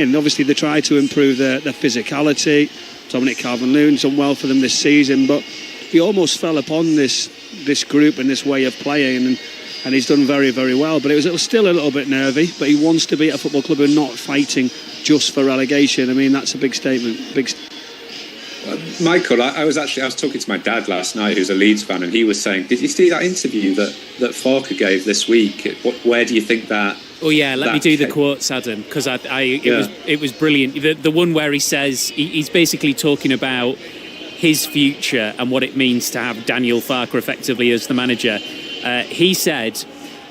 And obviously they try to improve their physicality. Dominic Calvert-Lewin's done well for them this season, but he almost fell upon this group and this way of playing, and he's done very, very well. But it was still a little bit nervy, but he wants to be at a football club and not fighting just for relegation. I mean, that's a big statement. Michael, I was talking to my dad last night, who's a Leeds fan, and he was saying, did you see that interview that Farke gave this week? Where do you think that... Oh yeah, let me do the quotes, Adam, because it was brilliant. The one where he says he's basically talking about his future and what it means to have Daniel Farke effectively as the manager. He said,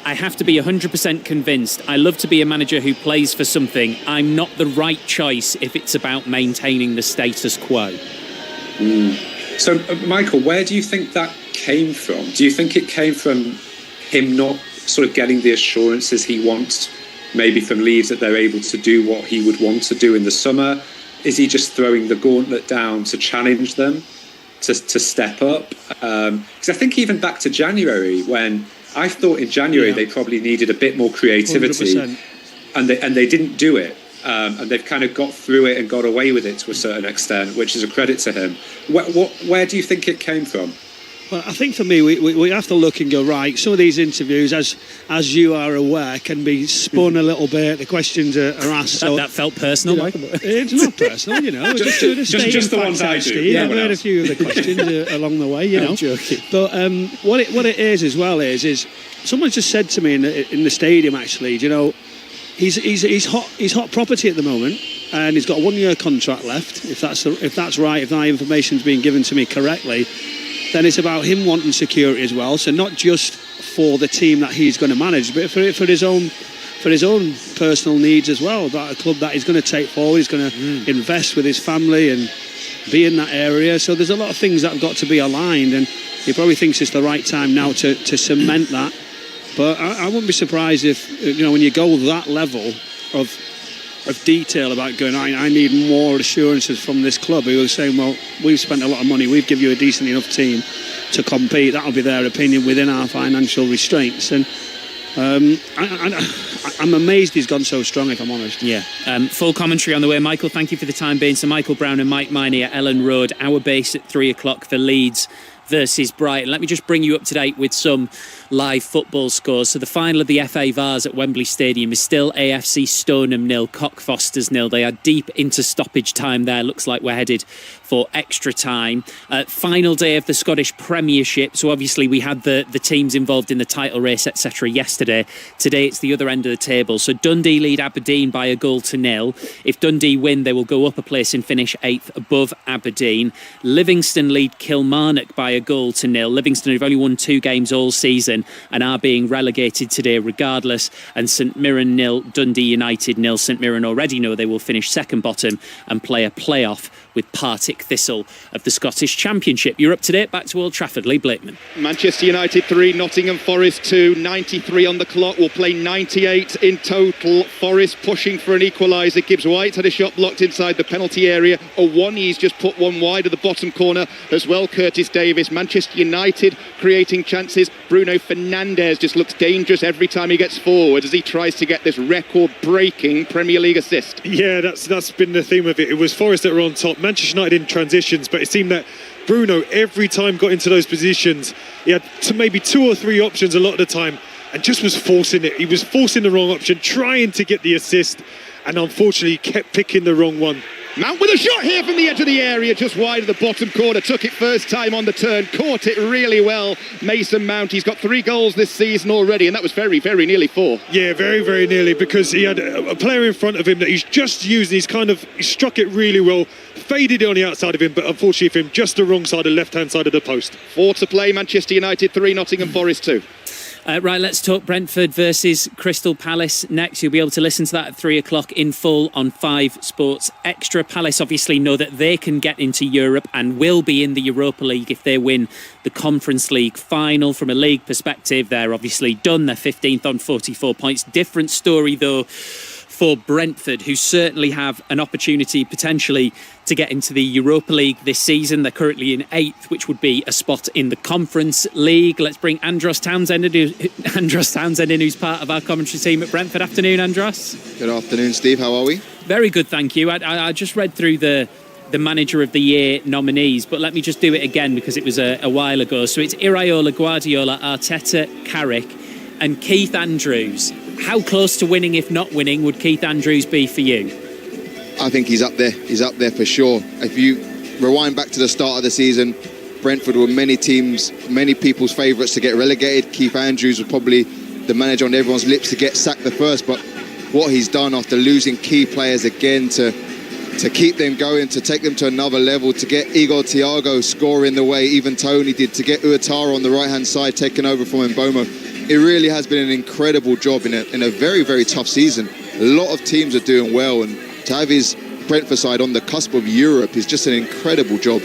"I have to be 100% convinced. I love to be a manager who plays for something. I'm not the right choice if it's about maintaining the status quo." So, Michael, where do you think that came from? Do you think it came from him not sort of getting the assurances he wants, maybe from Leeds, that they're able to do what he would want to do in the summer? Is he just throwing the gauntlet down to challenge them, to step up? Because I think even back to January, when I thought in January they probably needed a bit more creativity, 100%. and they didn't do it. And they've kind of got through it and got away with it to a certain extent, which is a credit to him. Where do you think it came from? Well, I think for me, we have to look and go, right, some of these interviews, as you are aware, can be spun a little bit. The questions are asked. That felt personal, Michael. It's not personal, We're just doing a just the ones I do. I've heard a few of the questions along the way, I'm joking. But what it is as well is someone just said to me in the stadium, actually, he's hot property at the moment, and he's got a 1-year contract left. If that's right, if that information's being given to me correctly, then it's about him wanting security as well. So not just for the team that he's going to manage, but for his own personal needs as well. That a club that he's going to take forward, he's going to invest with his family and be in that area. So there's a lot of things that have got to be aligned, and he probably thinks it's the right time now to cement that. But I wouldn't be surprised if when you go that level of detail about going, I need more assurances from this club. He was saying, well, we've spent a lot of money, we've given you a decent enough team to compete. That'll be their opinion within our financial restraints. And I'm amazed he's gone so strong, if I'm honest. Yeah. Full commentary on the way. Michael, thank you for the time being. So Michael Brown and Mike Miney at Ellen Road, our base at 3 o'clock for Leeds versus Brighton. Let me just bring you up to date with some live football scores. So the final of the FA Vars at Wembley Stadium is still AFC Stoneham 0, Cockfosters 0. They are deep into stoppage time there. Looks like we're headed for extra time. Final day of the Scottish Premiership. So obviously we had the teams involved in the title race, etc. yesterday. Today it's the other end of the table. So Dundee lead Aberdeen by 1-0. If Dundee win, they will go up a place and finish 8th above Aberdeen. Livingston lead Kilmarnock by 1-0. Livingston have only won 2 games all season and are being relegated today regardless. And St Mirren 0, Dundee United 0. St Mirren already know they will finish second bottom and play a playoff with Partick Thistle of the Scottish Championship. You're up to date. Back to Old Trafford. Lee Blakeman. Manchester United 3, Nottingham Forest 2, 93 on the clock. We'll play 98 in total. Forest pushing for an equaliser. Gibbs White had a shot blocked inside the penalty area. Owoni's just put one wide of the bottom corner as well. Curtis Davis. Manchester United creating chances. Bruno Fernandes just looks dangerous every time he gets forward as he tries to get this record-breaking Premier League assist. Yeah, that's been the theme of it. It was Forest that were on top. Manchester United in transitions, but it seemed that Bruno every time got into those positions, he had maybe 2 or 3 options a lot of the time and just was forcing it. He was forcing the wrong option, trying to get the assist, and unfortunately kept picking the wrong one. Mount with a shot here from the edge of the area, just wide of the bottom corner. Took it first time on the turn, caught it really well. Mason Mount, he's got 3 goals this season already, and that was very, very nearly 4. Yeah, very, very nearly, because he had a player in front of him that he's just used. He struck it really well, faded it on the outside of him, but unfortunately for him, just the wrong side, the left-hand side of the post. 4 to play, Manchester United 3, Nottingham Forest 2. Right, let's talk Brentford versus Crystal Palace next. You'll be able to listen to that at 3 o'clock in full on 5 Sports Extra. Palace obviously know that they can get into Europe and will be in the Europa League if they win the Conference League final. From a league perspective, they're obviously done. They're 15th on 44 points. Different story, though, for Brentford, who certainly have an opportunity potentially to get into the Europa League this season. They're currently in 8th, which would be a spot in the Conference League. Let's bring Andros Townsend in, who's part of our commentary team at Brentford. Afternoon, Andros. Good afternoon, Steve. How are we? Very good, thank you. I just read through the Manager of the Year nominees, but let me just do it again because it was a while ago. So it's Iraola, Guardiola, Arteta, Carrick and Keith Andrews. How close to winning, if not winning, would Keith Andrews be for you? I think he's up there. He's up there for sure. If you rewind back to the start of the season, Brentford were many people's favourites to get relegated. Keith Andrews was probably the manager on everyone's lips to get sacked the first, but what he's done after losing key players again to keep them going, to take them to another level, to get Igor Thiago scoring the way even Tony did, to get Uatara on the right-hand side taking over from Mbomo. It really has been an incredible job in a very, very tough season. A lot of teams are doing well, and to have his Brentford side on the cusp of Europe is just an incredible job.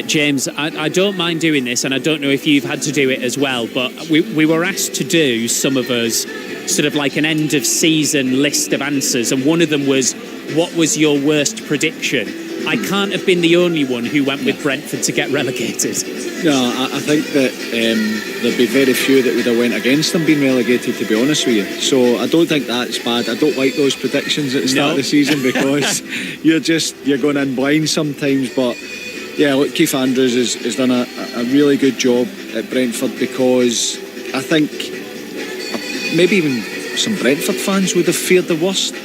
James, I don't mind doing this, and I don't know if you've had to do it as well, but we were asked to do, some of us, sort of like an end-of-season list of answers, and one of them was, what was your worst prediction? I can't have been the only one who went with Brentford to get relegated. No, I think that there'd be very few that would have went against them being relegated, to be honest with you. So I don't think that's bad. I don't like those predictions at the start of the season because you're going in blind sometimes. But yeah, look, Keith Andrews has done a really good job at Brentford, because I think maybe even some Brentford fans would have feared the worst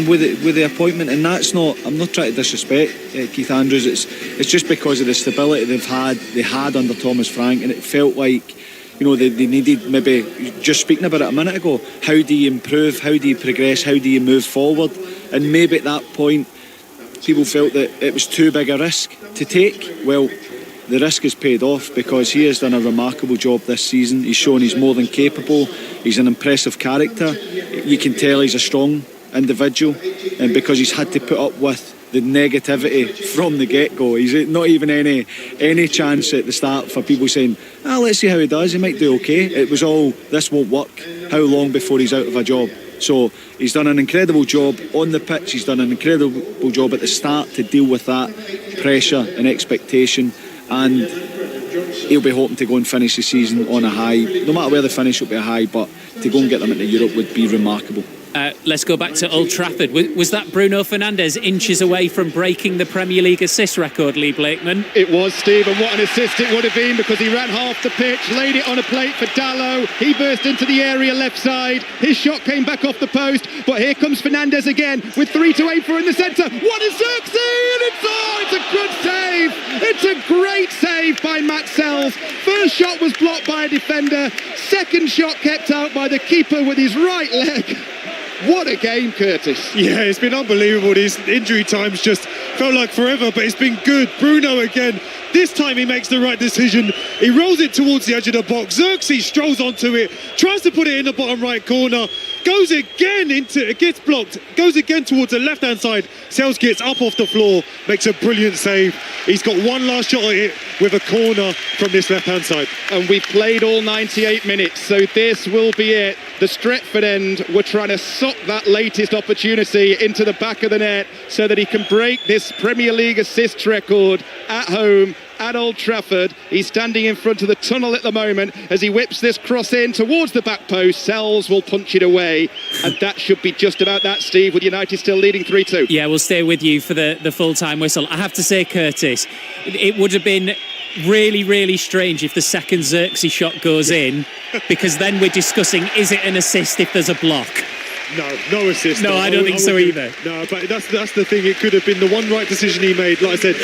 with the appointment, and that's not. I'm not trying to disrespect Keith Andrews. It's just because of the stability they had under Thomas Frank, and it felt like, you know, they needed, maybe just speaking about it a minute ago, how do you improve, how do you progress, how do you move forward? And maybe at that point people felt that it was too big a risk to take. Well, the risk is paid off, because he has done a remarkable job this season. He's shown he's more than capable. He's an impressive character. You can tell he's a strong individual, and because he's had to put up with the negativity from the get-go. He's not even any chance at the start for people saying, let's see how he does, he might do okay. It was all, this won't work. How long before he's out of a job? So he's done an incredible job on the pitch. He's done an incredible job at the start to deal with that pressure and expectation, and he'll be hoping to go and finish the season on a high. No matter where they finish, it'll be a high, but to go and get them into Europe would be remarkable. Let's go back to Old Trafford. Was that Bruno Fernandes inches away from breaking the Premier League assist record, Lee Blakeman? It was, Steve, and what an assist it would have been, because he ran half the pitch, laid it on a plate for Dallo. He burst into the area left side. His shot came back off the post, but here comes Fernandes again with 3 to aim for in the centre. What is Xerxes? It's a good save. It's a great save by Matt Sells. First shot was blocked by a defender. Second shot kept out by the keeper with his right leg. What a game, Curtis. Yeah, it's been unbelievable. These injury times just felt like forever, but it's been good. Bruno again. This time he makes the right decision. He rolls it towards the edge of the box. Xerxes strolls onto it, tries to put it in the bottom right corner, goes again it gets blocked, goes again towards the left-hand side. Sells gets up off the floor, makes a brilliant save. He's got one last shot at it with a corner from this left-hand side. And we've played all 98 minutes, so this will be it. The Stretford end were trying to sock that latest opportunity into the back of the net so that he can break this Premier League assist record at home at Old Trafford. He's standing in front of the tunnel at the moment as he whips this cross in towards the back post. Sells will punch it away, and that should be just about that, Steve, with United still leading 3-2. Yeah, we'll stay with you for the full-time whistle. I have to say, Curtis, it would have been really, really strange if the second Xerxes shot goes in, because then we're discussing, is it an assist if there's a block? No assist. No, I don't think so either. No, but that's the thing. It could have been the one right decision he made. Like I said,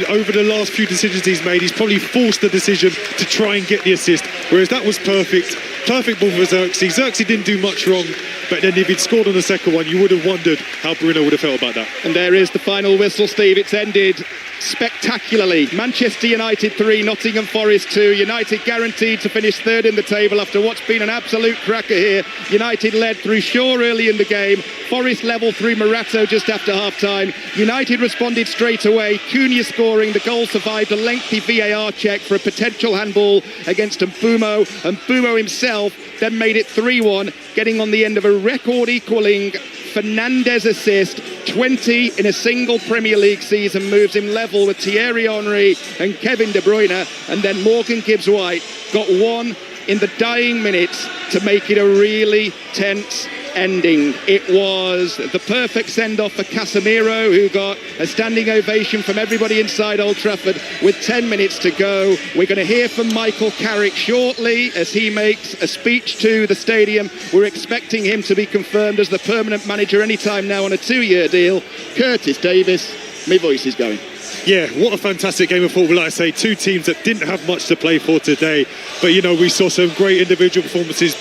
over the last few decisions he's made, he's probably forced the decision to try and get the assist. Whereas that was perfect ball for Xerxes. Xerxes didn't do much wrong, but then if he'd scored on the second one, you would have wondered how Bruno would have felt about that. And there is the final whistle, Steve. It's ended spectacularly. Manchester United 3, Nottingham Forest 2. United guaranteed to finish third in the table after what's been an absolute cracker here. United led through Shaw early in the game. Forest level through Morato just after half-time. United responded straight away. Cunha scoring. The goal survived a lengthy VAR check for a potential handball against Mbumo. And Mbumo himself then made it 3-1, getting on the end of a record-equalling Fernandes assist, 20 in a single Premier League season, moves him level with Thierry Henry and Kevin De Bruyne, and then Morgan Gibbs-White got one in the dying minutes to make it a really tense ending. It was the perfect send-off for Casemiro, who got a standing ovation from everybody inside Old Trafford with 10 minutes to go. We're going to hear from Michael Carrick shortly as he makes a speech to the stadium. We're expecting him to be confirmed as the permanent manager anytime now on a 2-year deal. Curtis Davis, my voice is going. Yeah, what a fantastic game of football. Like I say, two teams that didn't have much to play for today, but you know, we saw some great individual performances.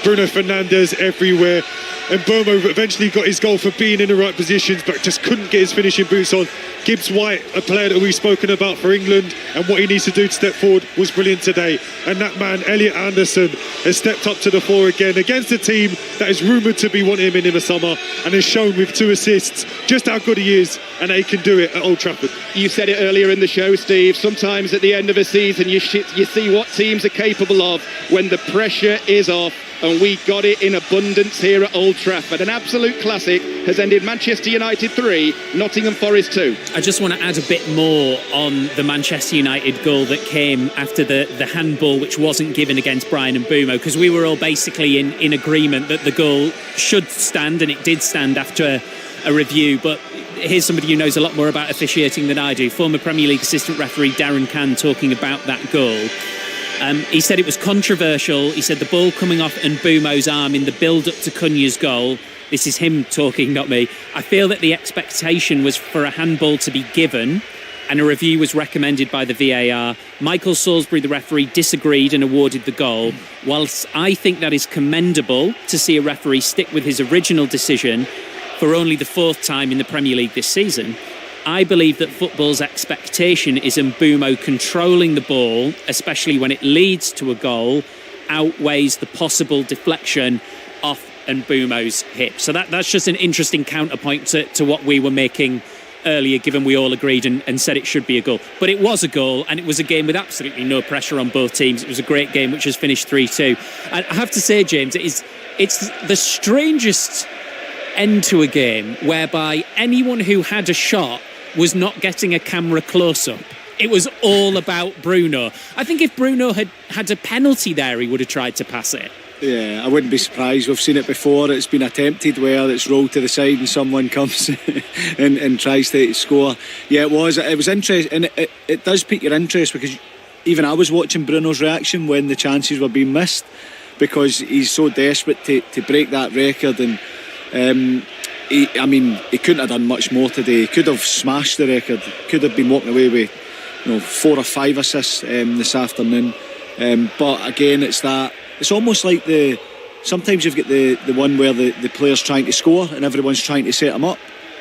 Bruno Fernandes everywhere, and Bournemouth eventually got his goal for being in the right positions, but just couldn't get his finishing boots on. Gibbs-White, a player that we've spoken about for England, and what he needs to do to step forward was brilliant today. And that man, Elliot Anderson, has stepped up to the fore again against a team that is rumoured to be wanting him in the summer, and has shown with 2 assists just how good he is and that he can do it at Old Trafford. You said it earlier in the show, Steve. Sometimes at the end of a season, you see what teams are capable of when the pressure is off. And we got it in abundance here at Old Trafford. An absolute classic has ended Manchester United 3, Nottingham Forest 2. I just want to add a bit more on the Manchester United goal that came after the handball, which wasn't given against Brian and Bumo, because we were all basically in agreement that the goal should stand, and it did stand after a review. But here's somebody who knows a lot more about officiating than I do. Former Premier League assistant referee Darren Cann talking about that goal. He said it was controversial. He said the ball coming off Mbumo's arm in the build-up to Cunha's goal. This is him talking, not me. I feel that the expectation was for a handball to be given, and a review was recommended by the VAR. Michael Salisbury, the referee, disagreed and awarded the goal. Whilst I think that is commendable to see a referee stick with his original decision for only the 4th time in the Premier League this season, I believe that football's expectation is Mbumo controlling the ball, especially when it leads to a goal, outweighs the possible deflection off Mbumo's hip. So that's just an interesting counterpoint to what we were making earlier, given we all agreed and said it should be a goal. But it was a goal, and it was a game with absolutely no pressure on both teams. It was a great game, which has finished 3-2. I have to say, James, it's the strangest end to a game whereby anyone who had a shot was not getting a camera close-up. It was all about Bruno. I think if Bruno had a penalty there, he would have tried to pass it. Yeah, I wouldn't be surprised. We've seen it before. It's been attempted where it's rolled to the side and someone comes and tries to score. Yeah, it was interesting, and it does pique your interest, because even I was watching Bruno's reaction when the chances were being missed, because he's so desperate to break that record. And he couldn't have done much more today. He could have smashed the record. Could have been walking away with 4 or 5 assists this afternoon. But again, it's almost like sometimes you've got the one where the player's trying to score and everyone's trying to set him up,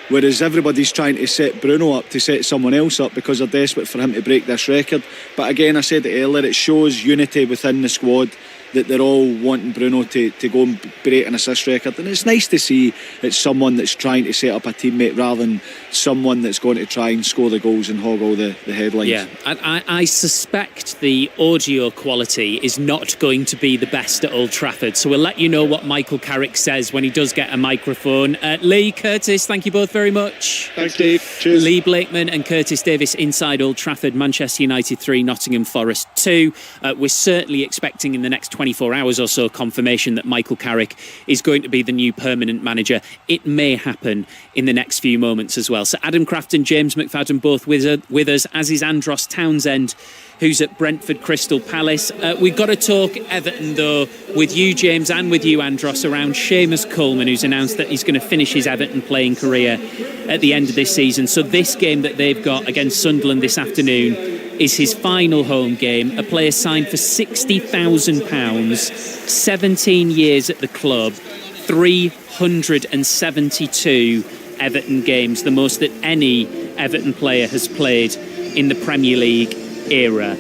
whereas everybody's trying to set Bruno up to set someone else up because they're desperate for him to break this record. But again, I said it earlier, it shows unity within the squad, that they're all wanting Bruno to go and break an assist record. And it's nice to see it's someone that's trying to set up a teammate rather than someone that's going to try and score the goals and hog all the headlines. Yeah, I suspect the audio quality is not going to be the best at Old Trafford, so we'll let you know what Michael Carrick says when he does get a microphone. Lee, Curtis, thank you both very much. Thanks, Steve. Cheers. Lee Blakeman and Curtis Davis inside Old Trafford. Manchester United 3, Nottingham Forest 2. We're certainly expecting in the next 24 hours or so confirmation that Michael Carrick is going to be the new permanent manager. It may happen in the next few moments as well. So Adam Craft and James McFadden both with us, as is Andros Townsend, who's at Brentford Crystal Palace. We've got to talk Everton, though, with you, James, and with you, Andros, around Seamus Coleman, who's announced that he's going to finish his Everton playing career at the end of this season. So this game that they've got against Sunderland this afternoon is his final home game. A player signed for £60,000, 17 years at the club, 372 Everton games, the most that any Everton player has played in the Premier League era.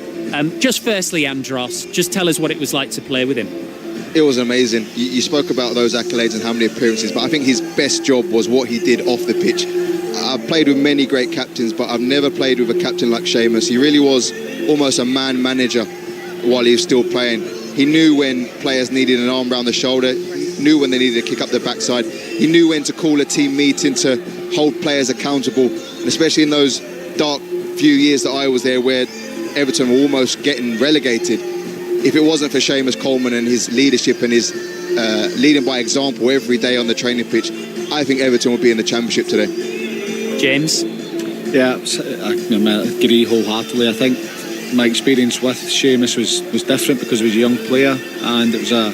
Just firstly, Andros, just tell us what it was like to play with him. It was amazing. You spoke about those accolades and how many appearances, but I think his best job was what he did off the pitch. I've played with many great captains, but I've never played with a captain like Seamus. He really was almost a man manager while he was still playing. He knew when players needed an arm round the shoulder, knew when they needed to kick up the backside. He knew when to call a team meeting to hold players accountable, and especially in those dark few years that I was there where Everton were almost getting relegated. If it wasn't for Seamus Coleman and his leadership and his leading by example every day on the training pitch, I think Everton would be in the Championship today. James? Yeah, I agree wholeheartedly. I think my experience with Seamus was different because he was a young player, and it was a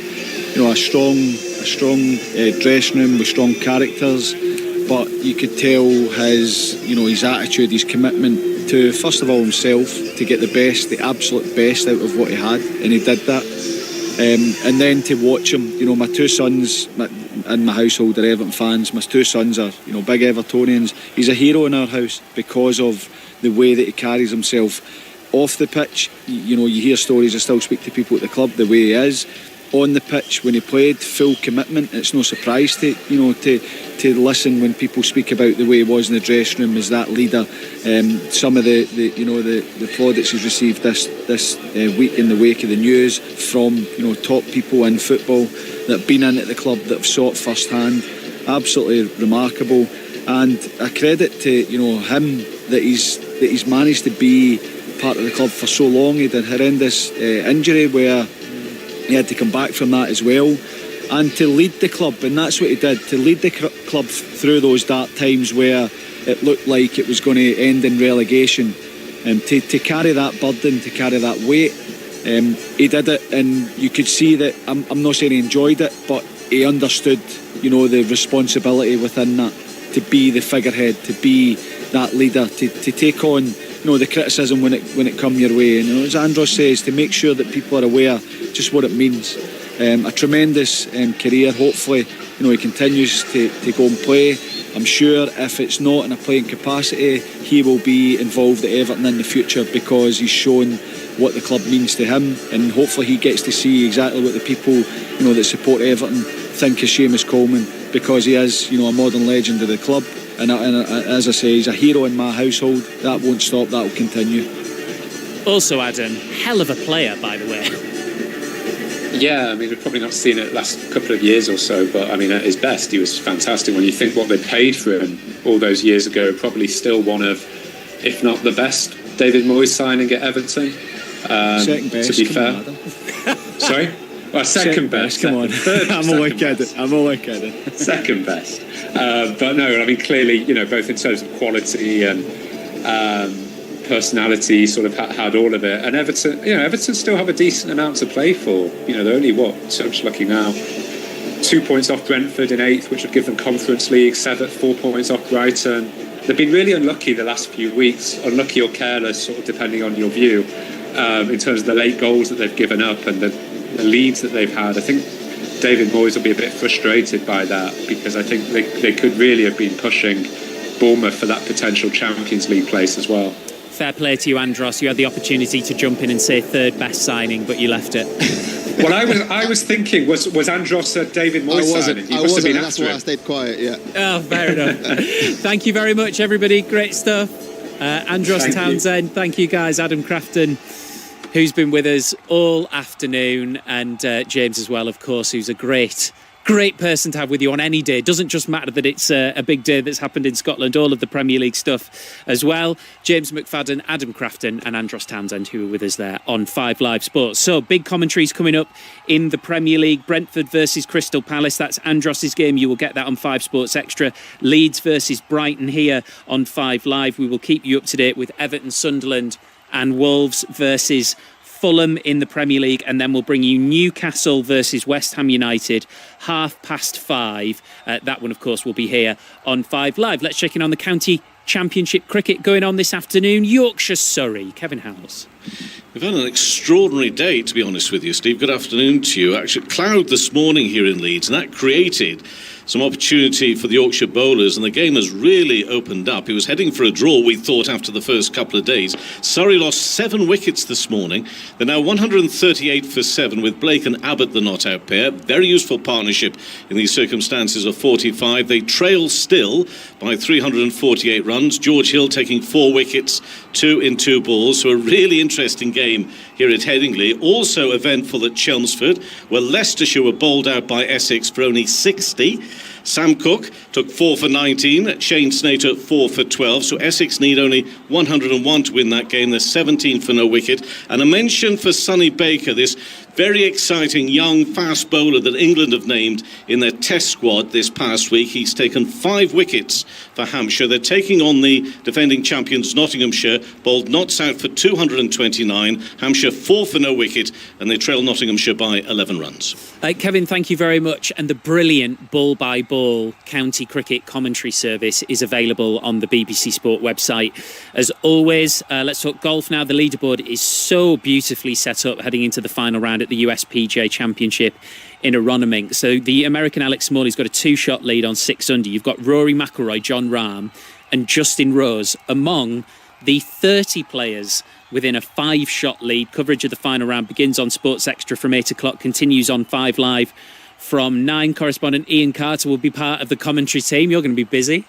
strong dressing room with strong characters. But you could tell his attitude, his commitment to, first of all, himself, to get the absolute best out of what he had, and he did that. And then to watch him, my two sons in my household are Everton fans. My two sons are, big Evertonians. He's a hero in our house because of the way that he carries himself off the pitch. You hear stories. I still speak to people at the club the way he is. On the pitch, when he played, full commitment. It's no surprise to listen when people speak about the way he was in the dressing room as that leader. Some of the plaudits he's received this week in the wake of the news from top people in football that have been in at the club, that have saw it firsthand. Absolutely remarkable, and a credit to him that he's managed to be part of the club for so long. He had a horrendous injury where he had to come back from that as well, and to lead the club, and that's what he did, to lead the club through those dark times where it looked like it was going to end in relegation, to carry that burden, to carry that weight. He did it, and you could see that, I'm not saying he enjoyed it, but he understood the responsibility within that, to be the figurehead, to be that leader, to take on the criticism when it come your way, and as Andros says, to make sure that people are aware just what it means. A tremendous career. Hopefully he continues to go and play. I'm sure if it's not in a playing capacity, he will be involved at Everton in the future, because he's shown what the club means to him, and hopefully he gets to see exactly what the people that support Everton think of Seamus Coleman, because he is a modern legend of the club. And as I say, he's a hero in my household. That won't stop, that will continue. Also, Adam, hell of a player, by the way. Yeah, I mean, we've probably not seen it last couple of years or so, but I mean, at his best, he was fantastic. When you think what they paid for him all those years ago, probably still one of, if not the best, David Moyes signing at Everton. Second best, to be fair. Sorry? Well, second best. Come on. I'm only kidding. Second best. But no, I mean, clearly, both in terms of quality and personality, sort of had all of it. And Everton still have a decent amount to play for. They're only, so I'm just looking now, 2 points off Brentford in 8th, which would give them Conference League, 7th, 4 points off Brighton. They've been really unlucky the last few weeks, unlucky or careless, sort of depending on your view, in terms of the late goals that they've given up and the leads that they've had. I think David Moyes will be a bit frustrated by that, because I think they could really have been pushing Bournemouth for that potential Champions League place as well. Fair play to you, Andros. You had the opportunity to jump in and say third best signing, but you left it. Well, I was thinking, was Andros a David Moyes signing? I wasn't, that's why I stayed quiet, yeah. Oh, fair enough. Thank you very much, everybody. Great stuff. Andros Townsend, thank you guys. Adam Crafton, who's been with us all afternoon, and James as well, of course, who's a great person to have with you on any day. It doesn't just matter that it's a big day that's happened in Scotland, all of the Premier League stuff as well. James McFadden, Adam Crafton and Andros Townsend, who are with us there on 5 Live Sports. So big commentaries coming up in the Premier League. Brentford versus Crystal Palace, that's Andros's game. You will get that on 5 Sports Extra. Leeds versus Brighton here on 5 Live. We will keep you up to date with Everton, Sunderland and Wolves versus Fulham in the Premier League, and then we'll bring you Newcastle versus West Ham United, 5:30. That one, of course, will be here on 5 Live. Let's check in on the County Championship cricket going on this afternoon. Yorkshire, Surrey. Kevin Howells. We've had an extraordinary day, to be honest with you, Steve. Good afternoon to you. Actually, cloud this morning here in Leeds, and that created some opportunity for the Yorkshire bowlers, and the game has really opened up. He was heading for a draw, we thought, after the first couple of days. Surrey lost 7 wickets this morning. They're now 138 for 7 with Blake and Abbott, the not-out pair. Very useful partnership in these circumstances of 45. They trail still by 348 runs. George Hill taking 4 wickets, 2 in 2 balls. So a really interesting interesting game here at Headingley. Also eventful at Chelmsford, where Leicestershire were bowled out by Essex for only 60. Sam Cook took 4 for 19, Shane Snater 4 for 12, so Essex need only 101 to win that game. They're 17 for no wicket. And a mention for Sonny Baker, this very exciting young fast bowler that England have named in their test squad this past week. He's taken 5 wickets for Hampshire. They're taking on the defending champions Nottinghamshire, bowled Notts out for 229, Hampshire 4 for no wicket, and they trail Nottinghamshire by 11 runs. Kevin, thank you very much. And the brilliant ball-by-ball county cricket commentary service is available on the BBC Sport website. As always, let's talk golf now. The leaderboard is so beautifully set up heading into the final round at the USPGA Championship in Aronimink. So the American Alex Smalley's got a 2-shot lead on 6 under. You've got Rory McIlroy, Jon Rahm and Justin Rose among the 30 players within a 5-shot lead. Coverage of the final round begins on Sports Extra from 8 o'clock, continues on 5 Live from 9. Correspondent Ian Carter will be part of the commentary team. You're going to be busy.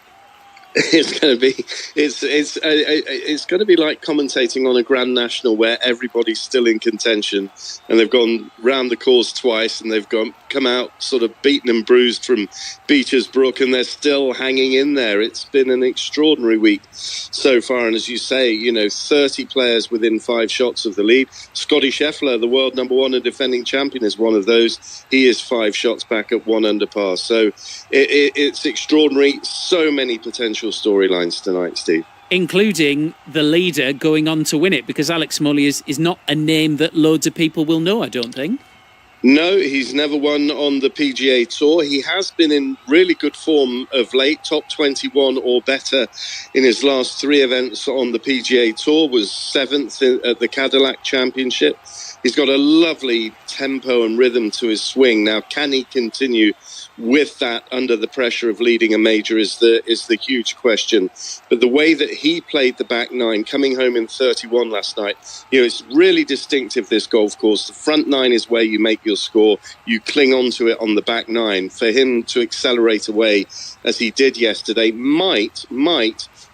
It's going to be it's going to be like commentating on a Grand National where everybody's still in contention, and they've gone round the course twice and they've come out sort of beaten and bruised from Beecher's Brook, and they're still hanging in there. It's been an extraordinary week so far, and as you say, 30 players within 5 shots of the lead. Scotty Scheffler, the world number 1 and defending champion, is one of those. He is 5 shots back at 1 under par. So it's extraordinary. So many potential storylines tonight, Steve. Including the leader going on to win it, because Alex Smalley is not a name that loads of people will know, I don't think. No, he's never won on the PGA Tour. He has been in really good form of late, top 21 or better in his last 3 events on the PGA Tour, was 7th at the Cadillac Championship. He's got a lovely tempo and rhythm to his swing. Now, can he continue with that under the pressure of leading a major is the huge question. But the way that he played the back 9, coming home in 31 last night, it's really distinctive, this golf course. The front 9 is where you make your score. You cling on to it on the back 9. For him to accelerate away as he did yesterday might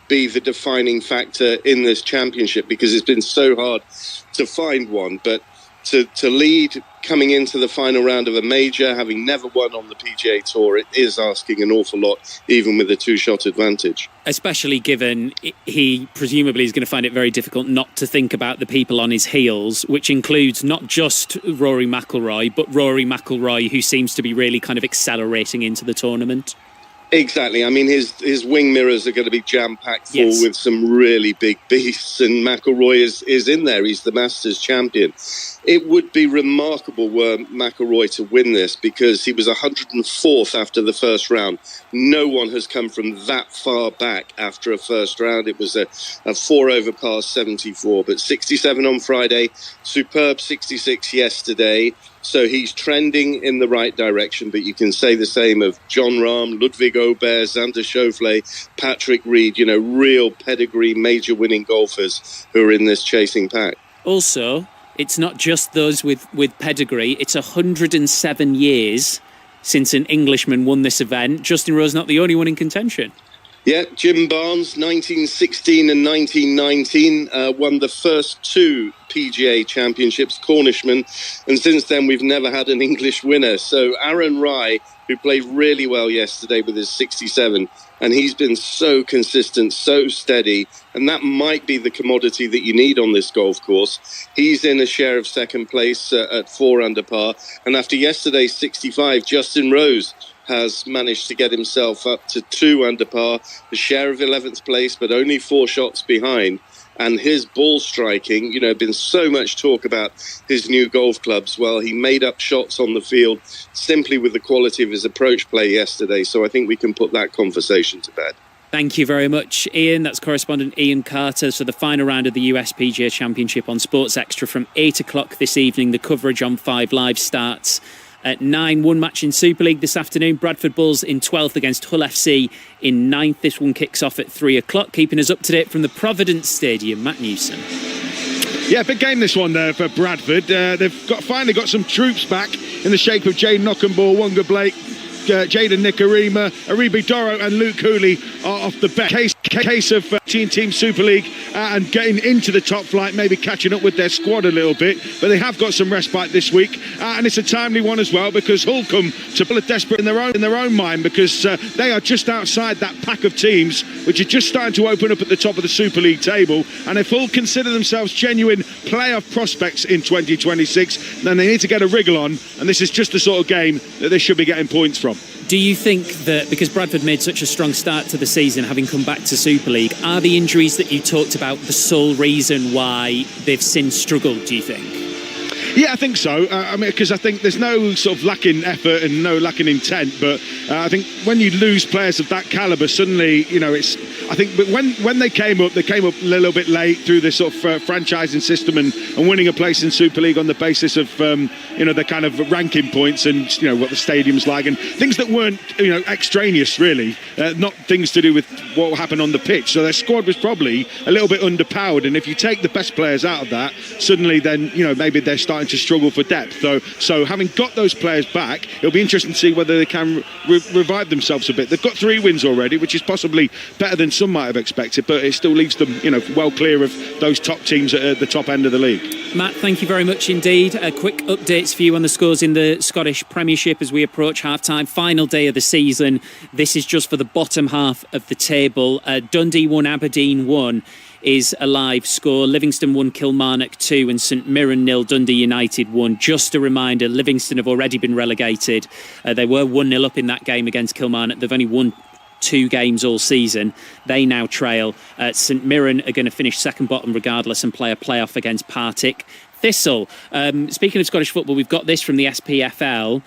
be the defining factor in this championship, because it's been so hard to find one. But to lead coming into the final round of a major, having never won on the PGA Tour, it is asking an awful lot, even with a 2-shot advantage. Especially given he presumably is going to find it very difficult not to think about the people on his heels, which includes not just Rory McIlroy, but Rory McIlroy, who seems to be really kind of accelerating into the tournament. Exactly. I mean, his wing mirrors are going to be jam-packed full with some really big beasts, and McIlroy is in there. He's the Masters champion. It would be remarkable were McIlroy to win this, because he was 104th after the first round. No one has come from that far back after a first round. It was a 4 over par 74, but 67 on Friday, superb 66 yesterday. So he's trending in the right direction, but you can say the same of Jon Rahm, Ludwig Aubert, Xander Schauffele, Patrick Reed, real pedigree, major winning golfers who are in this chasing pack. Also, it's not just those with pedigree. It's 107 years since an Englishman won this event. Justin Rose not the only one in contention. Yeah, Jim Barnes, 1916 and 1919, won the first 2 PGA championships, Cornishman, and since then we've never had an English winner. So Aaron Rai, who played really well yesterday with his 67, and he's been so consistent, so steady, and that might be the commodity that you need on this golf course. He's in a share of second place at 4 under par, and after yesterday's 65, Justin Rose has managed to get himself up to 2 under par, a share of 11th place, but only 4 shots behind. And his ball striking, been so much talk about his new golf clubs. Well, he made up shots on the field simply with the quality of his approach play yesterday. So I think we can put that conversation to bed. Thank you very much, Ian. That's correspondent Ian Carter. So the final round of the USPGA Championship on Sports Extra from 8 o'clock this evening. The coverage on 5 Live starts at 9. One match in Super League this afternoon. Bradford Bulls in 12th against Hull FC in 9th. This one kicks off at 3 o'clock. Keeping us up to date from the Providence Stadium, Matt Newson. Yeah, big game this one there for Bradford. They've finally got some troops back in the shape of Jade Knockenball, Wonga Blake, Jaden Nikarima, Aribi Doro and Luke Cooley are off the bench. Case of Team Super League and getting into the top flight, maybe catching up with their squad a little bit, but they have got some respite this week, and it's a timely one as well, because Hull come to pull a desperate in their own mind, because they are just outside that pack of teams which are just starting to open up at the top of the Super League table, and if Hull consider themselves genuine playoff prospects in 2026, then they need to get a wriggle on, and this is just the sort of game that they should be getting points from. Do you think that because Bradford made such a strong start to the season, having come back to Super League, are the injuries that you talked about the sole reason why they've since struggled, do you think? Yeah, I think so. Because I think there's no sort of lacking effort and no lacking intent. But I think when you lose players of that calibre, suddenly, it's. I think, but when they came up a little bit late through this sort of franchising system and winning a place in Super League on the basis of the kind of ranking points and what the stadium's like and things that weren't extraneous really, not things to do with what happened on the pitch. So their squad was probably a little bit underpowered. And if you take the best players out of that, suddenly then maybe they're starting to struggle for depth. So having got those players back, it'll be interesting to see whether they can revive themselves a bit. They've got 3 wins already, which is possibly better than some might have expected, but it still leaves them well clear of those top teams at the top end of the league. Matt, thank you very much indeed. Quick updates for you on the scores in the Scottish Premiership as we approach half-time. Final day of the season. This is just for the bottom half of the table. Dundee 1, Aberdeen 1 is a live score. Livingston 1, Kilmarnock 2 and St Mirren 0, Dundee United 1. Just a reminder, Livingston have already been relegated. They were 1-0 up in that game against Kilmarnock. They've only won 2 games all season. They now trail. St Mirren are going to finish second bottom regardless and play a playoff against Partick Thistle. Speaking of Scottish football, we've got this from the SPFL,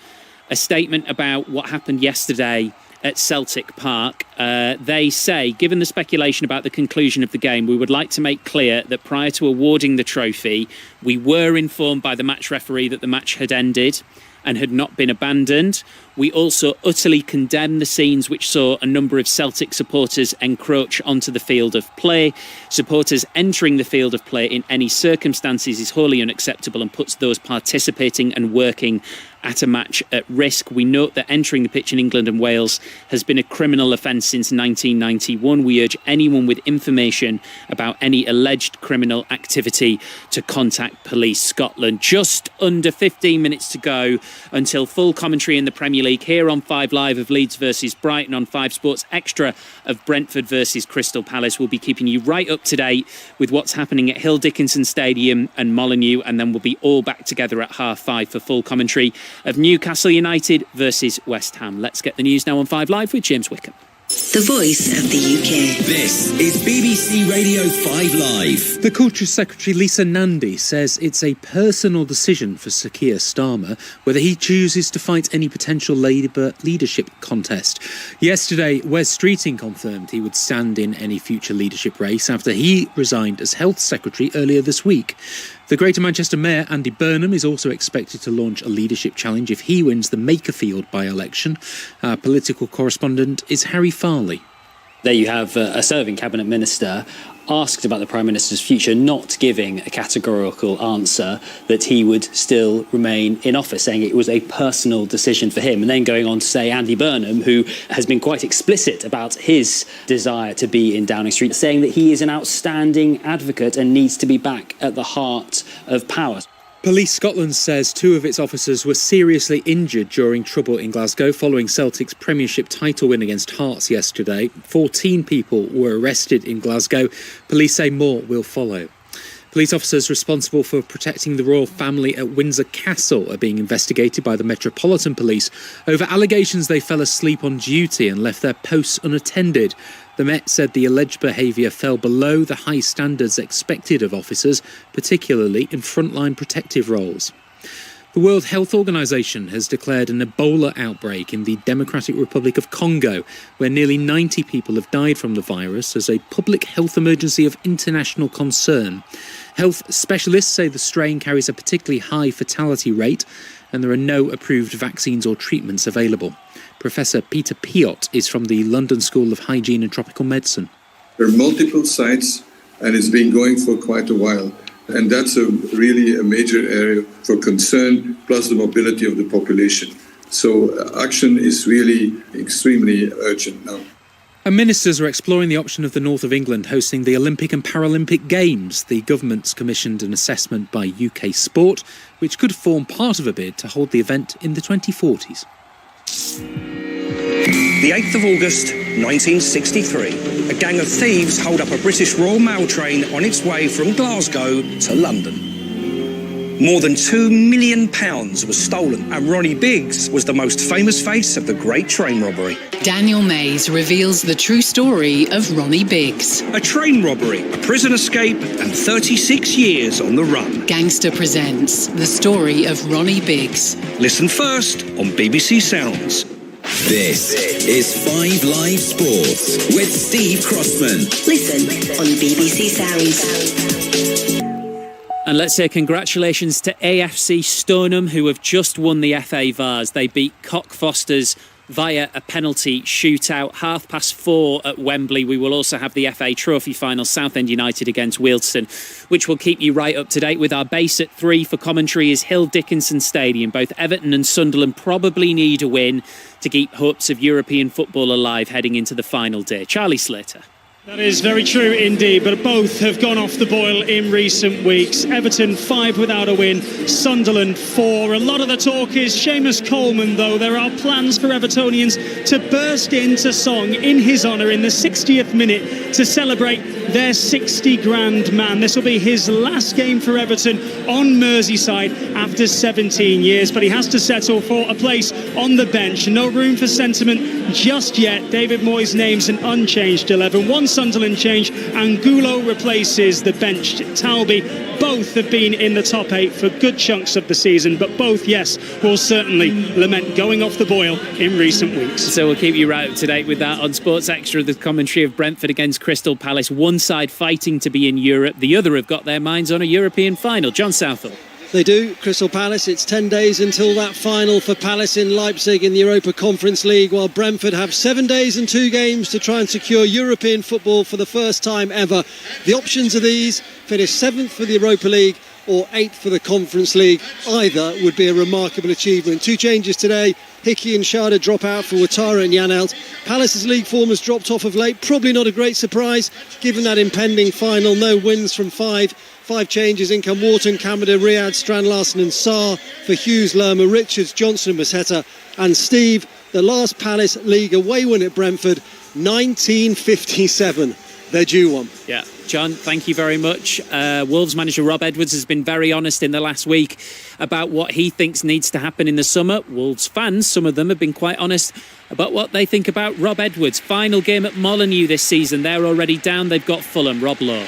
a statement about what happened yesterday at Celtic Park. They say, given the speculation about the conclusion of the game, we would like to make clear that prior to awarding the trophy, we were informed by the match referee that the match had ended and had not been abandoned. We also utterly condemn the scenes which saw a number of Celtic supporters encroach onto the field of play. Supporters entering the field of play in any circumstances is wholly unacceptable and puts those participating and working at a match at risk. We note that entering the pitch in England and Wales has been a criminal offence since 1991. We urge anyone with information about any alleged criminal activity to contact Police Scotland. Just under 15 minutes to go until full commentary in the Premier League here on 5 Live of Leeds versus Brighton, on 5 Sports Extra of Brentford versus Crystal Palace. We'll be keeping you right up to date with what's happening at Hill Dickinson Stadium and Molineux, and then we'll be all back together at 5:30 for full commentary of Newcastle United versus West Ham. Let's get the news now on 5 Live with James Wickham. The voice of the UK. This is BBC Radio 5 Live. The Culture Secretary Lisa Nandy says it's a personal decision for Sir Keir Starmer whether he chooses to fight any potential Labour leadership contest. Yesterday, Wes Streeting confirmed he would stand in any future leadership race after he resigned as Health Secretary earlier this week. The Greater Manchester Mayor, Andy Burnham, is also expected to launch a leadership challenge if he wins the Makerfield by-election. Our political correspondent is Harry Farley. There you have a serving Cabinet Minister asked about the Prime Minister's future, not giving a categorical answer that he would still remain in office, saying it was a personal decision for him, and then going on to say Andy Burnham, who has been quite explicit about his desire to be in Downing Street, saying that he is an outstanding advocate and needs to be back at the heart of power. Police Scotland says 2 of its officers were seriously injured during trouble in Glasgow following Celtic's Premiership title win against Hearts yesterday. 14 people were arrested in Glasgow. Police say more will follow. Police officers responsible for protecting the royal family at Windsor Castle are being investigated by the Metropolitan Police over allegations they fell asleep on duty and left their posts unattended. The Met said the alleged behaviour fell below the high standards expected of officers, particularly in frontline protective roles. The World Health Organization has declared an Ebola outbreak in the Democratic Republic of Congo, where nearly 90 people have died from the virus, as a public health emergency of international concern. Health specialists say the strain carries a particularly high fatality rate, and there are no approved vaccines or treatments available. Professor Peter Piot is from the London School of Hygiene and Tropical Medicine. There are multiple sites, and it's been going for quite a while. And that's really a major area for concern, plus the mobility of the population. So action is really extremely urgent now. And ministers are exploring the option of the north of England hosting the Olympic and Paralympic Games. The government's commissioned an assessment by UK Sport, which could form part of a bid to hold the event in the 2040s. The 8th of August, 1963. A gang of thieves hold up a British Royal Mail train on its way from Glasgow to London. More than £2 million was stolen, and Ronnie Biggs was the most famous face of the Great Train Robbery. Daniel Mays reveals the true story of Ronnie Biggs. A train robbery, a prison escape, and 36 years on the run. Gangster presents the story of Ronnie Biggs. Listen first on BBC Sounds. This is 5 Live Sports with Steve Crossman. Listen on BBC Sounds. And let's say congratulations to AFC Stoneham, who have just won the FA Vars. They beat Cockfosters via a penalty shootout, 4:30 at Wembley. We will also have the FA Trophy final, Southend United against Wealdstone, which will keep you right up to date with our base at 3 for commentary is Hill Dickinson Stadium. Both Everton and Sunderland probably need a win to keep hopes of European football alive heading into the final day. Charlie Slater. That is very true indeed, but both have gone off the boil in recent weeks. Everton 5 without a win, Sunderland 4. A lot of the talk is Seamus Coleman, though. There are plans for Evertonians to burst into song in his honour in the 60th minute to celebrate their 60 grand man. This will be his last game for Everton on Merseyside after 17 years, but he has to settle for a place on the bench. No room for sentiment just yet. David Moyes names an unchanged 11. One Sunderland change, Angulo replaces the benched Talby. Both have been in the top 8 for good chunks of the season, but both, yes, will certainly lament going off the boil in recent weeks. So we'll keep you right up to date with that on Sports Extra, the commentary of Brentford against Crystal Palace. One side fighting to be in Europe, the other have got their minds on a European final. John Southall. They do, Crystal Palace. It's 10 days until that final for Palace in Leipzig in the Europa Conference League, while Brentford have 7 days and 2 games to try and secure European football for the first time ever. The options are these: finish 7th for the Europa League or 8th for the Conference League. Either would be a remarkable achievement. 2 changes today. Hickey and Schade drop out for Ouattara and Janelt. Palace's league form has dropped off of late. Probably not a great surprise, given that impending final. No wins from 5. 5 changes: in come Wharton, Kamada, Riyad, Strand Larsen and Sarr. For Hughes, Lerma, Richards, Johnson and Basetta. And Steve, the last Palace League away win at Brentford, 1957. They're due one. Yeah. John, thank you very much. Wolves manager Rob Edwards has been very honest in the last week about what he thinks needs to happen in the summer. Wolves fans, some of them, have been quite honest about what they think about Rob Edwards. Final game at Molineux this season. They're already down. They've got Fulham. Rob Lowe.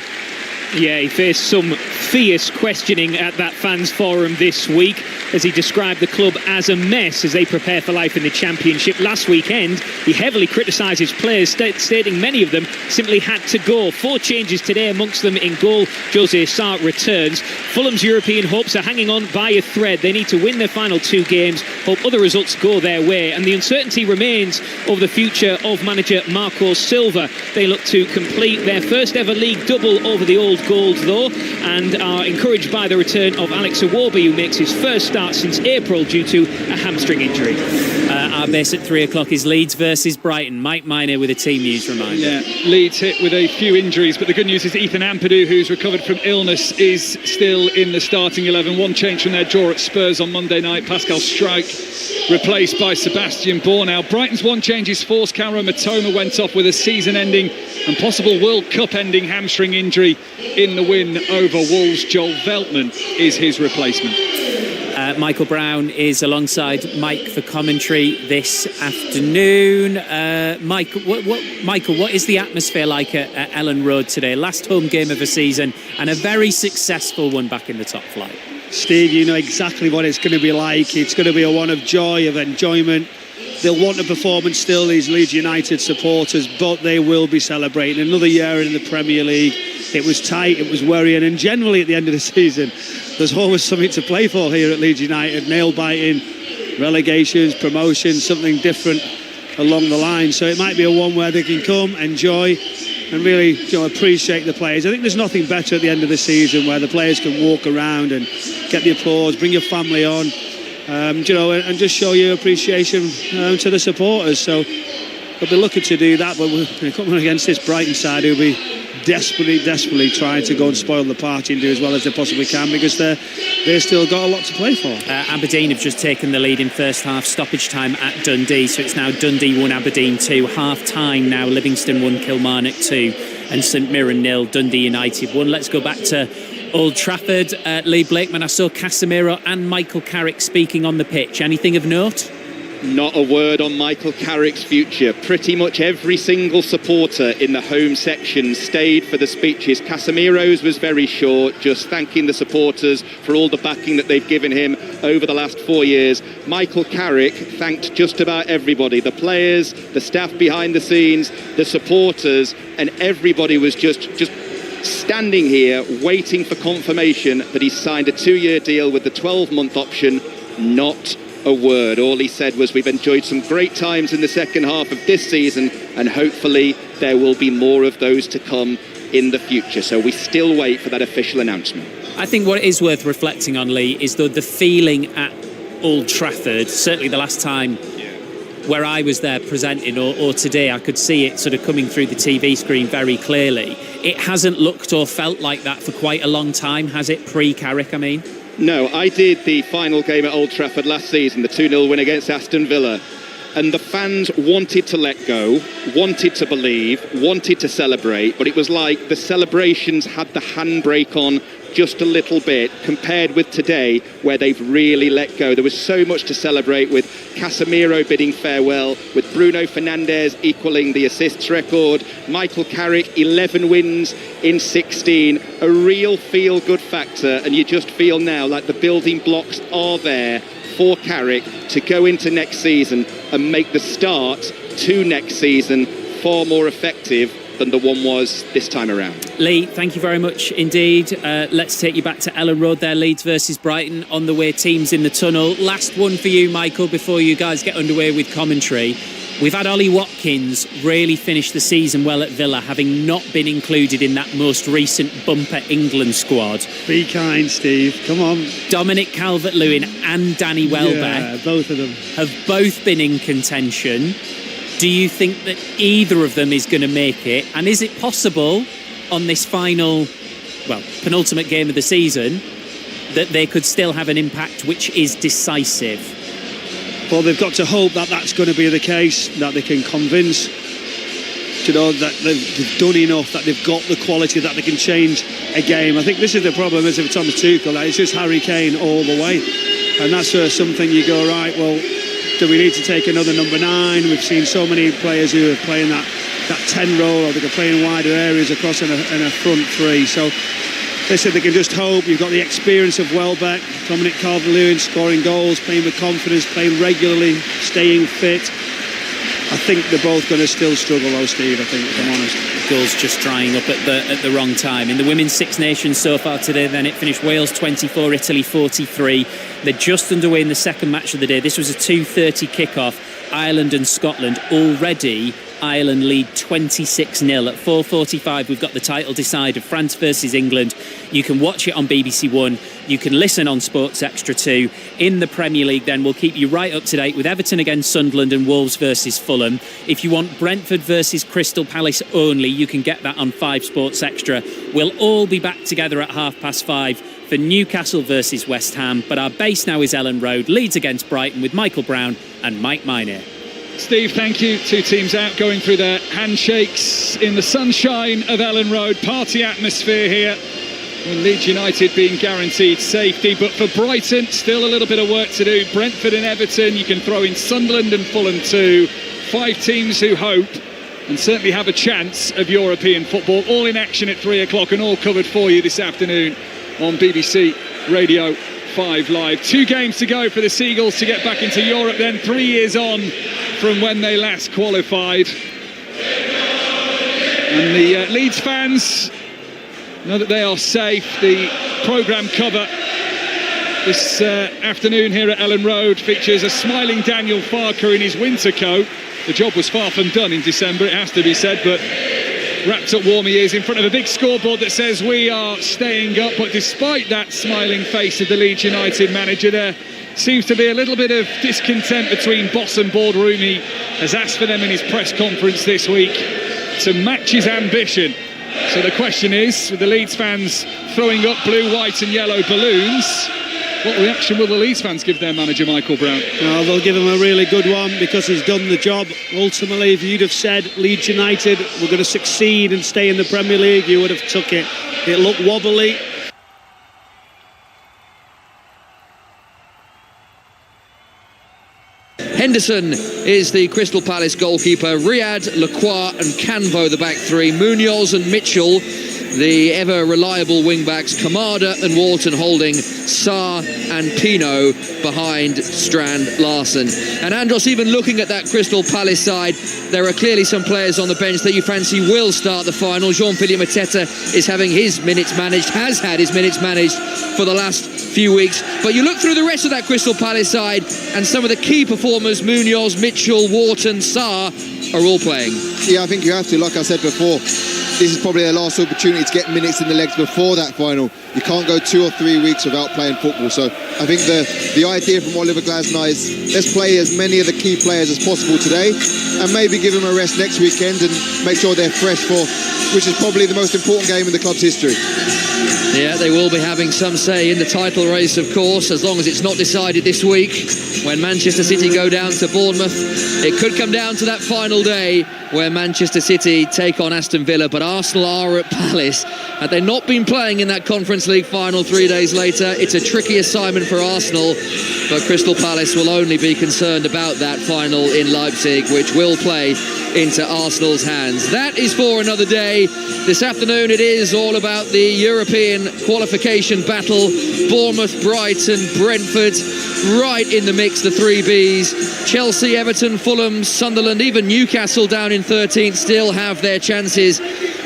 Yeah, he faced some fierce questioning at that fans forum this week as he described the club as a mess as they prepare for life in the Championship. Last weekend, he heavily criticised his players, stating many of them simply had to go. 4 changes today, amongst them in goal, Jose Sarr returns. Fulham's European hopes are hanging on by a thread. They need to win their final 2 games, hope other results go their way, and the uncertainty remains over the future of manager Marco Silva. They look to complete their first ever league double over the Old Gold, though, and are encouraged by the return of Alex Iwobi, who makes his first start since April due to a hamstring injury. Our base at 3 o'clock is Leeds versus Brighton. Mike Minor with a team news reminder. Yeah, Leeds hit with a few injuries, but the good news is Ethan Ampadu, who's recovered from illness, is still in the starting 11. 1 change from their draw at Spurs on Monday night. Pascal Struijk replaced by Sebastian Bornau. Brighton's 1 change is forced. Kaoru Matoma went off with a season-ending and possible World Cup-ending hamstring injury in the win over Wolves. Joel Veltman is his replacement. Michael Brown is alongside Mike for commentary this afternoon. Michael, what is the atmosphere like at Ellen Road today? Last home game of the season and a very successful one back in the top flight. Steve, you know exactly what it's going to be like. It's going to be a one of joy, of enjoyment. They'll want a performance still, these Leeds United supporters, but they will be celebrating another year in the Premier League. It was tight, it was worrying, and generally at the end of the season, there's always something to play for here at Leeds United. Nail-biting, relegations, promotions, something different along the line. So it might be a one where they can come, enjoy, and really appreciate the players. I think there's nothing better at the end of the season where the players can walk around and get the applause, bring your family on, and just show your appreciation to the supporters. So they'll be looking to do that, but we're coming against this Brighton side who'll be desperately trying to go and spoil the party and do as well as they possibly can, because they've still got a lot to play for. Aberdeen have just taken the lead in first half stoppage time at Dundee, so it's now Dundee 1, Aberdeen 2. Half time now, Livingston 1, Kilmarnock 2, and St Mirren 0, Dundee United 1. Let's go back to Old Trafford. Lee Blakeman, I saw Casemiro and Michael Carrick speaking on the pitch. Anything of note? Not a word on Michael Carrick's future. Pretty much every single supporter in the home section stayed for the speeches. Casemiro's was very short, just thanking the supporters for all the backing that they've given him over the last 4 years. Michael Carrick thanked just about everybody, the players, the staff behind the scenes, the supporters, and everybody was just standing here waiting for confirmation that he signed a 2-year deal with the 12-month option. Not a word. All he said was, we've enjoyed some great times in the second half of this season, and hopefully there will be more of those to come in the future. So we still wait for that official announcement. I think what is worth reflecting on, Lee, is the feeling at Old Trafford. Certainly the last time where I was there presenting, or today, I could see it sort of coming through the TV screen very clearly. It hasn't looked or felt like that for quite a long time, has it? Pre-Carrick, I mean. No, I did the final game at Old Trafford last season, the 2-0 win against Aston Villa. And the fans wanted to let go, wanted to believe, wanted to celebrate, but it was like the celebrations had the handbrake on just a little bit compared with today, where they've really let go. There was so much to celebrate, with Casemiro bidding farewell, with Bruno Fernandes equaling the assists record, Michael Carrick 11 wins in 16, a real feel-good factor, and you just feel now like the building blocks are there for Carrick to go into next season and make the start to next season far more effective than the one was this time around. Lee, thank you very much indeed. Let's take you back to Ellen Road there, Leeds versus Brighton, on the way, teams in the tunnel. Last one for you, Michael, before you guys get underway with commentary. We've had Ollie Watkins really finish the season well at Villa, having not been included in that most recent bumper England squad. Be kind, Steve. Come on. Dominic Calvert-Lewin and Danny Welbeck, both of them, have both been in contention. Do you think that either of them is going to make it? And is it possible on this final, penultimate game of the season, that they could still have an impact which is decisive? Well, they've got to hope that that's going to be the case, that they can convince, that they've done enough, that they've got the quality, that they can change a game. I think this is the problem, is with Thomas Tuchel, that it's just Harry Kane all the way. And that's something you go, right, well, do we need to take another number 9? We've seen so many players who are playing that 10 role, or they can play in wider areas across in a front 3. So they said they can just hope. You've got the experience of Welbeck, Dominic Calvert-Lewin scoring goals, playing with confidence, playing regularly, staying fit. I think they're both going to still struggle though, Steve, I think, if I'm honest. Goals just drying up at the wrong time. In the Women's Six Nations so far today, then it finished Wales 24, Italy 43. They're just underway in the second match of the day. This was a 2:30 kickoff. Ireland and Scotland. Already Ireland lead 26-0. At 4:45 we've got the title decider, France versus England. You can watch it on BBC One. You can listen on Sports Extra 2. In the Premier League then, we'll keep you right up to date with Everton against Sunderland and Wolves versus Fulham. If you want Brentford versus Crystal Palace only, you can get that on 5 Sports Extra. We'll all be back together at 5:30 for Newcastle versus West Ham. But our base now is Ellen Road, Leeds against Brighton, with Michael Brown and Mike Minor. Steve, thank you. 2 teams out going through their handshakes in the sunshine of Ellen Road. Party atmosphere here. And Leeds United being guaranteed safety. But for Brighton, still a little bit of work to do. Brentford and Everton, you can throw in Sunderland and Fulham too. 5 teams who hope and certainly have a chance of European football. All in action at 3 o'clock and all covered for you this afternoon on BBC Radio 5 Live. 2 games to go for the Seagulls to get back into Europe then, 3 years on from when they last qualified. And the Leeds fans know that they are safe. The programme cover this afternoon here at Ellen Road features a smiling Daniel Farker in his winter coat. The job was far from done in December, it has to be said, but wrapped up warm he is in front of a big scoreboard that says we are staying up. But despite that smiling face of the Leeds United manager, there seems to be a little bit of discontent between boss and boardroom. He has asked for them in his press conference this week to match his ambition. So the question is, with the Leeds fans throwing up blue, white and yellow balloons, what reaction will the Leeds fans give their manager, Michael Brown? Well, they'll give him a really good one because he's done the job. Ultimately, if you'd have said Leeds United were going to succeed and stay in the Premier League, you would have took it. It looked wobbly. Henderson is the Crystal Palace goalkeeper. Riyad, Lacroix and Canvo the back three. Munoz and Mitchell, the ever-reliable wing-backs. Kamada and Wharton holding. Sarr and Pino behind Strand Larson. And Andros, even looking at that Crystal Palace side, there are clearly some players on the bench that you fancy will start the final. Jean-Philippe Mateta is having his minutes managed, has had his minutes managed for the last few weeks. But you look through the rest of that Crystal Palace side and some of the key performers, Munoz, Mitchell, Wharton, Sarr, are all playing. Yeah, I think you have to. Like I said before, this is probably their last opportunity to get minutes in the legs before that final. You can't go 2 or 3 weeks without playing football. So I think the idea from Oliver Glasner is let's play as many of the key players as possible today and maybe give them a rest next weekend and make sure they're fresh for, which is probably the most important game in the club's history. Yeah, they will be having some say in the title race, of course, as long as it's not decided this week. When Manchester City go down to Bournemouth, it could come down to that final day where Manchester City take on Aston Villa, but Arsenal are at Palace. Had they not been playing in that Conference League final 3 days later, it's a tricky assignment for Arsenal, but Crystal Palace will only be concerned about that final in Leipzig, which will play into Arsenal's hands. That is for another day. This afternoon it is all about the European qualification battle. Bournemouth, Brighton, Brentford, right in the mix, the 3 Bs. Chelsea, Everton, Fulham, Sunderland, even Newcastle down in 13th still have their chances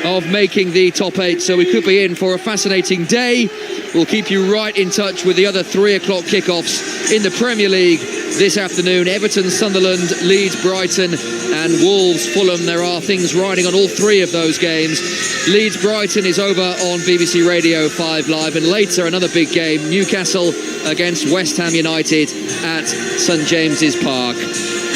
of making the top 8. So we could be in for a fascinating day. We'll keep you right in touch with the other 3 o'clock kickoffs in the Premier League this afternoon. Everton, Sunderland, Leeds, Brighton and Wolves, Fulham. There are things riding on all 3 of those games. Leeds, Brighton is over on BBC Radio 5 Live, and later another big game, Newcastle against West Ham United at St James's Park.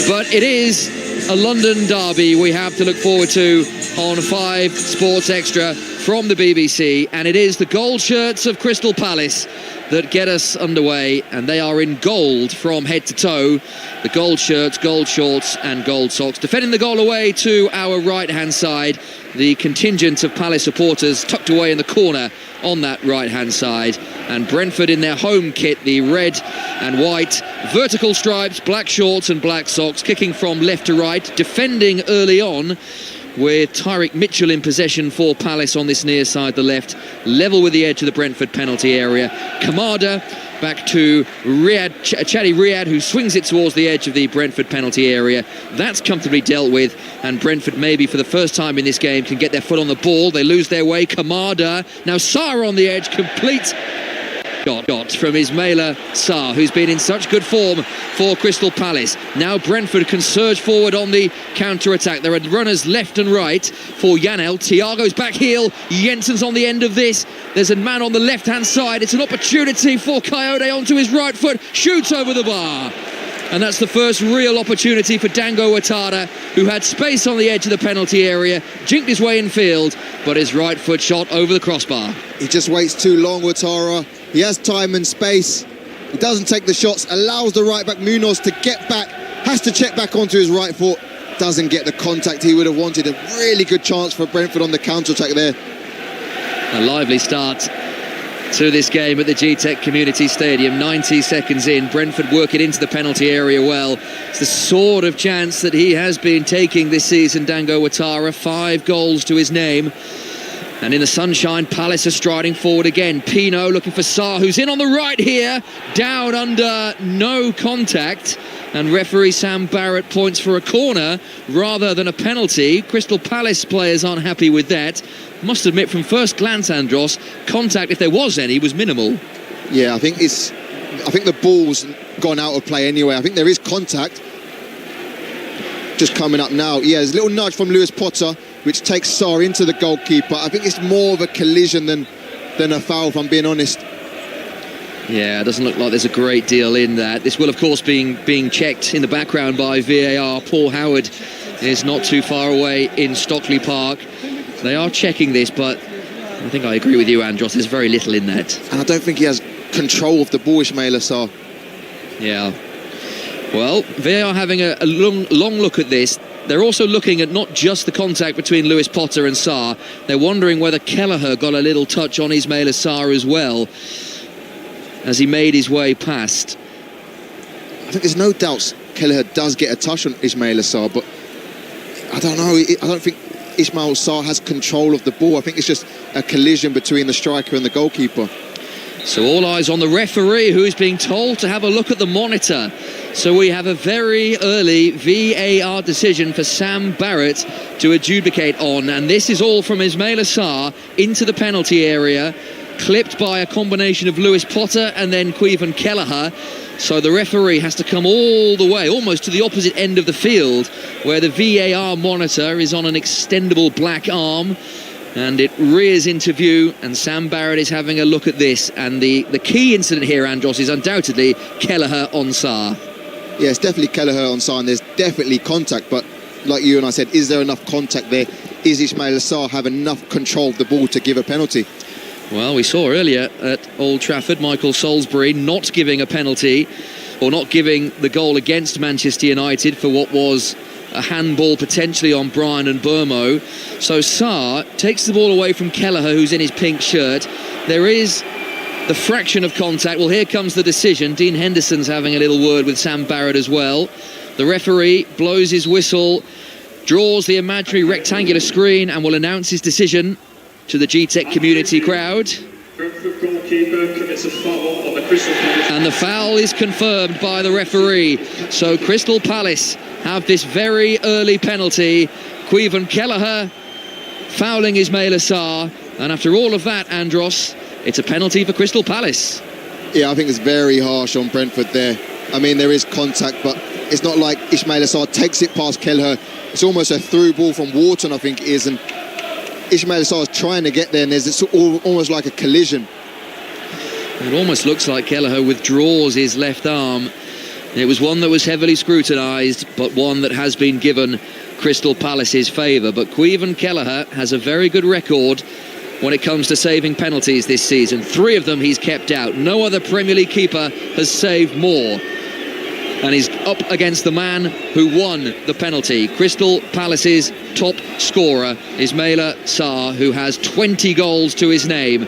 But it is a London derby we have to look forward to on 5 Sports Extra from the BBC, and it is the gold shirts of Crystal Palace that get us underway, and they are in gold from head to toe. The gold shirts, gold shorts and gold socks. Defending the goal away to our right-hand side, the contingent of Palace supporters tucked away in the corner on that right-hand side. And Brentford in their home kit, the red and white, vertical stripes, black shorts and black socks, kicking from left to right, defending early on with Tyrick Mitchell in possession for Palace on this near side, the left, level with the edge of the Brentford penalty area. Kamada back to Riyad, Chadi Riyad, who swings it towards the edge of the Brentford penalty area. That's comfortably dealt with, and Brentford maybe for the first time in this game can get their foot on the ball. They lose their way. Kamada, now Sarr on the edge, complete shot from Ismaila Sarr, who's been in such good form for Crystal Palace. Now Brentford can surge forward on the counter-attack. There are runners left and right for Janel. Thiago's back heel. Jensen's on the end of this. There's a man on the left-hand side. It's an opportunity for Coyote onto his right foot. Shoots over the bar. And that's the first real opportunity for Dango Ouattara, who had space on the edge of the penalty area, jinked his way in field, but his right foot shot over the crossbar. He just waits too long, Ouattara. He has time and space. He doesn't take the shots, allows the right-back Munoz to get back, has to check back onto his right foot, doesn't get the contact he would have wanted. A really good chance for Brentford on the counter-attack there. A lively start to this game at the G-Tech Community Stadium. 90 seconds in, Brentford work it into the penalty area well. It's the sort of chance that he has been taking this season, Dango Ouattara. 5 goals to his name. And in the sunshine, Palace are striding forward again. Pino looking for Sarr, who's in on the right here. Down under no contact. And referee Sam Barrett points for a corner rather than a penalty. Crystal Palace players aren't happy with that. Must admit, from first glance, Andros, contact, if there was any, was minimal. Yeah, I think the ball's gone out of play anyway. I think there is contact. Just coming up now. Yeah, there's a little nudge from Lewis Potter, which takes Sarr into the goalkeeper. I think it's more of a collision than a foul, if I'm being honest. Yeah, it doesn't look like there's a great deal in that. This will, of course, being checked in the background by VAR. Paul Howard is not too far away in Stockley Park. They are checking this, but I think I agree with you, Andros. There's very little in that. And I don't think he has control of the ball, Ismail Assar. Yeah. Well, they are having a long look at this. They're also looking at not just the contact between Lewis Potter and Sarr. They're wondering whether Kelleher got a little touch on Ismail Assar as well as he made his way past. I think there's no doubts Kelleher does get a touch on Ismail Assar, but I don't know. I don't think Ismail Assar has control of the ball. I think it's just a collision between the striker and the goalkeeper. So all eyes on the referee, who is being told to have a look at the monitor. So we have a very early VAR decision for Sam Barrett to adjudicate on, and this is all from Ismail Assar into the penalty area, clipped by a combination of Lewis Potter and then Caoimhin Kelleher. So the referee has to come all the way, almost to the opposite end of the field, where the VAR monitor is on an extendable black arm, and it rears into view, and Sam Barrett is having a look at this. And the key incident here, Andros, is undoubtedly Kelleher on Sarr. Yeah, it's definitely Kelleher on Sarr, and there's definitely contact, but like you and I said, is there enough contact there? Is Ismail Assar have enough control of the ball to give a penalty? Well, we saw earlier at Old Trafford Michael Salisbury not giving a penalty, or not giving the goal against Manchester United for what was a handball potentially on Brian and Burmo. So Sarr takes the ball away from Kelleher, who's in his pink shirt. There is the fraction of contact. Well, here comes the decision. Dean Henderson's having a little word with Sam Barrett as well. The referee blows his whistle, draws the imaginary rectangular screen, and will announce his decision to the G-Tech community crowd. Brentford goalkeeper commits a foul on the Crystal Palace. And the foul is confirmed by the referee. So Crystal Palace have this very early penalty. Caoimhin Kelleher fouling Ismail Assar. And after all of that, Andros, it's a penalty for Crystal Palace. Yeah, I think it's very harsh on Brentford there. I mean, there is contact, but it's not like Ismail Assar takes it past Kelleher. It's almost a through ball from Wharton, I think it is. And Ismail Assar is trying to get there, and there's almost like a collision. It almost looks like Kelleher withdraws his left arm. It was one that was heavily scrutinised, but one that has been given Crystal Palace's favour. But Caoimhin Kelleher has a very good record when it comes to saving penalties this season. 3 of them he's kept out. No other Premier League keeper has saved more. And he's up against the man who won the penalty, Crystal Palace's top scorer, Ismail Assar, who has 20 goals to his name.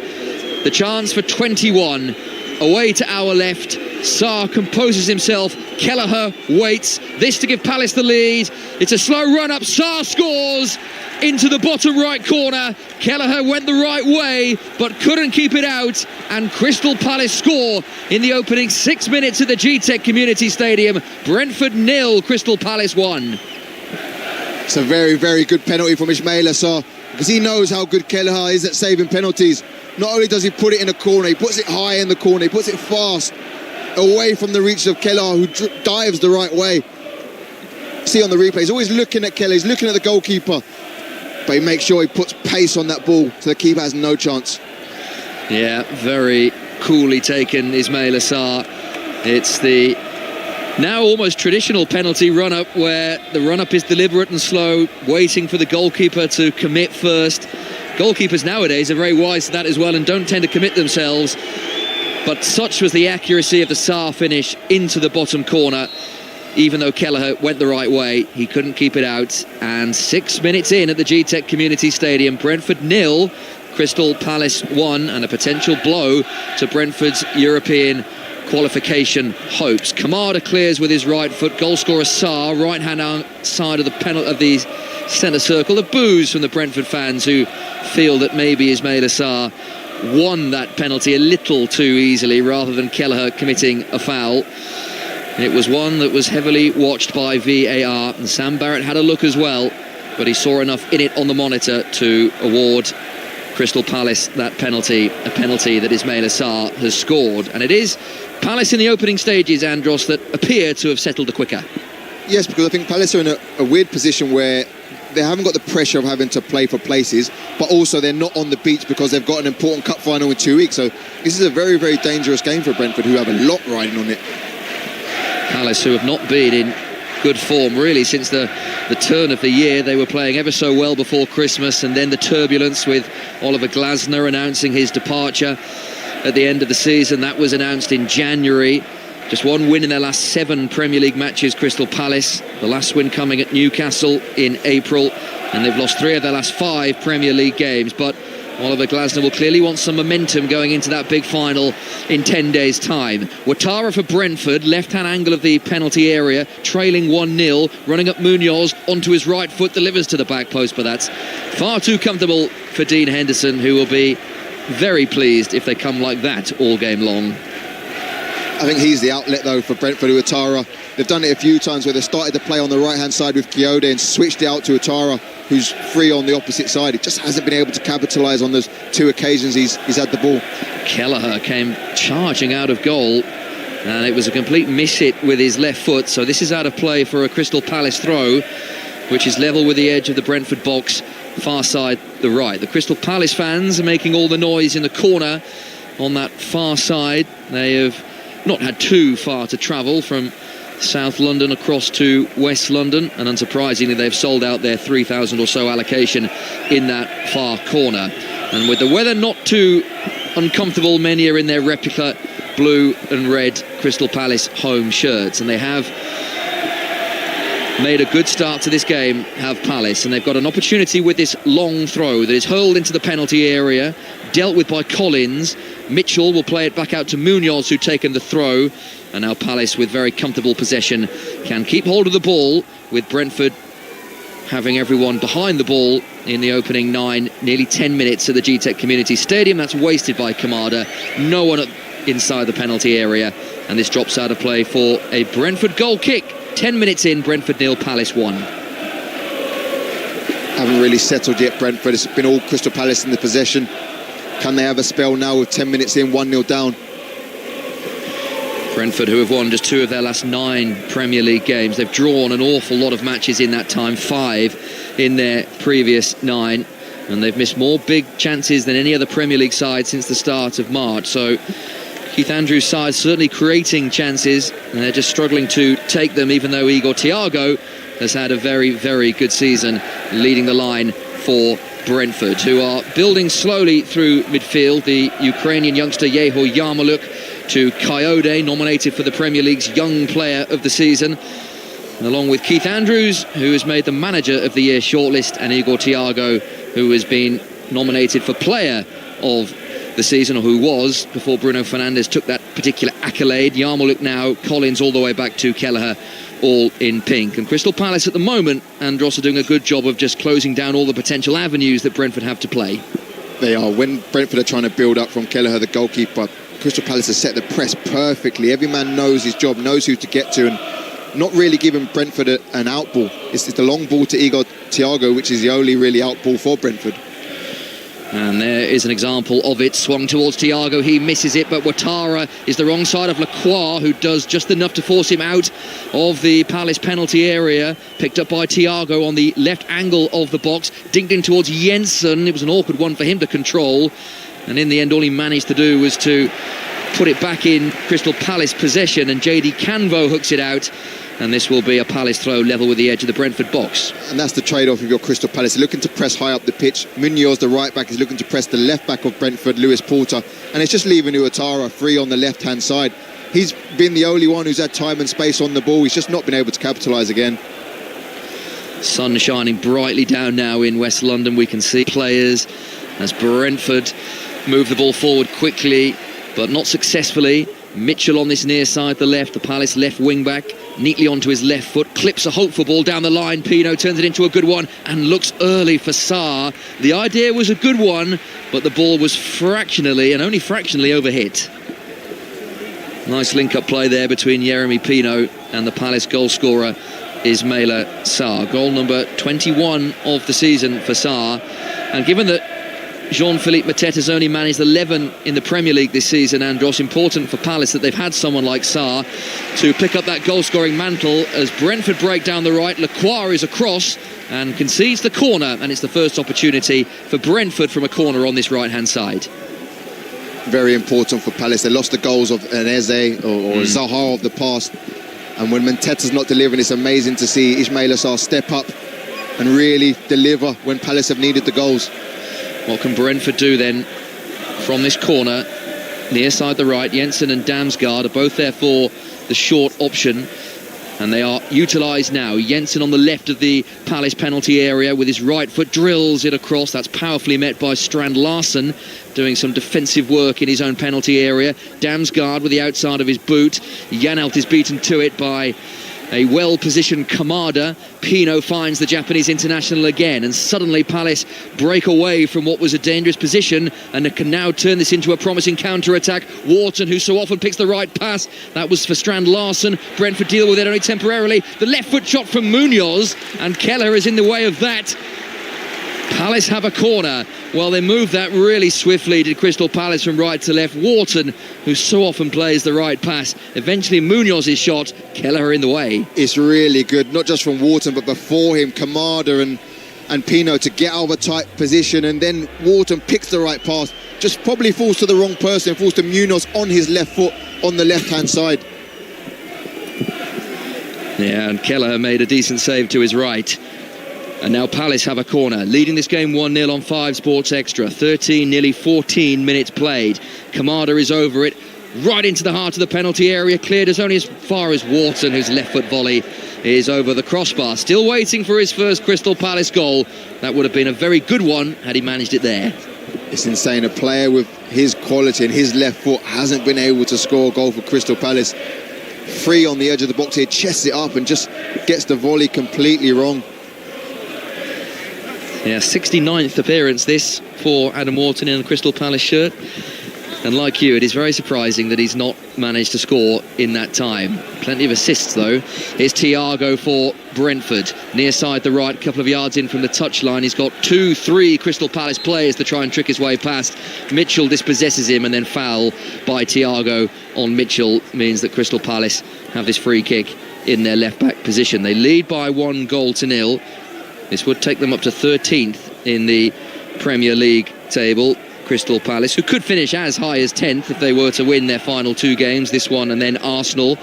The chance for 21, away to our left. Sarr composes himself, Kelleher waits, this to give Palace the lead. It's a slow run-up, Sarr scores into the bottom right corner. Kelleher went the right way, but couldn't keep it out, and Crystal Palace score in the opening 6 minutes at the G-Tech Community Stadium. Brentford 0, Crystal Palace 1. It's a very, very good penalty from Ismail Assar, because he knows how good Kelleher is at saving penalties. Not only does he put it in the corner, he puts it high in the corner, he puts it fast, away from the reach of Kelleher, who dives the right way. See on the replay, he's always looking at Kelleher, he's looking at the goalkeeper, but he makes sure he puts pace on that ball so the keeper has no chance. Yeah, very coolly taken, Ismail Assar. It's the now almost traditional penalty run-up, where the run-up is deliberate and slow, waiting for the goalkeeper to commit first. Goalkeepers nowadays are very wise to that as well and don't tend to commit themselves. But such was the accuracy of the Sarr finish into the bottom corner. Even though Kelleher went the right way, he couldn't keep it out. And 6 minutes in at the G-Tech Community Stadium, Brentford 0, Crystal Palace 1, and a potential blow to Brentford's European qualification hopes. Kamada clears with his right foot. Goalscorer Sarr, right-hand side of the centre circle. The boos from the Brentford fans, who feel that maybe Ismail Assar won that penalty a little too easily, rather than Kelleher committing a foul. It was one that was heavily watched by VAR, and Sam Barrett had a look as well, but he saw enough in it on the monitor to award Crystal Palace that penalty, a penalty that Ismail Assar has scored. And it is Palace in the opening stages, Andros, that appear to have settled the quicker. Yes, because I think Palace are in a weird position where they haven't got the pressure of having to play for places, but also they're not on the beach because they've got an important cup final in 2 weeks. So this is a very, very dangerous game for Brentford, who have a lot riding on it. Palace, who have not been in good form really since the turn of the year. They were playing ever so well before Christmas, and then the turbulence with Oliver Glasner announcing his departure at the end of the season. That was announced in January. Just one win in their last 7 Premier League matches, Crystal Palace. The last win coming at Newcastle in April, and they've lost 3 of their last 5 Premier League games. But Oliver Glasner will clearly want some momentum going into that big final in 10 days' time. Ouattara for Brentford, left-hand angle of the penalty area, trailing 1-0, running up Munoz onto his right foot, delivers to the back post, but that's far too comfortable for Dean Henderson, who will be very pleased if they come like that all game long. I think he's the outlet, though, for Brentford. Ouattara, they've done it a few times where they started to play on the right-hand side with Kyoto and switched it out to Ouattara, who's free on the opposite side. He just hasn't been able to capitalise on those 2 occasions he's had the ball. Kelleher came charging out of goal, and it was a complete miss hit with his left foot. So this is out of play for a Crystal Palace throw, which is level with the edge of the Brentford box, far side the right. The Crystal Palace fans are making all the noise in the corner on that far side. They have not had too far to travel from South London across to West London, and unsurprisingly they've sold out their 3,000 or so allocation in that far corner. And with the weather not too uncomfortable, many are in their replica blue and red Crystal Palace home shirts, and they have made a good start to this game, have Palace, and they've got an opportunity with this long throw that is hurled into the penalty area, dealt with by Collins. Mitchell will play it back out to Munoz, who'd taken the throw, and now Palace, with very comfortable possession, can keep hold of the ball, with Brentford having everyone behind the ball in the opening 9, nearly 10 minutes at the GTEC Community Stadium. That's wasted by Kamada. No one inside the penalty area, and this drops out of play for a Brentford goal kick. 10 minutes in, Brentford 0, Palace 1. Haven't really settled yet, Brentford. It's been all Crystal Palace in the possession. Can they have a spell now with 10 minutes in, 1-0 down? Brentford, who have won just 2 of their last 9 Premier League games. They've drawn an awful lot of matches in that time, 5 in their previous 9, and they've missed more big chances than any other Premier League side since the start of March. So Keith Andrews' side certainly creating chances, and they're just struggling to take them, even though Igor Thiago has had a very, very good season leading the line for Brentford, who are building slowly through midfield. The Ukrainian youngster Yeho Yarmolyuk to Coyote, nominated for the Premier League's Young Player of the Season, along with Keith Andrews, who has made the Manager of the Year shortlist, and Igor Thiago, who has been nominated for Player of the Season, or who was, before Bruno Fernandes took that particular accolade. Yarmolyuk now, Collins all the way back to Kelleher, all in pink. And Crystal Palace at the moment, Andros, are doing a good job of just closing down all the potential avenues that Brentford have to play. They are. When Brentford are trying to build up from Kelleher, the goalkeeper, Crystal Palace has set the press perfectly. Every man knows his job, knows who to get to, and not really giving Brentford an out ball. It's the long ball to Igor Thiago, which is the only really out ball for Brentford. And there is an example of it, swung towards Thiago, he misses it, but Ouattara is the wrong side of Lacroix, who does just enough to force him out of the Palace penalty area, picked up by Thiago on the left angle of the box, dinked in towards Jensen. It was an awkward one for him to control, and in the end all he managed to do was to put it back in Crystal Palace possession, and JD Canvo hooks it out, and this will be a Palace throw level with the edge of the Brentford box. And that's the trade-off of your Crystal Palace. They're looking to press high up the pitch. Munoz, the right back, is looking to press the left back of Brentford, Lewis Porter, and it's just leaving Ouattara free on the left-hand side. He's been the only one who's had time and space on the ball. He's just not been able to capitalise again. Sun shining brightly down now in West London. We can see players as Brentford move the ball forward quickly, but not successfully. Mitchell on this near side, the left, the Palace left wing back, neatly onto his left foot, clips a hopeful ball down the line. Pino turns it into a good one and looks early for Sarr. The idea was a good one, but the ball was fractionally and only fractionally overhit. Nice link-up play there between Yeremy Pino and the Palace goal scorer Ismaila Sarr. Goal number 21 of the season for Sarr. And given that Jean-Philippe Mateta's only managed 11 in the Premier League this season, Andros. Important for Palace that they've had someone like Sarr to pick up that goal-scoring mantle as Brentford break down the right. Lacroix is across and concedes the corner, and it's the first opportunity for Brentford from a corner on this right-hand side. Very important for Palace. They lost the goals of an Eze or Zaha of the past, and when Mateta's not delivering, it's amazing to see Ismaila Sarr step up and really deliver when Palace have needed the goals. What can Brentford do then from this corner? Near side the right, Jensen and Damsgaard are both there for the short option, and they are utilised now. Jensen on the left of the Palace penalty area with his right foot drills it across. That's powerfully met by Strand Larsen, doing some defensive work in his own penalty area. Damsgaard with the outside of his boot. Janelt is beaten to it by a well-positioned Kamada. Pino finds the Japanese international again, and suddenly Palace break away from what was a dangerous position and can now turn this into a promising counter-attack. Wharton, who so often picks the right pass, that was for Strand Larsen. Brentford deal with it only temporarily. The left foot shot from Munoz, and Kelleher is in the way of that. Palace have a corner. Well, they moved that really swiftly, did Crystal Palace, from right to left. Wharton, who so often plays the right pass. Eventually Munoz's shot, Kelleher in the way. It's really good, not just from Wharton, but before him, Kamada and Pino to get out of a tight position, and then Wharton picks the right pass, just probably falls to the wrong person, falls to Munoz on his left foot on the left-hand side. Yeah, and Kelleher made a decent save to his right. And now Palace have a corner, leading this game 1-0 on 5 Sports Extra. 13, nearly 14 minutes played. Kamada is over it, right into the heart of the penalty area, cleared as only as far as Wharton, whose left foot volley is over the crossbar. Still waiting for his first Crystal Palace goal. That would have been a very good one had he managed it there. It's insane. A player with his quality and his left foot hasn't been able to score a goal for Crystal Palace. Free on the edge of the box here, chests it up and just gets the volley completely wrong. Yeah, 69th appearance this for Adam Wharton in a Crystal Palace shirt. And like you, it is very surprising that he's not managed to score in that time. Plenty of assists, though. Here's Thiago for Brentford. Near side the right, couple of yards in from the touchline. He's got 2-3 Crystal Palace players to try and trick his way past. Mitchell dispossesses him, and then foul by Thiago on Mitchell means that Crystal Palace have this free kick in their left-back position. They lead by 1-0. This would take them up to 13th in the Premier League table. Crystal Palace, who could finish as high as 10th if they were to win their final 2 games, this one and then Arsenal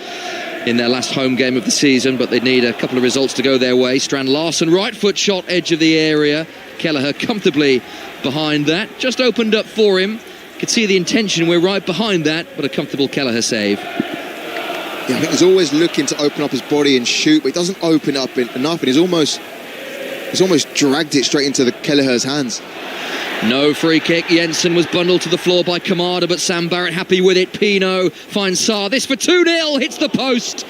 in their last home game of the season, but they'd need a couple of results to go their way. Strand Larsen, right foot shot, edge of the area. Kelleher comfortably behind that, just opened up for him. Could see the intention, we're right behind that, but a comfortable Kelleher save. Yeah, I think he's always looking to open up his body and shoot, but he doesn't open up enough, and he's almost dragged it straight into the Kelleher's hands. No free kick. Jensen was bundled to the floor by Kamada, but Sam Barrett happy with it. Pino finds Sarr. This for 2-0. Hits the post.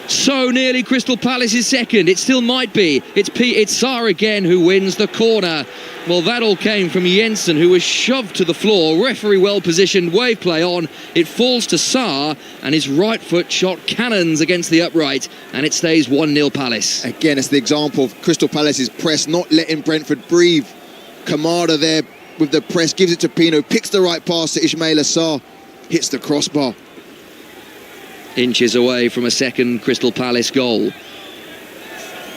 So nearly Crystal Palace's second. It still might be. It's Sarr again who wins the corner. Well, that all came from Jensen, who was shoved to the floor. Referee well positioned. Wave play on. It falls to Sarr, and his right foot shot cannons against the upright, and it stays 1-0 Palace. Again, it's the example of Crystal Palace's press, not letting Brentford breathe. Kamada there with the press, gives it to Pino, picks the right pass to Ismaila Sarr, hits the crossbar. Inches away from a second Crystal Palace goal.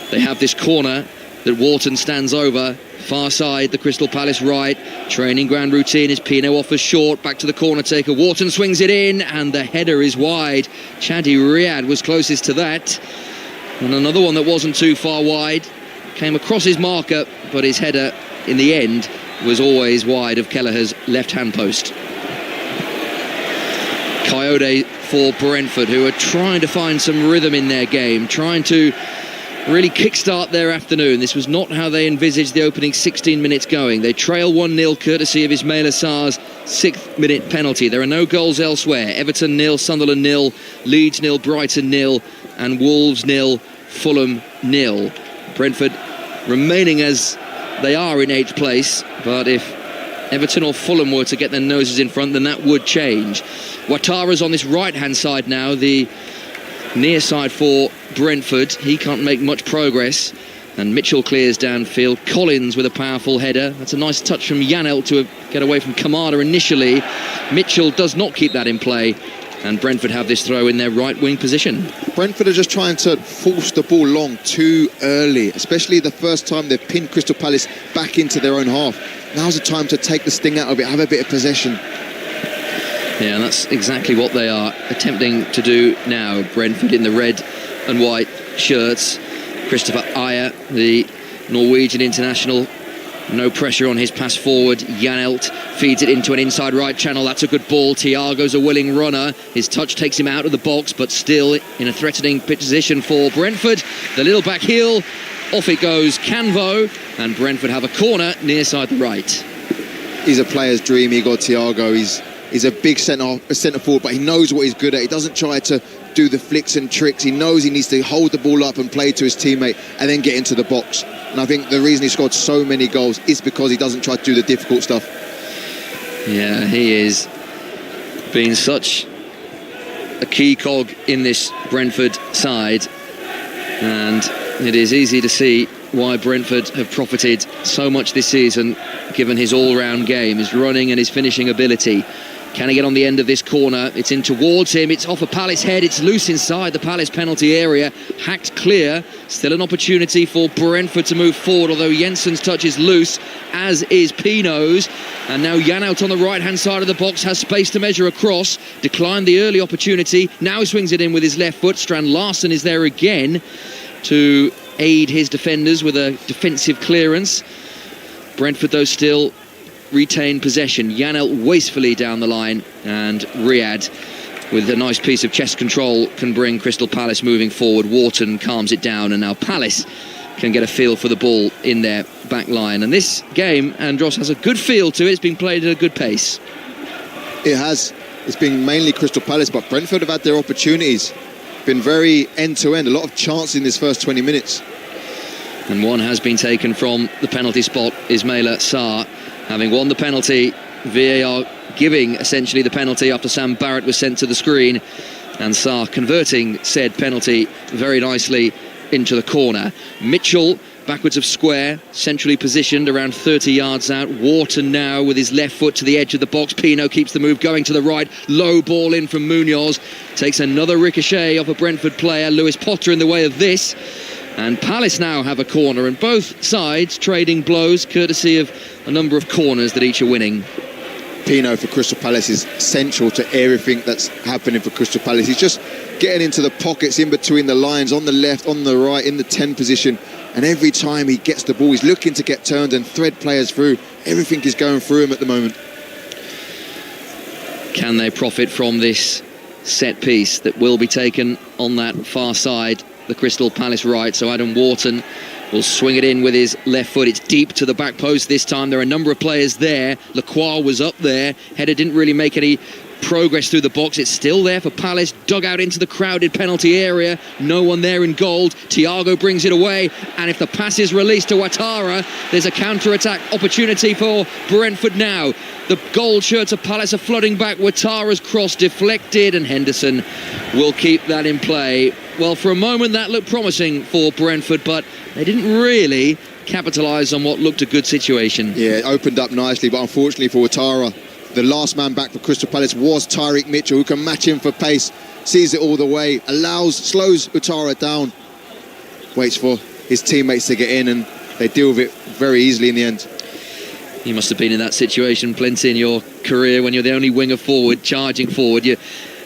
They have this corner that Wharton stands over. Far side, the Crystal Palace right. Training ground routine is Pino offers short. Back to the corner taker. Wharton swings it in, and the header is wide. Chadi Riyad was closest to that. And another one that wasn't too far wide. Came across his marker, but his header in the end was always wide of Kelleher's left-hand post. Coyote for Brentford, who are trying to find some rhythm in their game, trying to really kickstart their afternoon. This was not how they envisaged the opening 16 minutes going. They trail 1-0 courtesy of Ismaila Sarr's 6th minute penalty. There are no goals elsewhere. Everton 0, Sunderland 0, Leeds 0, Brighton 0, and Wolves 0, Fulham 0. Brentford remaining as they are in 8th place, but if Everton or Fulham were to get their noses in front, then that would change. Ouattara's on this right-hand side now, the near side for Brentford. He can't make much progress. And Mitchell clears downfield. Collins with a powerful header. That's a nice touch from Janelt to get away from Kamada initially. Mitchell does not keep that in play. And Brentford have this throw in their right wing position. Brentford are just trying to force the ball long too early, especially the first time they've pinned Crystal Palace back into their own half. Now's the time to take the sting out of it, have a bit of possession. Yeah, and that's exactly what they are attempting to do now. Brentford in the red and white shirts. Christopher Ayer, the Norwegian international, no pressure on his pass forward. Janelt feeds it into an inside right channel. That's a good ball. Thiago's a willing runner. His touch takes him out of the box, but still in a threatening position for Brentford. The little back heel, off it goes Canvo, and Brentford have a corner near side the right. He's a player's dream, Igor Thiago. He's a big centre forward, but he knows what he's good at. He doesn't try to do the flicks and tricks. He knows he needs to hold the ball up and play to his teammate and then get into the box. And I think the reason he scored so many goals is because he doesn't try to do the difficult stuff. Yeah, he is being such a key cog in this Brentford side, and it is easy to see why Brentford have profited so much this season, given his all-round game, his running and his finishing ability. Can he get on the end of this corner? It's in towards him. It's off a Palace head. It's loose inside the Palace penalty area. Hacked clear. Still an opportunity for Brentford to move forward, although Jensen's touch is loose, as is Pino's. And now Janelt on the right-hand side of the box has space to measure across. Declined the early opportunity. Now he swings it in with his left foot. Strand Larsen is there again to aid his defenders with a defensive clearance. Brentford, though, still retain possession. Janelt wastefully down the line, and Riyad with a nice piece of chest control can bring Crystal Palace moving forward. Wharton calms it down, and now Palace can get a feel for the ball in their back line. And this game, Andros, has a good feel to it. It's been played at a good pace. It has. It's been mainly Crystal Palace, but Brentford have had their opportunities. Been very end-to-end, a lot of chances in this first 20 minutes. And one has been taken from the penalty spot. Ismaila Sarr, having won the penalty, VAR giving essentially the penalty after Sam Barrett was sent to the screen, and Sarr converting said penalty very nicely into the corner. Mitchell backwards of square, centrally positioned around 30 yards out. Wharton now with his left foot to the edge of the box. Pino keeps the move going to the right. Low ball in from Munoz. Takes another ricochet off a Brentford player. Lewis Potter in the way of this. And Palace now have a corner, and both sides trading blows courtesy of a number of corners that each are winning. Pino for Crystal Palace is central to everything that's happening for Crystal Palace. He's just getting into the pockets in between the lines, on the left, on the right, in the 10 position. And every time he gets the ball, he's looking to get turned and thread players through. Everything is going through him at the moment. Can they profit from this set piece that will be taken on that far side, the Crystal Palace right? So Adam Wharton will swing it in with his left foot. It's deep to the back post this time. There are a number of players there. Lacroix was up there. Header didn't really make any progress through the box. It's still there for Palace. Dug out into the crowded penalty area. No one there in gold. Thiago brings it away, and if the pass is released to Ouattara, there's a counter-attack opportunity for Brentford now. The gold shirts of Palace are flooding back. Ouattara's cross deflected, and Henderson will keep that in play. Well, for a moment that looked promising for Brentford, but they didn't really capitalise on what looked a good situation. Yeah, it opened up nicely, but unfortunately for Ouattara, the last man back for Crystal Palace was Tyreek Mitchell, who can match him for pace, sees it all the way, slows Ouattara down, waits for his teammates to get in, and they deal with it very easily in the end. You must have been in that situation plenty in your career when you're the only winger forward, charging forward.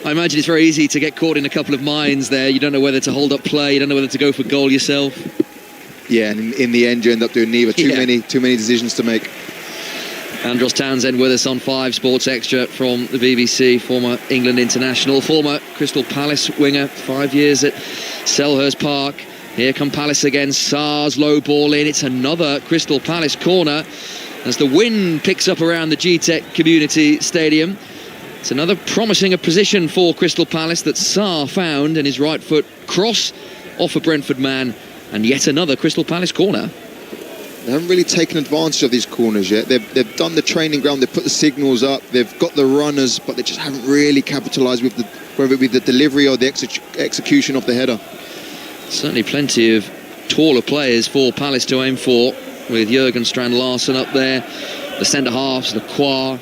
I imagine it's very easy to get caught in a couple of minds there. You don't know whether to hold up play, you don't know whether to go for goal yourself. Yeah, and in the end you end up doing neither. Too many decisions to make. Andros Townsend with us on 5 Sports Extra from the BBC, former England international, former Crystal Palace winger, 5 years at Selhurst Park. Here come Palace again. Sarr's low ball in. It's another Crystal Palace corner as the wind picks up around the GTEC Community Stadium. It's another promising position for Crystal Palace that Sarr found, and his right foot cross off a Brentford man, and yet another Crystal Palace corner. They haven't really taken advantage of these corners yet. They've done the training ground, they've put the signals up, they've got the runners, but they just haven't really capitalised with whether it be the delivery or the execution of the header. Certainly plenty of taller players for Palace to aim for, with Jurgen Strand-Larsen up there, the centre-halves, Lacroix,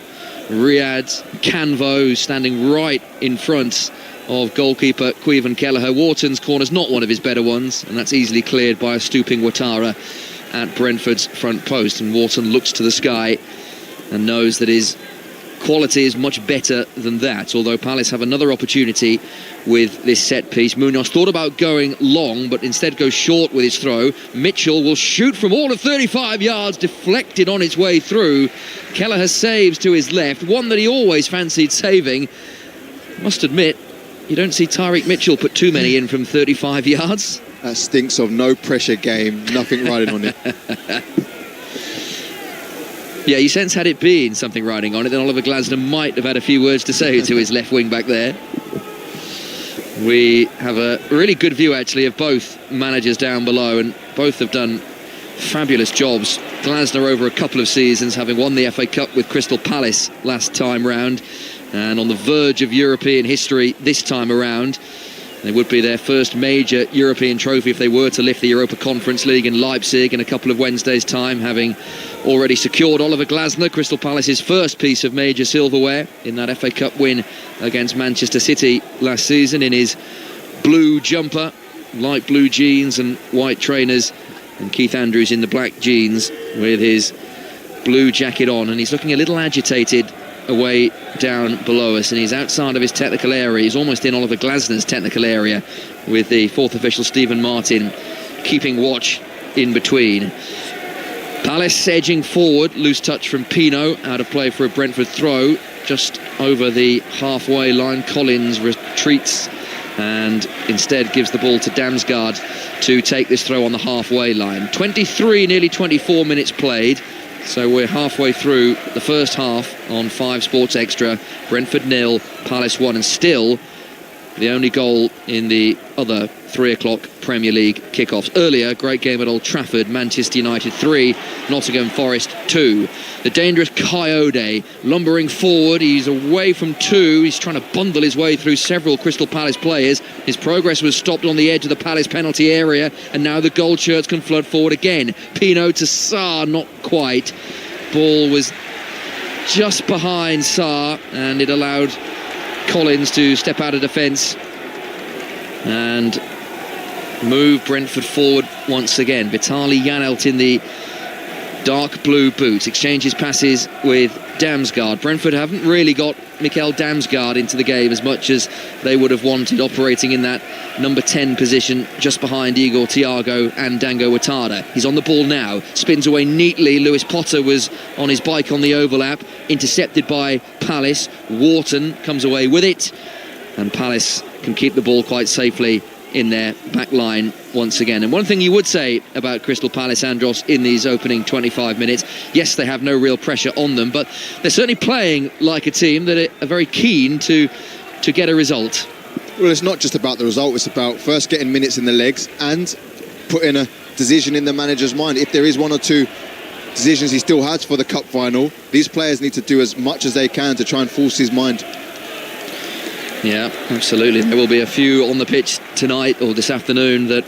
Riyad, Canvo, standing right in front of goalkeeper Caoimhin Kelleher. Wharton's corner's not one of his better ones, and that's easily cleared by a stooping Ouattara at Brentford's front post. And Wharton looks to the sky and knows that his quality is much better than that, although Palace have another opportunity with this set piece. Munoz thought about going long, but instead goes short with his throw. Mitchell will shoot from all of 35 yards, deflected on its way through. Kelleher saves to his left, one that he always fancied saving. Must admit, you don't see Tyreek Mitchell put too many in from 35 yards. That stinks of no pressure game, nothing riding on it. Yeah, you sense had it been something riding on it, then Oliver Glasner might have had a few words to say to his left wing back there. We have a really good view, actually, of both managers down below, and both have done fabulous jobs. Glasner over a couple of seasons, having won the FA Cup with Crystal Palace last time round, and on the verge of European history this time around. It would be their first major European trophy if they were to lift the Europa Conference League in Leipzig in a couple of Wednesdays' time, having already secured Oliver Glasner Crystal Palace's first piece of major silverware in that FA Cup win against Manchester City last season in his blue jumper, light blue jeans and white trainers, and Keith Andrews in the black jeans with his blue jacket on, and he's looking a little agitated away down below us, and he's outside of his technical area. He's almost in Oliver Glasner's technical area, with the fourth official Stephen Martin keeping watch in between. Palace edging forward, loose touch from Pino, out of play for a Brentford throw just over the halfway line. Collins retreats and instead gives the ball to Damsgaard to take this throw on the halfway line. 23, nearly 24 minutes played. So we're halfway through the first half on 5 Sports Extra. Brentford 0, Palace 1, and still the only goal in the other 3 o'clock Premier League kickoffs. Earlier, great game at Old Trafford, Manchester United 3, Nottingham Forest 2. The dangerous Coyote lumbering forward. He's away from 2. He's trying to bundle his way through several Crystal Palace players. His progress was stopped on the edge of the Palace penalty area, and now the gold shirts can flood forward again. Pino to Sarr, not quite. Ball was just behind Sarr, and it allowed Collins to step out of defence and move Brentford forward once again. Vitali Janelt in the dark blue boots exchanges passes with Damsgaard. Brentford haven't really got Mikael Damsgaard into the game as much as they would have wanted, operating in that number 10 position just behind Igor Thiago and Dango Ouattara. He's on the ball now, spins away neatly. Lewis Potter was on his bike on the overlap, intercepted by Palace. Wharton comes away with it, and Palace can keep the ball quite safely in their back line once again. And one thing you would say about Crystal Palace, Andros, in these opening 25 minutes, yes, they have no real pressure on them, but they're certainly playing like a team that are very keen to get a result. Well, it's not just about the result, it's about first getting minutes in the legs and putting a decision in the manager's mind. If there is 1 or 2 decisions he still has for the cup final, these players need to do as much as they can to try and force his mind. Yeah, absolutely. There will be a few on the pitch tonight or this afternoon that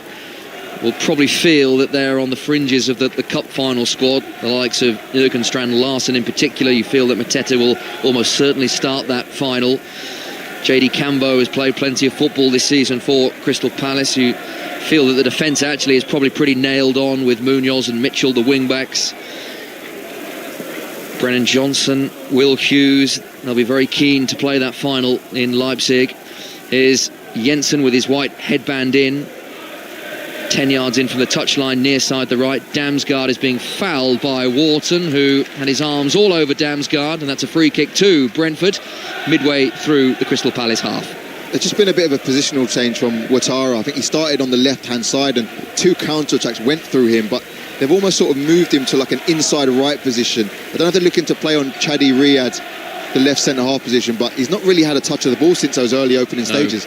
will probably feel that they're on the fringes of the cup final squad. The likes of Jurgen Strand-Larsen in particular. You feel that Mateta will almost certainly start that final. JD Cambo has played plenty of football this season for Crystal Palace. You feel that the defence actually is probably pretty nailed on with Munoz and Mitchell, the wing-backs. Brennan Johnson, Will Hughes, they'll be very keen to play that final in Leipzig. Here's Jensen with his white headband in, 10 yards in from the touchline, near side the right. Damsgaard is being fouled by Wharton, who had his arms all over Damsgaard, and that's a free kick to Brentford midway through the Crystal Palace half. There's just been a bit of a positional change from Ouattara. I think he started on the left-hand side and 2 counter-attacks went through him, but they've almost sort of moved him to like an inside right position. I don't know if they're looking to play on Chadi Riyad, the left centre-half position, but he's not really had a touch of the ball since those early opening stages.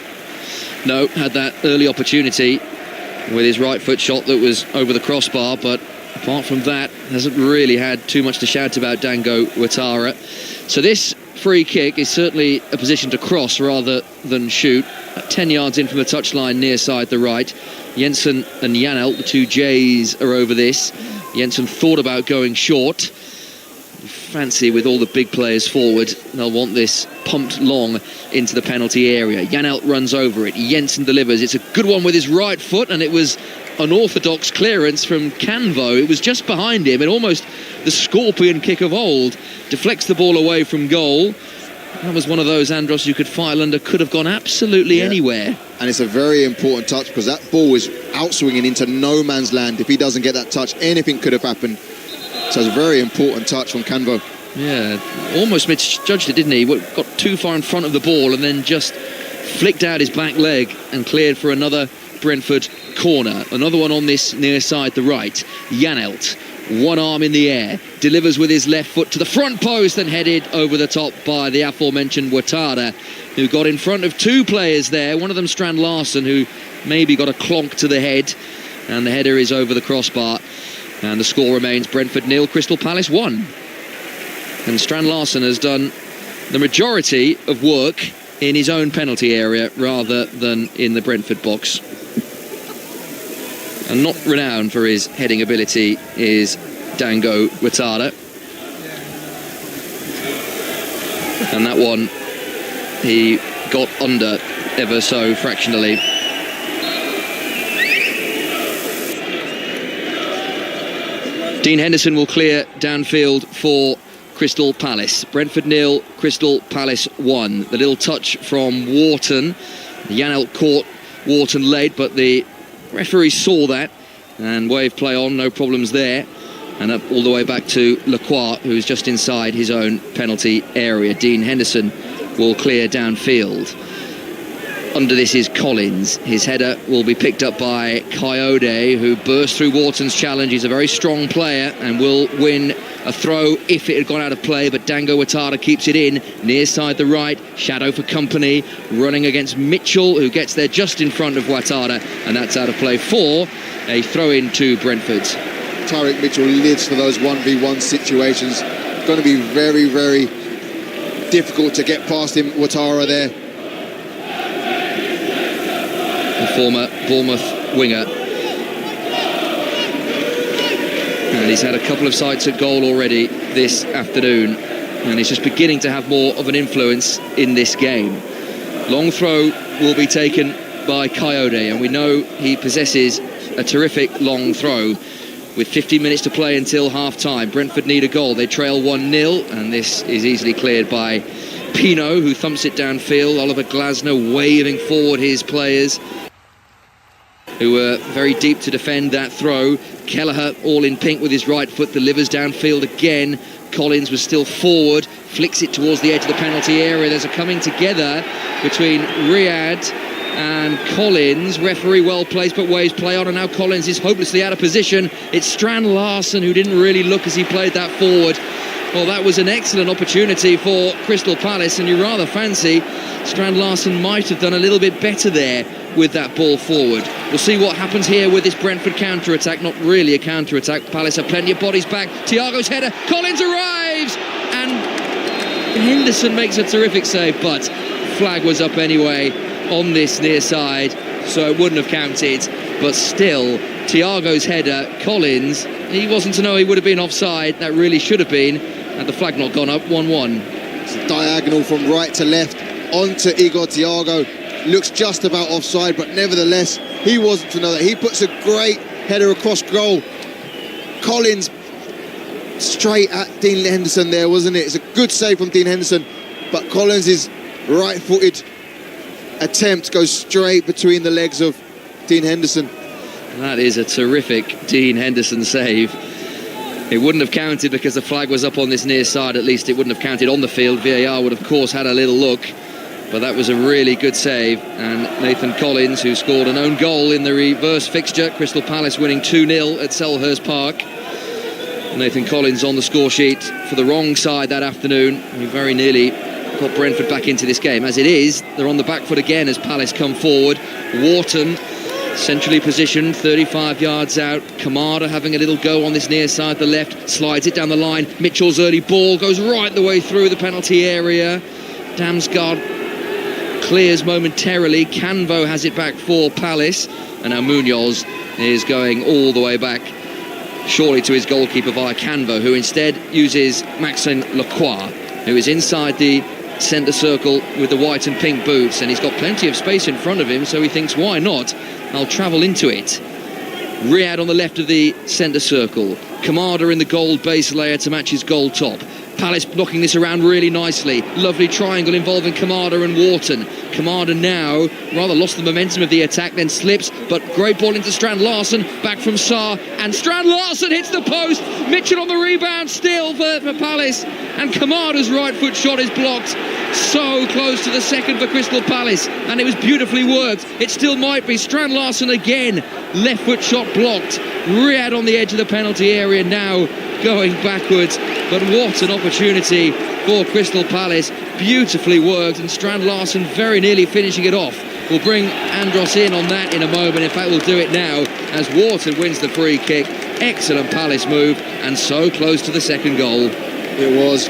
No, had that early opportunity with his right foot shot that was over the crossbar, but apart from that, hasn't really had too much to shout about Dango Ouattara. So this free kick is certainly a position to cross rather than shoot. 10 yards in from the touchline near side the right. Jensen and Janelt, the two J's, are over this. Jensen thought about going short. Fancy with all the big players forward, they'll want this pumped long into the penalty area. Janelt runs over it. Jensen delivers. It's a good one with his right foot, and it was an orthodox clearance from Canvo. It was just behind him, and almost the scorpion kick of old. Deflects the ball away from goal. That was one of those, Andros, you could file under, could have gone absolutely anywhere. And it's a very important touch because that ball was outswinging into no man's land. If he doesn't get that touch, anything could have happened. So it's a very important touch from Canvo. Yeah, almost misjudged it, didn't he? Got too far in front of the ball and then just flicked out his back leg and cleared for another Brentford corner. Another one on this near side, the right. Janelt, one arm in the air, delivers with his left foot to the front post and headed over the top by the aforementioned Ouattara, who got in front of two players there. One of them, Strand Larsen, who maybe got a clonk to the head, and the header is over the crossbar. And the score remains Brentford 0, Crystal Palace 1. And Strand Larsen has done the majority of work in his own penalty area rather than in the Brentford box. And not renowned for his heading ability is Dango Ouattara. And that one, he got under ever so fractionally. Dean Henderson will clear downfield for Crystal Palace. Brentford 0, Crystal Palace 1. The little touch from Wharton. Janelt caught Wharton late, but the referee saw that and waved play on, no problems there. And up all the way back to Lacroix, who's just inside his own penalty area. Dean Henderson will clear downfield. Under this is Collins. His header will be picked up by Coyote, who burst through Wharton's challenge. He's a very strong player and will win a throw if it had gone out of play, but Dango Ouattara keeps it in. Near side the right, shadow for Kompany, running against Mitchell, who gets there just in front of Ouattara, and that's out of play for a throw-in to Brentford. Tyrick Mitchell lives for those 1v1 situations. It's going to be very, very difficult to get past him, Ouattara there. The former Bournemouth winger. And he's had a couple of sights at goal already this afternoon, and he's just beginning to have more of an influence in this game. Long throw will be taken by Coyote, and we know he possesses a terrific long throw. With 15 minutes to play until half-time, Brentford need a goal. They trail 1-0, and this is easily cleared by Pino, who thumps it downfield. Oliver Glasner waving forward his players, who were very deep to defend that throw. Kelleher, all in pink with his right foot, delivers downfield again. Collins was still forward, flicks it towards the edge of the penalty area. There's a coming together between Riyad and Collins. Referee well placed, but waves play on, and now Collins is hopelessly out of position. It's Strand Larsen who didn't really look as he played that forward. Well, that was an excellent opportunity for Crystal Palace, and you rather fancy Strand Larsen might have done a little bit better there with that ball forward. We'll see what happens here with this Brentford counter-attack. Not really a counter-attack. Palace have plenty of bodies back. Thiago's header. Collins arrives, and Henderson makes a terrific save, but flag was up anyway on this near side, so it wouldn't have counted. But still, Thiago's header, Collins, he wasn't to know he would have been offside. That really should have been, had the flag not gone up. 1-1. It's a diagonal from right to left onto Igor Thiago. Looks just about offside, but nevertheless, he wasn't to know that. He puts a great header across goal. Collins straight at Dean Henderson there, wasn't it? It's a good save from Dean Henderson, but Collins' right-footed attempt goes straight between the legs of Dean Henderson. That is a terrific Dean Henderson save. It wouldn't have counted because the flag was up on this near side. At least it wouldn't have counted on the field. VAR would, of course, had a little look. But that was a really good save. And Nathan Collins, who scored an own goal in the reverse fixture, Crystal Palace winning 2-0 at Selhurst Park. Nathan Collins on the score sheet for the wrong side that afternoon. He very nearly got Brentford back into this game. As it is, they're on the back foot again as Palace come forward. Wharton Centrally positioned, 35 yards out. Kamada having a little go on this near side, the left, slides it down the line. Mitchell's early ball goes right the way through the penalty area. Damsgaard clears momentarily. Canvo has it back for Palace. And now Munoz is going all the way back, surely to his goalkeeper via Canvo, who instead uses Maxime Lacroix, who is inside the centre circle with the white and pink boots, and he's got plenty of space in front of him, so he thinks, why not? I'll travel into it. Riyad on the left of the centre circle. Kamada in the gold base layer to match his gold top. Palace blocking this around really nicely. Lovely triangle involving Kamada and Wharton. Kamada now rather lost the momentum of the attack, then slips, but great ball into Strand Larsen, back from Sarr, and Strand Larsen hits the post. Mitchell on the rebound still for Palace, and Kamada's right foot shot is blocked. So close to the second for Crystal Palace, and it was beautifully worked. It still might be. Strand Larsen again, left foot shot blocked. Riyad on the edge of the penalty area now going backwards, but what an opportunity for Crystal Palace. Beautifully worked, and Strand Larsen very nearly finishing it off. We'll bring Andros in on that in a moment. In fact, we'll do it now as Wharton wins the free kick. Excellent Palace move, and so close to the second goal. It was.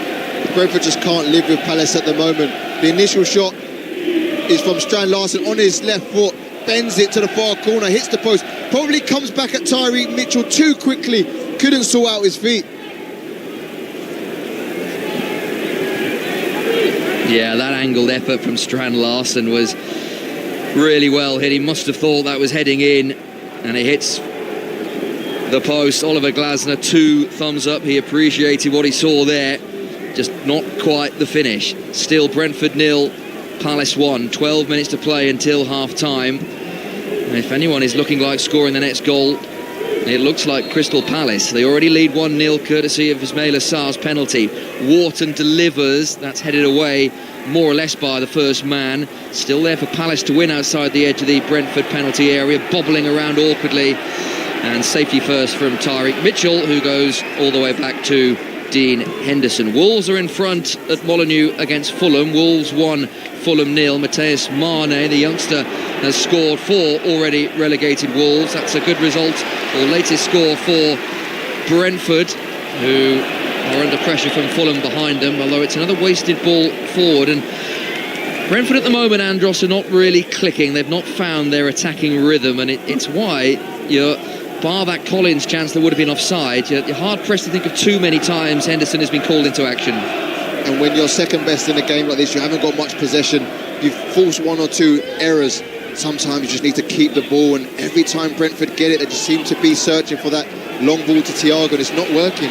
Brentford just can't live with Palace at the moment. The initial shot is from Strand Larsen on his left foot, bends it to the far corner, hits the post, probably comes back at Tyreek Mitchell too quickly, couldn't sort out his feet. Yeah, that angled effort from Strand Larsen was really well hit. He must have thought that was heading in, and it hits the post. Oliver Glasner, 2 thumbs up. He appreciated what he saw there. Just not quite the finish. Still Brentford 0, Palace 1. 12 minutes to play until half-time. And if anyone is looking like scoring the next goal, it looks like Crystal Palace. They already lead 1-0 courtesy of Ismaila Sarr's penalty. Wharton delivers. That's headed away more or less by the first man. Still there for Palace to win outside the edge of the Brentford penalty area, bobbling around awkwardly. And safety first from Tyreek Mitchell, who goes all the way back to Dean Henderson. Wolves are in front at Molineux against Fulham. Wolves 1, Fulham 0. Mateus Mane, the youngster, has scored for already relegated Wolves. That's a good result, or latest score for Brentford, who are under pressure from Fulham behind them, although it's another wasted ball forward. And Brentford at the moment, Andros, are not really clicking. They've not found their attacking rhythm, and it's why you're, bar that Collins chance that would have been offside, you're hard pressed to think of too many times Henderson has been called into action. And when you're second best in a game like this, you haven't got much possession, you've forced 1 or 2 errors. Sometimes you just need to keep the ball, and every time Brentford get it, they just seem to be searching for that long ball to Thiago, and it's not working.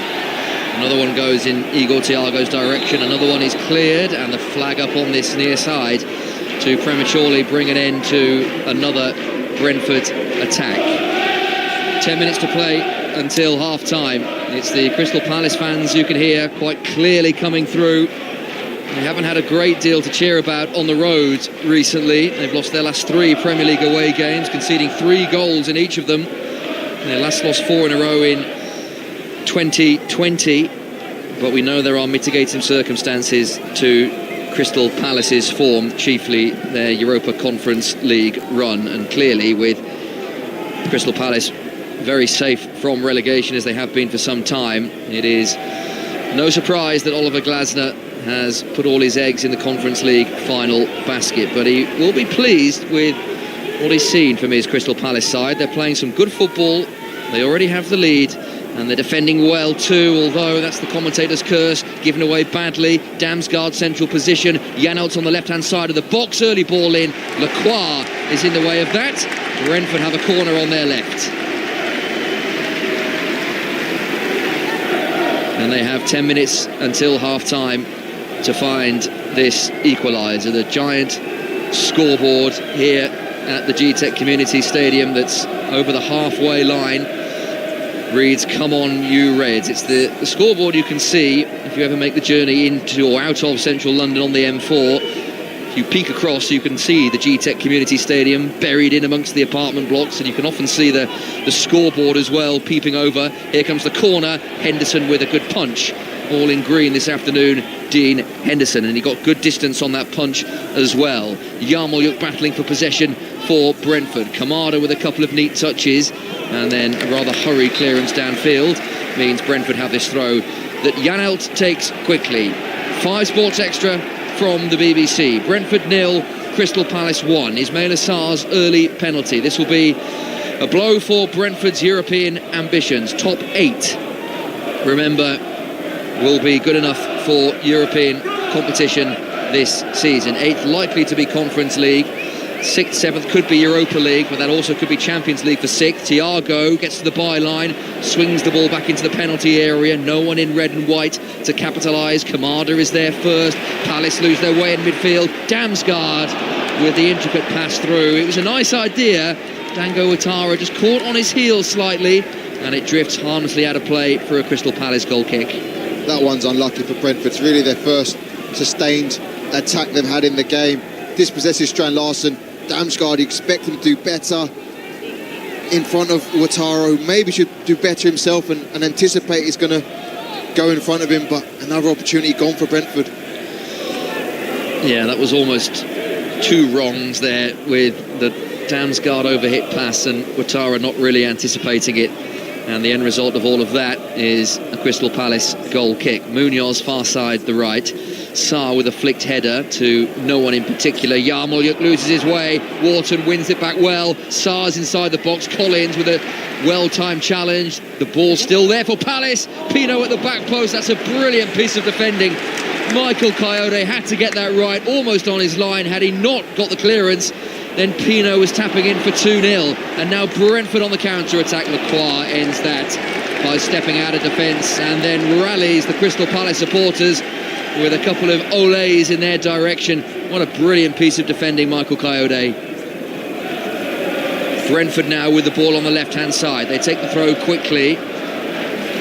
Another one goes in Igor Thiago's direction, another one is cleared, and the flag up on this near side to prematurely bring an end to another Brentford attack. 10 minutes to play until half-time. It's the Crystal Palace fans you can hear quite clearly coming through. They haven't had a great deal to cheer about on the road recently. They've lost their last 3 Premier League away games, conceding 3 goals in each of them. Their last lost 4 in a row in 2020. But we know there are mitigating circumstances to Crystal Palace's form, chiefly their Europa Conference League run. And clearly with Crystal Palace very safe from relegation as they have been for some time, it is no surprise that Oliver Glasner has put all his eggs in the Conference League final basket, but he will be pleased with what he's seen from his Crystal Palace side. They're playing some good football, they already have the lead, and they're defending well too, although that's the commentator's curse, given away badly. Damsgaard central position, Janelt on the left hand side of the box, early ball in, Lacroix is in the way of that. Brentford have a corner on their left. And they have 10 minutes until half-time to find this equaliser. The giant scoreboard here at the G-Tech Community Stadium that's over the halfway line reads, "Come on, you Reds." It's the scoreboard you can see if you ever make the journey into or out of central London on the M4. If you peek across, you can see the G-Tech Community Stadium buried in amongst the apartment blocks, and you can often see the scoreboard as well peeping over. Here comes the corner, Henderson with a good punch. All in green this afternoon, Dean Henderson, and he got good distance on that punch as well. Yarmolyuk battling for possession for Brentford. Kamada with a couple of neat touches, and then a rather hurried clearance downfield means Brentford have this throw that Janelt takes quickly. 5 Sports Extra from the BBC. Brentford 0, Crystal Palace 1. Ismail Assar's early penalty. This will be a blow for Brentford's European ambitions. Top 8, remember, will be good enough for European competition this season. 8th likely to be Conference League. 6th, 7th could be Europa League, but that also could be Champions League for 6th. Thiago gets to the byline, swings the ball back into the penalty area. No one in red and white to capitalise. Kamada is there first. Palace lose their way in midfield. Damsgaard with the intricate pass through. It was a nice idea. Dango Ouattara just caught on his heels slightly, and it drifts harmlessly out of play for a Crystal Palace goal kick. That one's unlucky for Brentford. It's really their first sustained attack they've had in the game. Dispossesses Strand Larsen. Damsgaard, you expect him to do better in front of Ouattara, who maybe should do better himself and anticipate he's going to go in front of him, but another opportunity gone for Brentford. Yeah, that was almost 2 wrongs there with the Damsgaard overhit pass and Ouattara not really anticipating it. And the end result of all of that is a Crystal Palace goal kick. Munoz far side the right. Sarr with a flicked header to no one in particular. Yarmolyuk loses his way. Wharton wins it back well. Sarr's inside the box. Collins with a well-timed challenge. The ball still there for Palace. Pino at the back post. That's a brilliant piece of defending. Michael Coyote had to get that right, almost on his line. Had he not got the clearance, then Pino was tapping in for 2-0. And now Brentford on the counter-attack. Lacroix ends that by stepping out of defence and then rallies the Crystal Palace supporters with a couple of olés in their direction. What a brilliant piece of defending, Michael Coyote. Brentford now with the ball on the left-hand side. They take the throw quickly.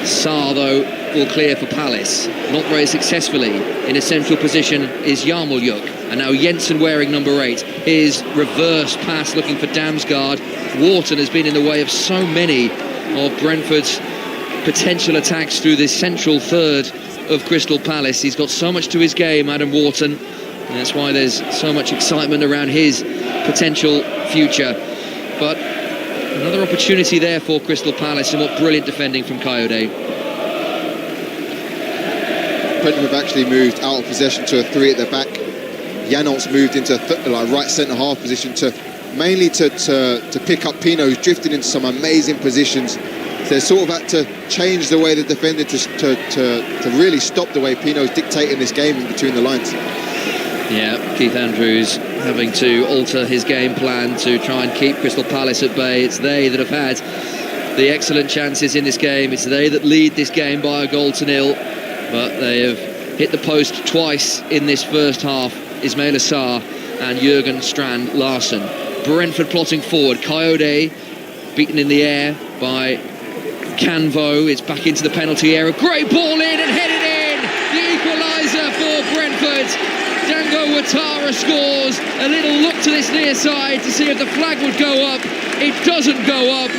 Sarr, though, will clear for Palace. Not very successfully. In a central position is Yarmolyuk. And now Jensen wearing number 8. His reverse pass looking for Damsgaard. Wharton has been in the way of so many of Brentford's potential attacks through this central third of Crystal Palace. He's got so much to his game, Adam Wharton, and that's why there's so much excitement around his potential future. But another opportunity there for Crystal Palace, and what brilliant defending from Coyote. Brentford have actually moved out of possession to a 3 at the back. Janolt's moved into a right centre-half position mainly to pick up Pino, who's drifted into some amazing positions. They sort of had to change the way they defended to really stop the way Pino's dictating this game in between the lines. Yeah, Keith Andrews having to alter his game plan to try and keep Crystal Palace at bay. It's they that have had the excellent chances in this game. It's they that lead this game by a 1-0, but they have hit the post twice in this first half. Ismail Assar and Jurgen Strand Larsen. Brentford plotting forward. Coyote beaten in the air by Canvo. It's back into the penalty area. Great ball in and headed in. The equaliser for Brentford. Dango Ouattara scores. A little look to this near side to see if the flag would go up. It doesn't go up.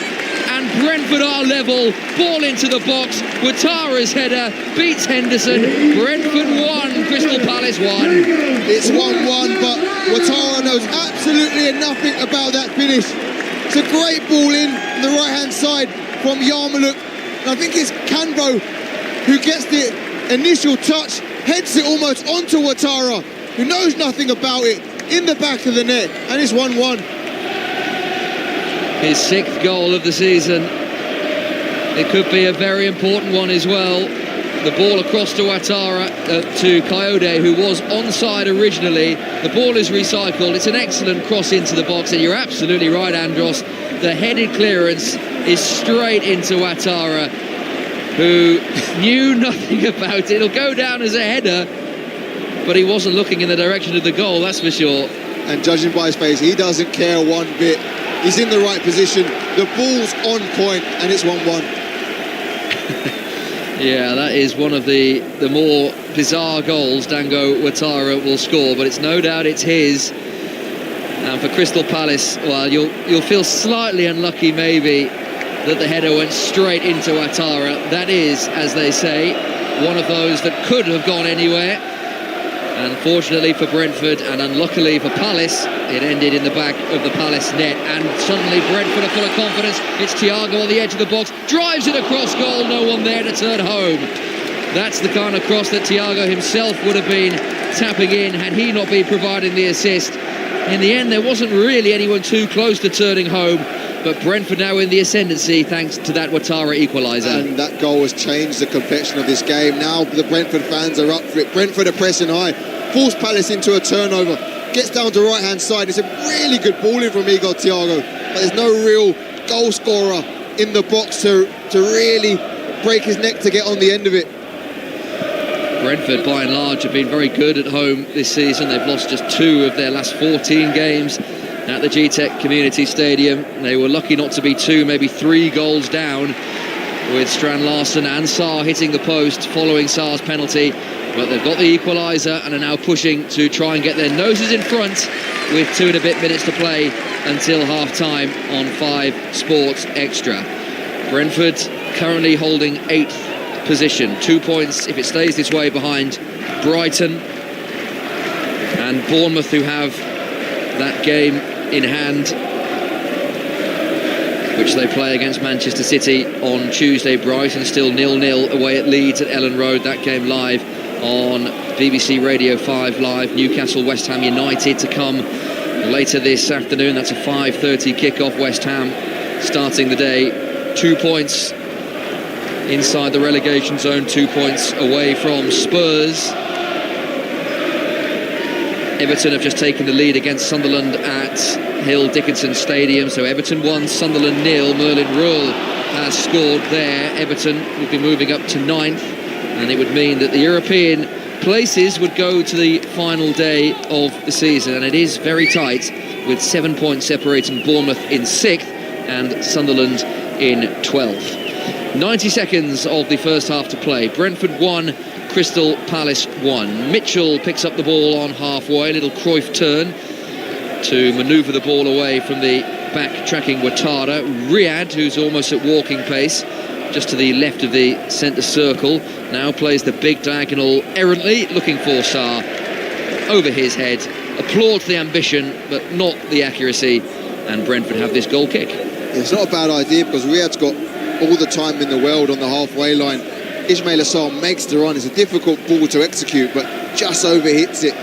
And Brentford are level. Ball into the box. Ouattara's header beats Henderson. Brentford 1, Crystal Palace 1. It's 1-1, but Ouattara knows absolutely nothing about that finish. It's a great ball in on the right-hand side from Yarmolyuk. And I think it's Canvo who gets the initial touch, heads it almost onto Ouattara, who knows nothing about it, in the back of the net, and it's 1-1. His 6th goal of the season. It could be a very important one as well. The ball across to Ouattara, to Coyote, who was onside originally. The ball is recycled. It's an excellent cross into the box, and you're absolutely right, Andros. The headed clearance is straight into Ouattara, who knew nothing about it. It'll go down as a header, but he wasn't looking in the direction of the goal, that's for sure. And judging by his face, he doesn't care one bit. He's in the right position. The ball's on point, and it's 1-1. Yeah, that is one of the more bizarre goals Dango Ouattara will score, but it's no doubt it's his. And for Crystal Palace, well, you'll feel slightly unlucky maybe that the header went straight into Ouattara. That is, as they say, one of those that could have gone anywhere. Unfortunately for Brentford and unluckily for Palace, it ended in the back of the Palace net, and suddenly Brentford are full of confidence. It's Thiago on the edge of the box, drives it across goal, no one there to turn home. That's the kind of cross that Thiago himself would have been tapping in had he not been providing the assist. In the end, there wasn't really anyone too close to turning home, but Brentford now in the ascendancy thanks to that Ouattara equaliser. And that goal has changed the complexion of this game. Now the Brentford fans are up for it. Brentford are pressing high, force Palace into a turnover, gets down to right-hand side. It's a really good ball in from Igor Thiago, but there's no real goal scorer in the box to really break his neck to get on the end of it. Brentford, by and large, have been very good at home this season. They've lost just 2 of their last 14 games at the G-Tech Community Stadium. They were lucky not to be 2, maybe 3 goals down, with Strand Larsen and Sarr hitting the post following Sarr's penalty. But they've got the equaliser and are now pushing to try and get their noses in front with 2 and a bit minutes to play until half-time on 5 Sports Extra. Brentford currently holding 8th position, 2 points if it stays this way behind Brighton and Bournemouth, who have that game in hand, which they play against Manchester City on Tuesday. Brighton still 0-0 away at Leeds at Ellen Road. That game live on BBC Radio 5 Live. Newcastle West Ham United to come later this afternoon. That's a 5:30 kickoff. West Ham starting the day 2 points inside the relegation zone, 2 points away from Spurs. Everton have just taken the lead against Sunderland at Hill Dickinson Stadium. So Everton 1, Sunderland 0. Merlin Ruhl has scored there. Everton will be moving up to 9th, and it would mean that the European places would go to the final day of the season, and it is very tight, with 7 points separating Bournemouth in 6th and Sunderland in 12th. 90 seconds of the first half to play. Brentford 1, Crystal Palace 1. Mitchell picks up the ball on halfway, a little Cruyff turn to manoeuvre the ball away from the back-tracking Ouattara. Riyad, who's almost at walking pace, just to the left of the centre circle, now plays the big diagonal errantly, looking for Sarr over his head. Applauds the ambition, but not the accuracy, and Brentford have this goal kick. It's not a bad idea, because Riyad's got all the time in the world on the halfway line. Ismail Assar makes the run. It's a difficult ball to execute, but just overhits it.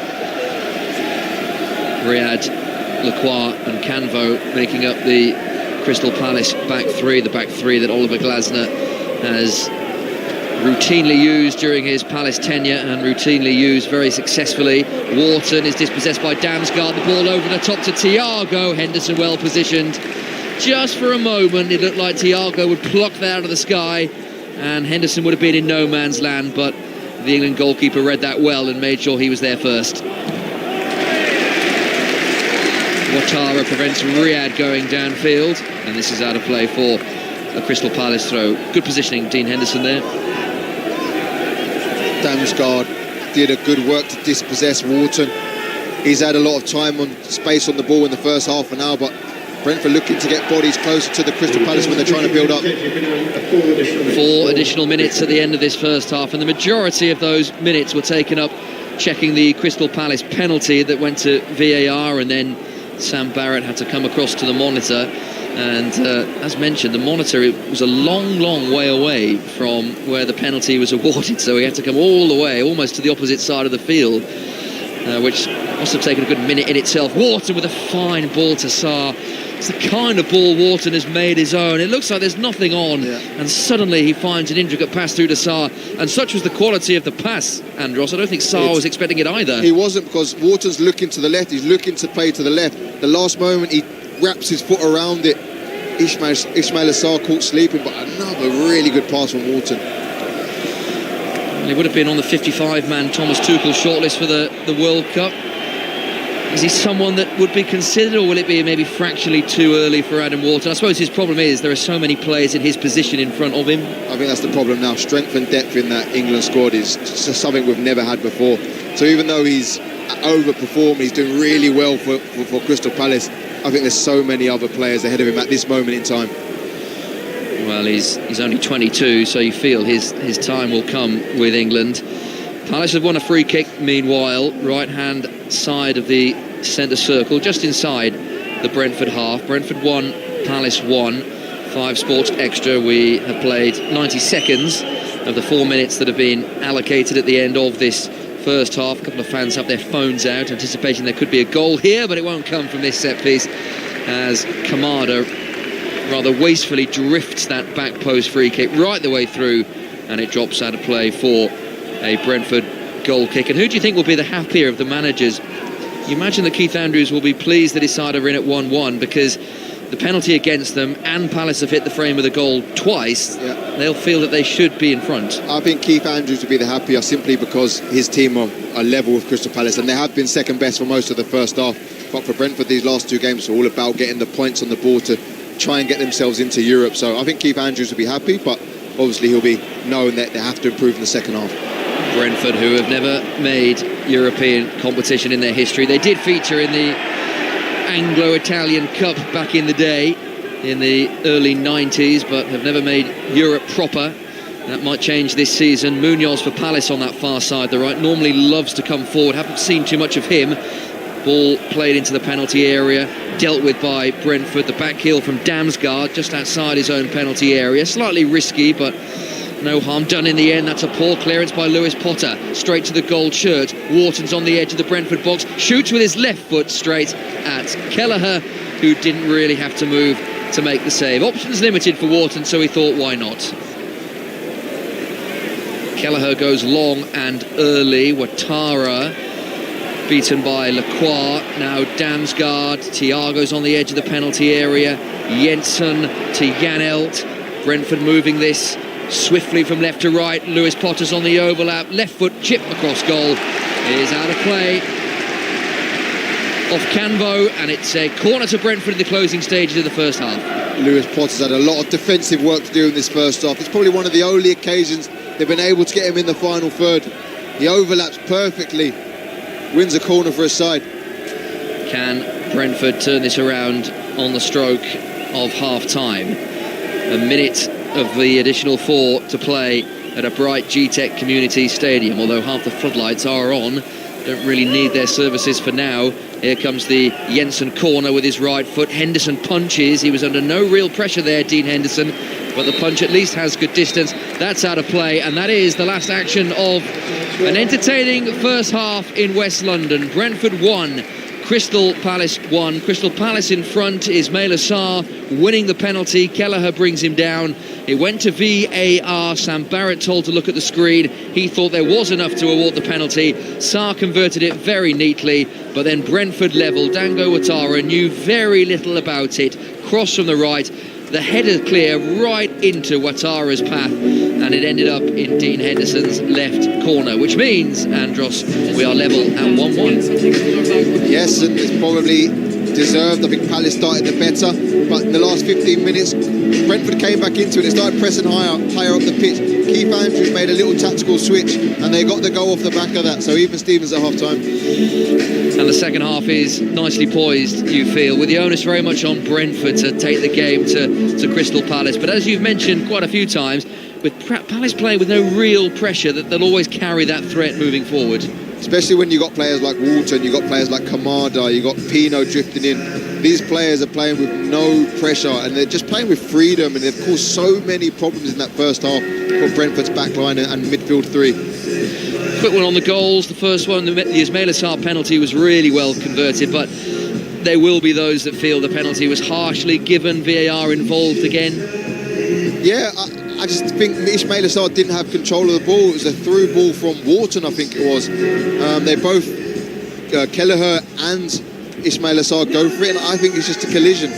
Riyad, Lacroix and Canvo making up the Crystal Palace back 3, the back 3 that Oliver Glasner has routinely used during his Palace tenure and routinely used very successfully. Wharton is dispossessed by Damsgaard. The ball over the top to Thiago. Henderson well positioned. Just for a moment, it looked like Thiago would pluck that out of the sky and Henderson would have been in no man's land, but the England goalkeeper read that well and made sure he was there first. Ouattara prevents Riyad going downfield, and this is out of play for a Crystal Palace throw. Good positioning, Dean Henderson there. Damsgaard did a good work to dispossess Wharton. He's had a lot of time on space on the ball in the first half an hour, but Brentford looking to get bodies closer to the Crystal Palace when they're trying to build up. 4 additional minutes at the end of this first half, and the majority of those minutes were taken up checking the Crystal Palace penalty that went to VAR, and then Sam Barrett had to come across to the monitor. And as mentioned, the monitor, it was a long way away from where the penalty was awarded, so he had to come all the way, almost to the opposite side of the field, which must have taken a good minute in itself. Wharton with a fine ball to Sarr. It's the kind of ball Wharton has made his own. It looks like there's nothing on, and suddenly he finds an intricate pass through to Sarr, and such was the quality of the pass, Andros. I don't think Sarr was expecting it either. He wasn't, because Wharton's looking to the left. He's looking to play to the left. The last moment he wraps his foot around it. Ismail Assar caught sleeping, but another really good pass from Wharton. He would have been on the 55-man Thomas Tuchel shortlist for the World Cup. Is he someone that would be considered, or will it be maybe fractionally too early for Adam Wharton? I suppose his problem is there are so many players in his position in front of him. I think that's the problem now. Strength and depth in that England squad is just something we've never had before. So even though he's overperformed, he's doing really well for Crystal Palace, I think there's so many other players ahead of him at this moment in time. Well, he's only 22, so you feel his time will come with England. Palace have won a free kick, meanwhile, right-hand side of the centre circle, just inside the Brentford half. Brentford 1, Palace 1. 5 Sports Extra. We have played 90 seconds of the 4 minutes that have been allocated at the end of this first half. A couple of fans have their phones out, anticipating there could be a goal here, but it won't come from this set piece, as Kamada rather wastefully drifts that back post free kick right the way through, and it drops out of play for a Brentford goal kick. And who do you think will be the happier of the managers? You imagine that Keith Andrews will be pleased that his side are in at 1-1, because the penalty against them and Palace have hit the frame with a goal twice. They'll feel that they should be in front. I think Keith Andrews will be the happier, simply because his team are level with Crystal Palace, and they have been second best for most of the first half. But for Brentford, these last 2 games are all about getting the points on the board to try and get themselves into Europe. So I think Keith Andrews will be happy, but obviously he'll be knowing that they have to improve in the second half. Brentford, who have never made European competition in their history. They did feature in the Anglo-Italian Cup back in the day, in the early 90s, but have never made Europe proper. That might change this season. Munoz for Palace on that far side, the right, normally loves to come forward. Haven't seen too much of him. Ball played into the penalty area, dealt with by Brentford. The back heel from Damsgaard, just outside his own penalty area. Slightly risky, but no harm done in the end. That's a poor clearance by Lewis Potter. Straight to the gold shirt. Wharton's on the edge of the Brentford box. Shoots with his left foot straight at Kelleher, who didn't really have to move to make the save. Options limited for Wharton, so he thought, why not? Kelleher goes long and early. Ouattara beaten by Lacroix. Now Damsgaard. Thiago's on the edge of the penalty area. Jensen to Janelt. Brentford moving this swiftly from left to right. Lewis Potter's on the overlap. Left foot chip across goal. It is out of play. Off Canvo, and it's a corner to Brentford in the closing stages of the first half. Lewis Potter's had a lot of defensive work to do in this first half. It's probably one of the only occasions they've been able to get him in the final third. He overlaps perfectly. Wins a corner for his side. Can Brentford turn this around on the stroke of half-time? A minute of the additional 4 to play at a bright G-Tech Community Stadium, although half the floodlights are on. Don't really need their services for now. Here comes the Jensen corner with his right foot. Henderson punches. He was under no real pressure there, Dean Henderson, but the punch at least has good distance. That's out of play, and that is the last action of an entertaining first half in West London. Brentford 1, Crystal Palace 1. Crystal Palace in front. Ismail Assar winning the penalty. Kelleher brings him down. It went to VAR. Sam Barrett told to look at the screen. He thought there was enough to award the penalty. Sarr converted it very neatly, but then Brentford level. Dango Ouattara knew very little about it. Cross from the right. The header clear right into Ouattara's path, and it ended up in Dean Henderson's left corner, which means, Andros, we are level at 1-1. Yes, and it's probably deserved. I think Palace started the better, but in the last 15 minutes, Brentford came back into it. They started pressing higher up the pitch. Keith Andrews made a little tactical switch, and they got the goal off the back of that. So even Stevens at half-time. And the second half is nicely poised, you feel, with the onus very much on Brentford to take the game to Crystal Palace. But as you've mentioned quite a few times, with Palace playing with no real pressure, that they'll always carry that threat moving forward. Especially when you've got players like Walton, you've got players like Kamada, you've got Pino drifting in. These players are playing with no pressure, and they're just playing with freedom, and they've caused so many problems in that first half for Brentford's backline and midfield 3. Quick one on the goals. The first one, the Ismail Assar penalty, was really well converted, but there will be those that feel the penalty was harshly given. VAR involved again. Yeah, I just think Ismail Assar didn't have control of the ball. It was a through ball from Wharton, I think it was. They both, Kelleher and Ismail Assar, go for it, and I think it's just a collision.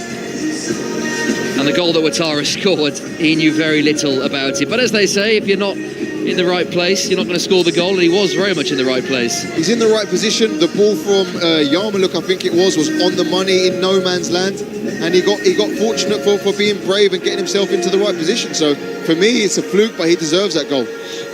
And the goal that Ouattara scored, he knew very little about it. But as they say, if you're not in the right place, you're not going to score the goal, and he was very much in the right place. He's in the right position. The ball from Yarmuluk, I think it was on the money in no man's land, and he got fortunate for being brave and getting himself into the right position. So for me, it's a fluke, but he deserves that goal.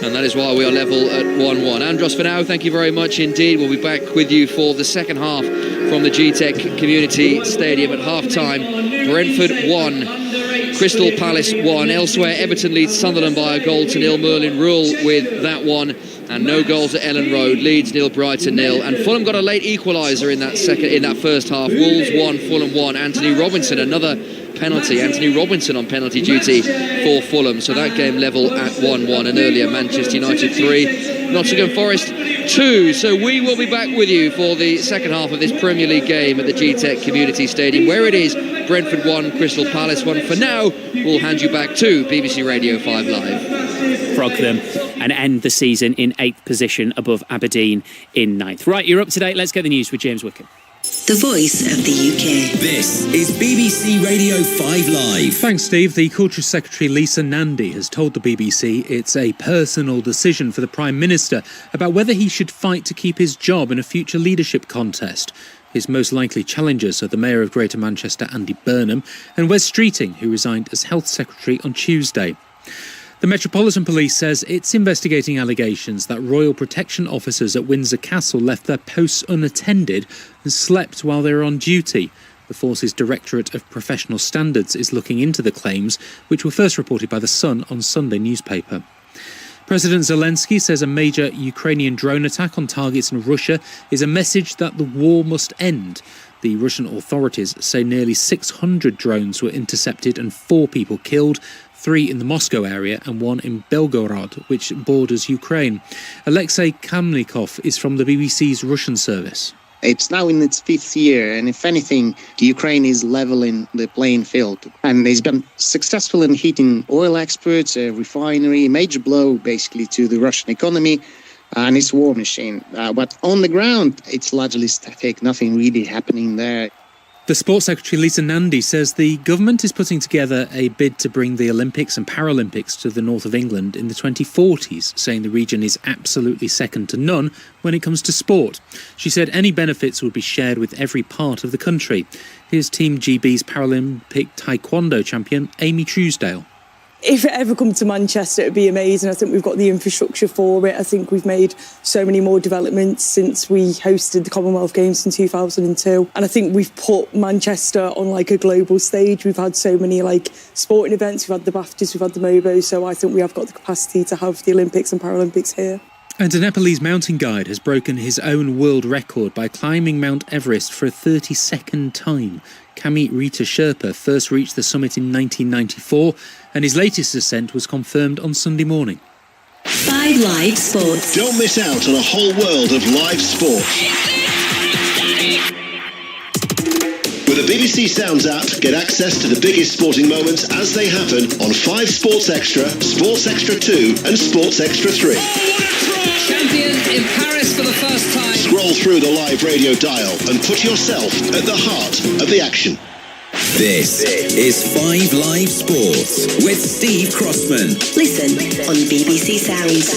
And that is why we are level at 1-1. Andros, for now, thank you very much indeed. We'll be back with you for the second half from the G-Tech Community Stadium at half-time. Brentford 1, Crystal Palace 1. Elsewhere, Everton leads Sunderland by a goal to nil. Merlin Rule with that one. and no goals at Ellen Road. Leeds 0, Brighton 0, and Fulham got a late equaliser in that first half. Wolves 1, Fulham 1. Anthony Robinson, another penalty. Anthony Robinson on penalty duty for Fulham. So that game level at 1-1. And earlier, Manchester United 3, Nottingham Forest 2. So we will be back with you for the second half of this Premier League game at the G-Tech Community Stadium, where it is Brentford 1, Crystal Palace 1. For now, we'll hand you back to BBC Radio 5 Live. Frog them and end the season in 8th position above Aberdeen in 9th. Right, you're up to date. Let's get the news with James Wickham. The voice of the UK. This is BBC Radio 5 Live. Thanks, Steve. The Culture Secretary Lisa Nandy has told the BBC it's a personal decision for the Prime Minister about whether he should fight to keep his job in a future leadership contest. His most likely challengers are the Mayor of Greater Manchester, Andy Burnham, and Wes Streeting, who resigned as Health Secretary on Tuesday. The Metropolitan Police says it's investigating allegations that royal protection officers at Windsor Castle left their posts unattended and slept while they were on duty. The force's Directorate of Professional Standards is looking into the claims, which were first reported by The Sun on Sunday newspaper. President Zelensky says a major Ukrainian drone attack on targets in Russia is a message that the war must end. The Russian authorities say nearly 600 drones were intercepted and 4 people killed, 3 in the Moscow area and 1 in Belgorod, which borders Ukraine. Alexei Kamnikov is from the BBC's Russian service. It's now in its 5th year, and if anything, the Ukraine is leveling the playing field. And it's been successful in hitting oil exports, a refinery, a major blow basically to the Russian economy and its war machine. But on the ground, it's largely static, nothing really happening there. The Sports Secretary Lisa Nandy says the government is putting together a bid to bring the Olympics and Paralympics to the north of England in the 2040s, saying the region is absolutely second to none when it comes to sport. She said any benefits would be shared with every part of the country. Here's Team GB's Paralympic Taekwondo champion Amy Truesdale. If it ever comes to Manchester, it'd be amazing. I think we've got the infrastructure for it. I think we've made so many more developments since we hosted the Commonwealth Games in 2002. And I think we've put Manchester on like a global stage. We've had so many like sporting events. We've had the BAFTAs, we've had the MOBO. So I think we have got the capacity to have the Olympics and Paralympics here. And a Nepalese mountain guide has broken his own world record by climbing Mount Everest for a 32nd time. Kami Rita Sherpa first reached the summit in 1994, and his latest ascent was confirmed on Sunday morning. 5 Live Sports. Don't miss out on a whole world of live sport. With the BBC Sounds app, get access to the biggest sporting moments as they happen on 5 Sports Extra, Sports Extra 2 and Sports Extra 3. Champion in Paris for the first time. Scroll through the live radio dial and put yourself at the heart of the action. This is 5 Live Sports with Steve Crossman. Listen on BBC Sounds.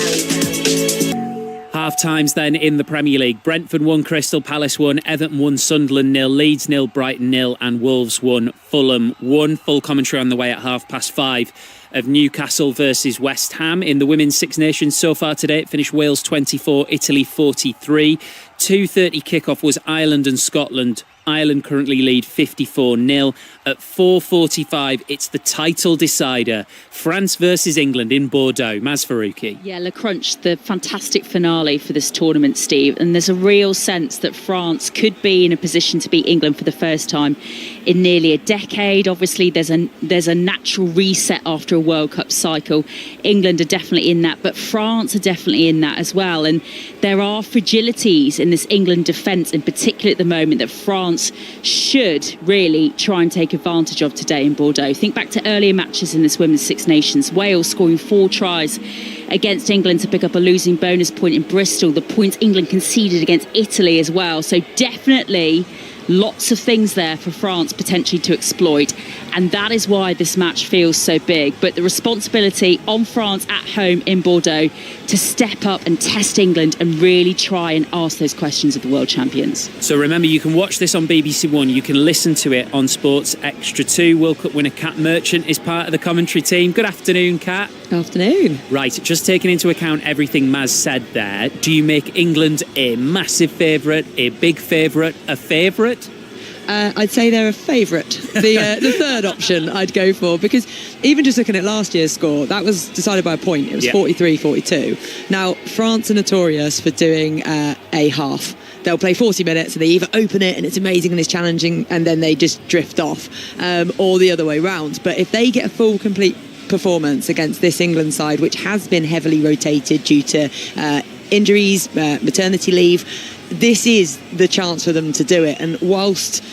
Half times then in the Premier League. Brentford 1, Crystal Palace 1, Everton 1, Sunderland 0, Leeds 0, Brighton 0 and Wolves 1, Fulham 1. Full commentary on the way at 5:30 of Newcastle versus West Ham. In the Women's Six Nations so far today, it finished Wales 24, Italy 43. 2:30 kickoff was Ireland and Scotland. Ireland currently lead 54-0. At 4:45, it's the title decider. France versus England in Bordeaux. Maz Farouki. Yeah, Le Crunch, the fantastic finale for this tournament, Steve. And there's a real sense that France could be in a position to beat England for the first time in nearly a decade. Obviously, there's a natural reset after a World Cup cycle. England are definitely in that, but France are definitely in that as well. And there are fragilities in this England defence, in particular at the moment, that France should really try and take advantage of today in Bordeaux. Think back to earlier matches in this Women's Six Nations. Wales scoring 4 tries against England to pick up a losing bonus point in Bristol. The points England conceded against Italy as well. So definitely lots of things there for France potentially to exploit, and that is why this match feels so big. But the responsibility on France at home in Bordeaux to step up and test England and really try and ask those questions of the world champions. So remember, you can watch this on BBC One. You can listen to it on Sports Extra 2. World Cup winner Kat Merchant is part of the commentary team. Good afternoon, Kat. Good afternoon. Right, just taking into account everything Maz said there, do you make England a massive favourite, a big favourite, a favourite? I'd say they're a favourite. The third option I'd go for, because even just looking at last year's score, that was decided by a point. It was 43-42. Now, France are notorious for doing a half. They'll play 40 minutes and they either open it and it's amazing and it's challenging and then they just drift off, or the other way round. But if they get a full, complete performance against this England side, which has been heavily rotated due to injuries, maternity leave, this is the chance for them to do it. And whilst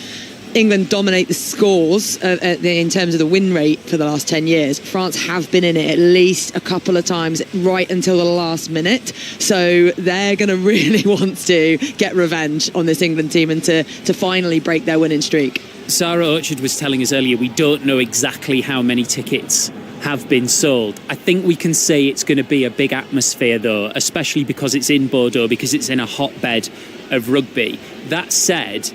England dominate the scores in terms of the win rate for the last 10 years, France have been in it at least a couple of times right until the last minute. So they're going to really want to get revenge on this England team and to finally break their winning streak. Sarah Orchard was telling us earlier, we don't know exactly how many tickets have been sold. I think we can say it's going to be a big atmosphere though, especially because it's in Bordeaux, because it's in a hotbed of rugby. That said,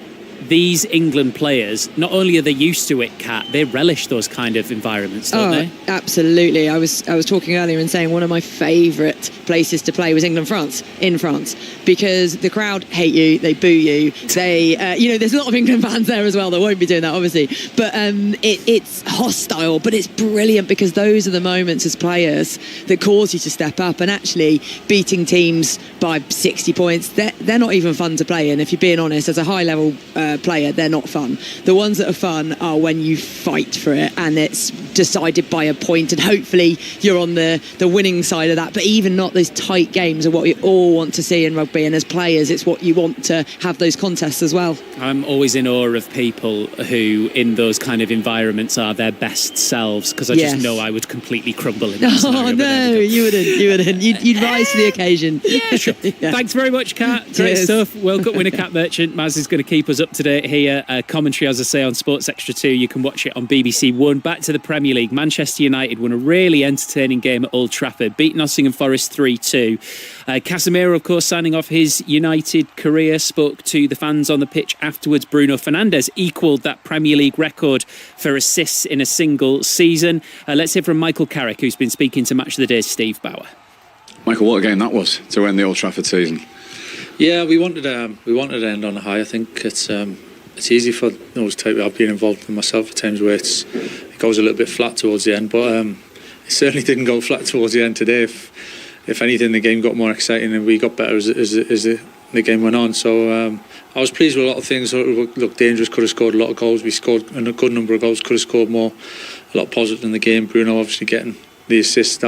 these England players, not only are they used to it, Kat, they relish those kind of environments, don't they? Absolutely. I was talking earlier and saying one of my favourite places to play was England-France, in France, because the crowd hate you, they boo you, they, there's a lot of England fans there as well that won't be doing that, obviously, but it's hostile, but it's brilliant because those are the moments as players that cause you to step up, and actually beating teams by 60 points, they're not even fun to play in. If you're being honest, as a high-level player, they're not fun. The ones that are fun are when you fight for it and it's decided by a point, and hopefully you're on the winning side of that. But even not, those tight games are what we all want to see in rugby, and as players it's what you want to have, those contests as well. I'm always in awe of people who in those kind of environments are their best selves, because I just know I would completely crumble in that scenario. Oh no, you wouldn't. You'd rise to the occasion. Yeah, sure. Yeah. Thanks very much, Kat. Great stuff. World Cup winner Kat Merchant. Maz is going to keep us up to date here. Commentary, as I say, on Sports Extra 2. You can watch it on BBC One. Back to the Premier League. Manchester United won a really entertaining game at Old Trafford, beat Nottingham Forest 3-2. Casemiro, of course, signing off his United career, spoke to the fans on the pitch afterwards. Bruno Fernandes equalled that Premier League record for assists in a single season. Let's hear from Michael Carrick, who's been speaking to Match of the Day's Steve Bauer. Michael, what a game that was to end the Old Trafford season. Yeah, we wanted to end on a high. I think it's easy for those type. I've been involved in myself at times where it goes a little bit flat towards the end, but it certainly didn't go flat towards the end today. If anything, the game got more exciting and we got better as the game went on. So I was pleased with a lot of things. Looked dangerous, could have scored a lot of goals. We scored a good number of goals, could have scored more. A lot positive in the game. Bruno obviously getting the assist.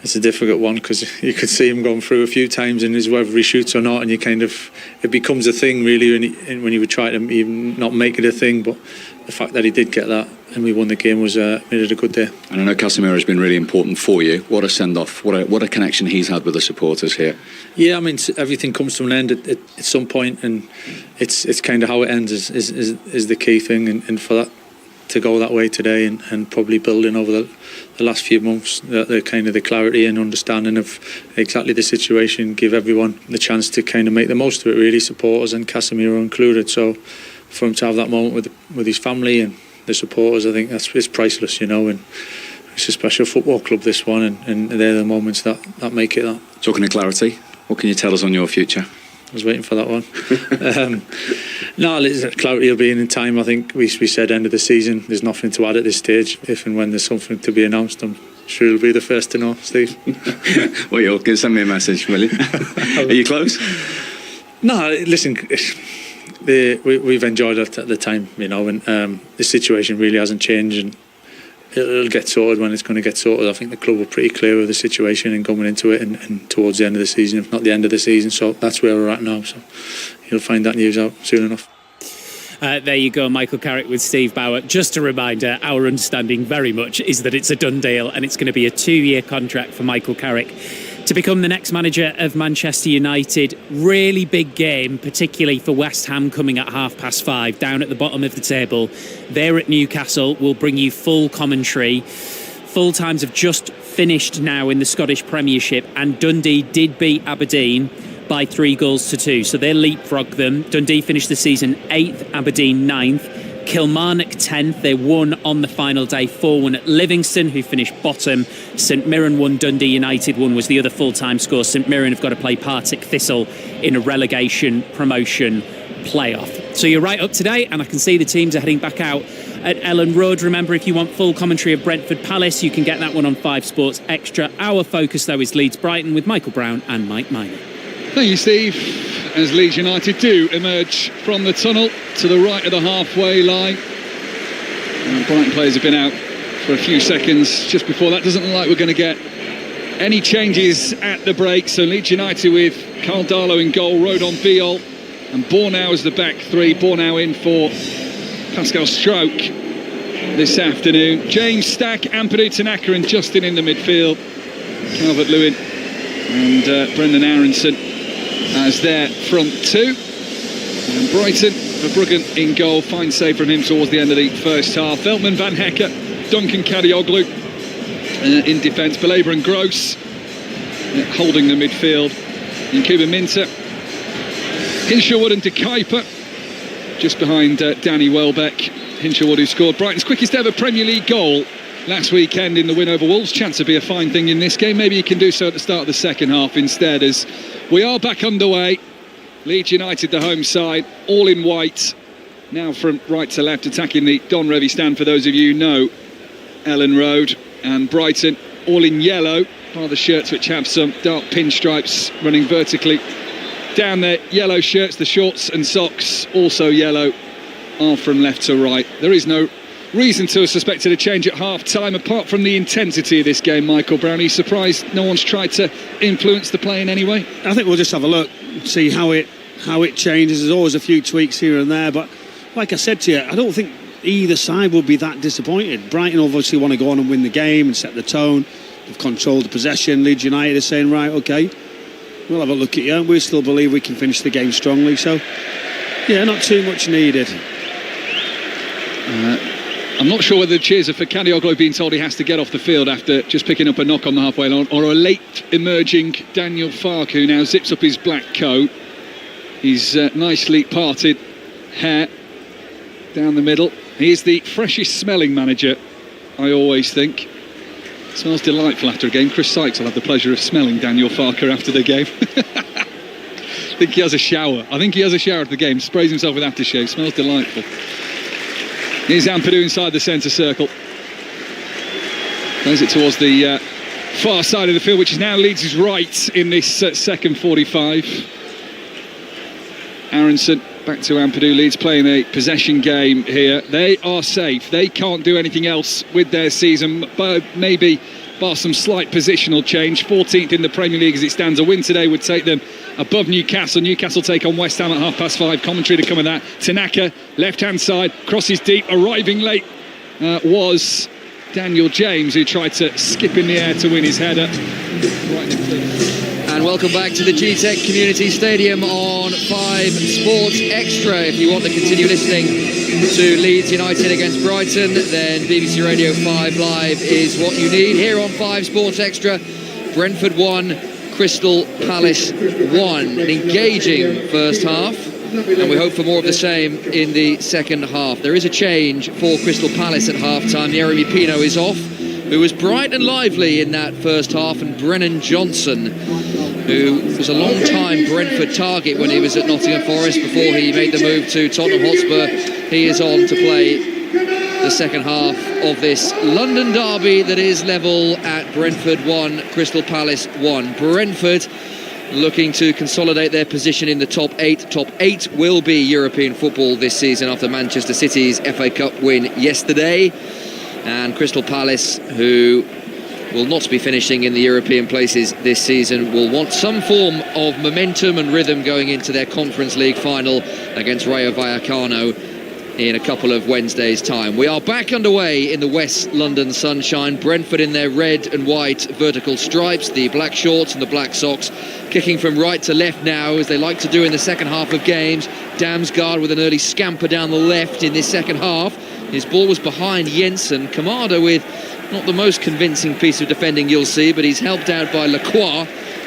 It's a difficult one because you could see him going through a few times, and whether he shoots or not, and it becomes a thing really when you would try to even not make it a thing. But the fact that he did get that and we won the game made it a good day. And I know Casemiro has been really important for you. What a send-off! What a connection he's had with the supporters here. Yeah, I mean everything comes to an end at some point, and it's kind of how it ends is the key thing, and for that to go that way today and probably building over the last few months the kind of the clarity and understanding of exactly the situation, give everyone the chance to kind of make the most of it, really, supporters and Casemiro included. So for him to have that moment with his family and the supporters, I think it's priceless, and it's a special football club, this one, and they're the moments that make it that. Talking of clarity, what can you tell us on your future? I was waiting for that one. Clarity will be in time. I think we said end of the season. There's nothing to add at this stage. If and when there's something to be announced, I'm sure you'll be the first to know, Steve. Well, you'll send me a message, will you? Are you close? No, listen, we've enjoyed it at the time, and the situation really hasn't changed, and it'll get sorted when it's going to get sorted. I think the club were pretty clear with the situation and coming into it and towards the end of the season, if not the end of the season. So that's where we're at now. So you'll find that news out soon enough. There you go, Michael Carrick with Steve Bauer. Just a reminder, our understanding very much is that it's a done deal and it's going to be a 2-year contract for Michael Carrick to become the next manager of Manchester United. Really big game, particularly for West Ham, coming at 5:30, down at the bottom of the table. They're at Newcastle. We'll bring you full commentary. Full times have just finished now in the Scottish Premiership, and Dundee did beat Aberdeen by 3-2, so they leapfrog them. Dundee finished the season 8th, Aberdeen 9th. Kilmarnock 10th, they won on the final day 4-1 at Livingston, who finished bottom. St Mirren 1, Dundee United 1 was the other full-time score. St Mirren have got to play Partick Thistle in a relegation promotion playoff. So you're right up to date, and I can see the teams are heading back out at Ellen Road. Remember, if you want full commentary of Brentford Palace, you can get that one on 5 Sports Extra. Our focus, though, is Leeds Brighton with Michael Brown and Mike Miney. Thank you, Steve. As Leeds United do emerge from the tunnel to the right of the halfway line. Brighton players have been out for a few seconds just before that. Doesn't look like we're going to get any changes at the break. So Leeds United with Carl Darlow in goal, Rodon Viol and Bornau as the back three. Bornau in for Pascal Stroke this afternoon. James, Stack, Ampadu, Tanaka and Justin in the midfield. Calvert-Lewin and Brendan Aronson as their front two. And Brighton, Verbruggen in goal. Fine save from him towards the end of the first half. Veltman, Van Hecker, Duncan Kadioglu in defence. Belaber and Gross holding the midfield. And Kuba Minter, Hinshelwood and De Kuyper just behind Danny Welbeck. Hinshelwood, who scored Brighton's quickest ever Premier League goal last weekend in the win over Wolves. Chance to be a fine thing in this game. Maybe he can do so at the start of the second half instead, as we are back underway. Leeds United, the home side, all in white. Now from right to left, attacking the Don Revie stand, for those of you who know Ellen Road. And Brighton, all in yellow. Part of the shirts which have some dark pinstripes running vertically down their yellow shirts. The shorts and socks, also yellow, are from left to right. There is no reason to have suspected a change at half-time, apart from the intensity of this game. Michael Brown, are you surprised no one's tried to influence the play in any way? I think we'll just have a look, see how it changes. There's always a few tweaks here and there, but like I said to you, I don't think either side will be that disappointed. Brighton obviously want to go on and win the game and set the tone. They've controlled the possession. Leeds United are saying, right, OK, we'll have a look at you. We still believe we can finish the game strongly. So, yeah, not too much needed. I'm not sure whether the cheers are for Kadioglu being told he has to get off the field after just picking up a knock on the halfway line, or a late emerging Daniel Farke, who now zips up his black coat. His nicely parted hair down the middle. He is the freshest smelling manager, I always think. Smells delightful after a game. Chris Sykes will have the pleasure of smelling Daniel Farke after the game. I think he has a shower. After the game. Sprays himself with aftershave. Smells delightful. Here's Ampadu inside the centre circle. Plays it towards the far side of the field, which is now Leeds' right in this second 45. Aronson back to Ampadu. Leeds playing a possession game here. They are safe. They can't do anything else with their season, but maybe bar some slight positional change. 14th in the Premier League as it stands. A win today would take them above Newcastle. Newcastle take on West Ham at 5:30. Commentary to come with that. Tanaka, left-hand side, crosses deep. Arriving late was Daniel James, who tried to skip in the air to win his header. And welcome back to the G-Tech Community Stadium on 5 Sports Extra. If you want to continue listening to Leeds United against Brighton, then BBC Radio 5 Live is what you need. Here on 5 Sports Extra, Brentford 1, Crystal Palace 1. An engaging first half, and we hope for more of the same in the second half. There is a change for Crystal Palace at half-time. Jeremy Pino is off, who was bright and lively in that first half, and Brennan Johnson, who was a long-time Brentford target when he was at Nottingham Forest before he made the move to Tottenham Hotspur. He is on to play the second half of this London derby that is level at Brentford 1, Crystal Palace 1. Brentford looking to consolidate their position in the top 8. Top 8 will be European football this season after Manchester City's FA Cup win yesterday. And Crystal Palace, who will not be finishing in the European places this season, will want some form of momentum and rhythm going into their Conference League final against Rayo Vallecano in a couple of Wednesdays' time. We are back underway in the West London sunshine. Brentford in their red and white vertical stripes, the black shorts and the black socks, kicking from right to left now, as they like to do in the second half of games. Damsgaard with an early scamper down the left in this second half. His ball was behind Jensen. Kamada with not the most convincing piece of defending you'll see, but he's helped out by Lacroix,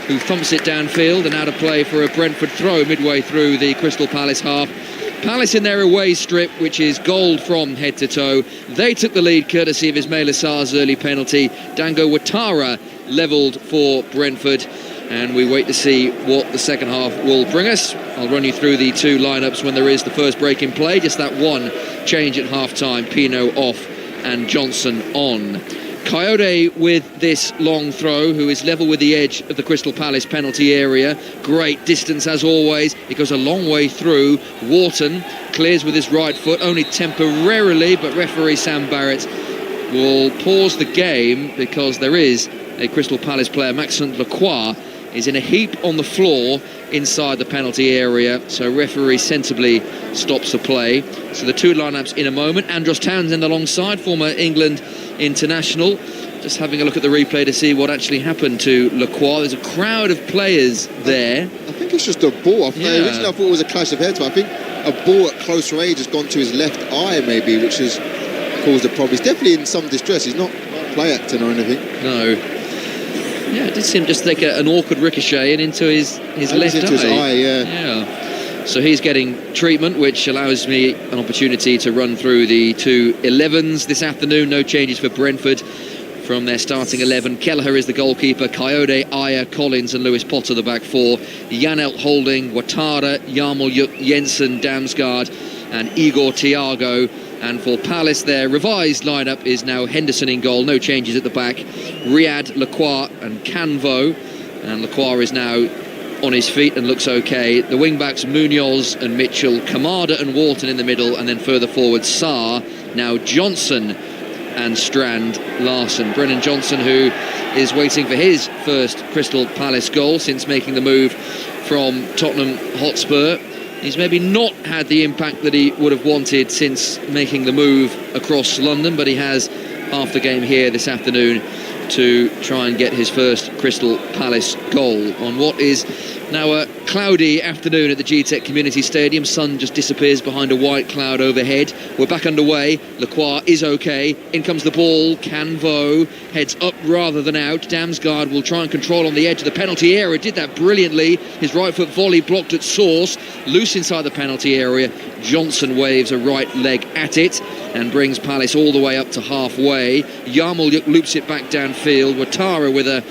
who thumps it downfield and out of play for a Brentford throw midway through the Crystal Palace half. Palace in their away strip, which is gold from head to toe. They took the lead courtesy of Ismail Assar's early penalty. Dango Ouattara levelled for Brentford. and we wait to see what the second half will bring us. I'll run you through the two lineups when there is the first break in play. Just that one change at half-time. Pino off and Johnson on. Coyote with this long throw, who is level with the edge of the Crystal Palace penalty area. Great distance as always. It goes a long way through. Wharton clears with his right foot, only temporarily, but referee Sam Barrett will pause the game because there is a Crystal Palace player, Maxence Lacroix, is in a heap on the floor inside the penalty area, so referee sensibly stops the play. So the two lineups in a moment. Andros Townsend alongside, former England international. Just having a look at the replay to see what actually happened to Lacroix. There's a crowd of players there. I think it's just a ball. Originally I thought it was a clash of heads, but I think a ball at close range has gone to his left eye maybe, which has caused a problem. He's definitely in some distress. He's not play acting or anything. No. Yeah, it did seem just take an awkward ricochet and into his left eye. His eye, yeah. So he's getting treatment, which allows me an opportunity to run through the two 11s this afternoon. No changes for Brentford from their starting 11. Kelleher is the goalkeeper. Coyote, Ayer, Collins and Lewis Potter the back four. Janelt Holding, Ouattara, Yarmolyuk, Jensen, Damsgaard and Igor Thiago. And for Palace, their revised lineup is now Henderson in goal. No changes at the back. Riyad, Lacroix and Canvo. And Lacroix is now on his feet and looks okay. The wing-backs, Munoz and Mitchell. Kamada and Wharton in the middle. And then further forward, Sarr. Now Johnson and Strand Larson. Brennan Johnson, who is waiting for his first Crystal Palace goal since making the move from Tottenham Hotspur. He's maybe not had the impact that he would have wanted since making the move across London, but he has half the game here this afternoon to try and get his first Crystal Palace goal on what is now a cloudy afternoon at the G-Tech Community Stadium. Sun just disappears behind a white cloud overhead. We're back underway. Lacroix is okay. In comes the ball. Canvo heads up rather than out. Damsgaard will try and control on the edge of the penalty area. Did that brilliantly. His right foot volley blocked at source. Loose inside the penalty area. Johnson waves a right leg at it and brings Palace all the way up to halfway. Yarmolyuk loops it back downfield. Ouattara with a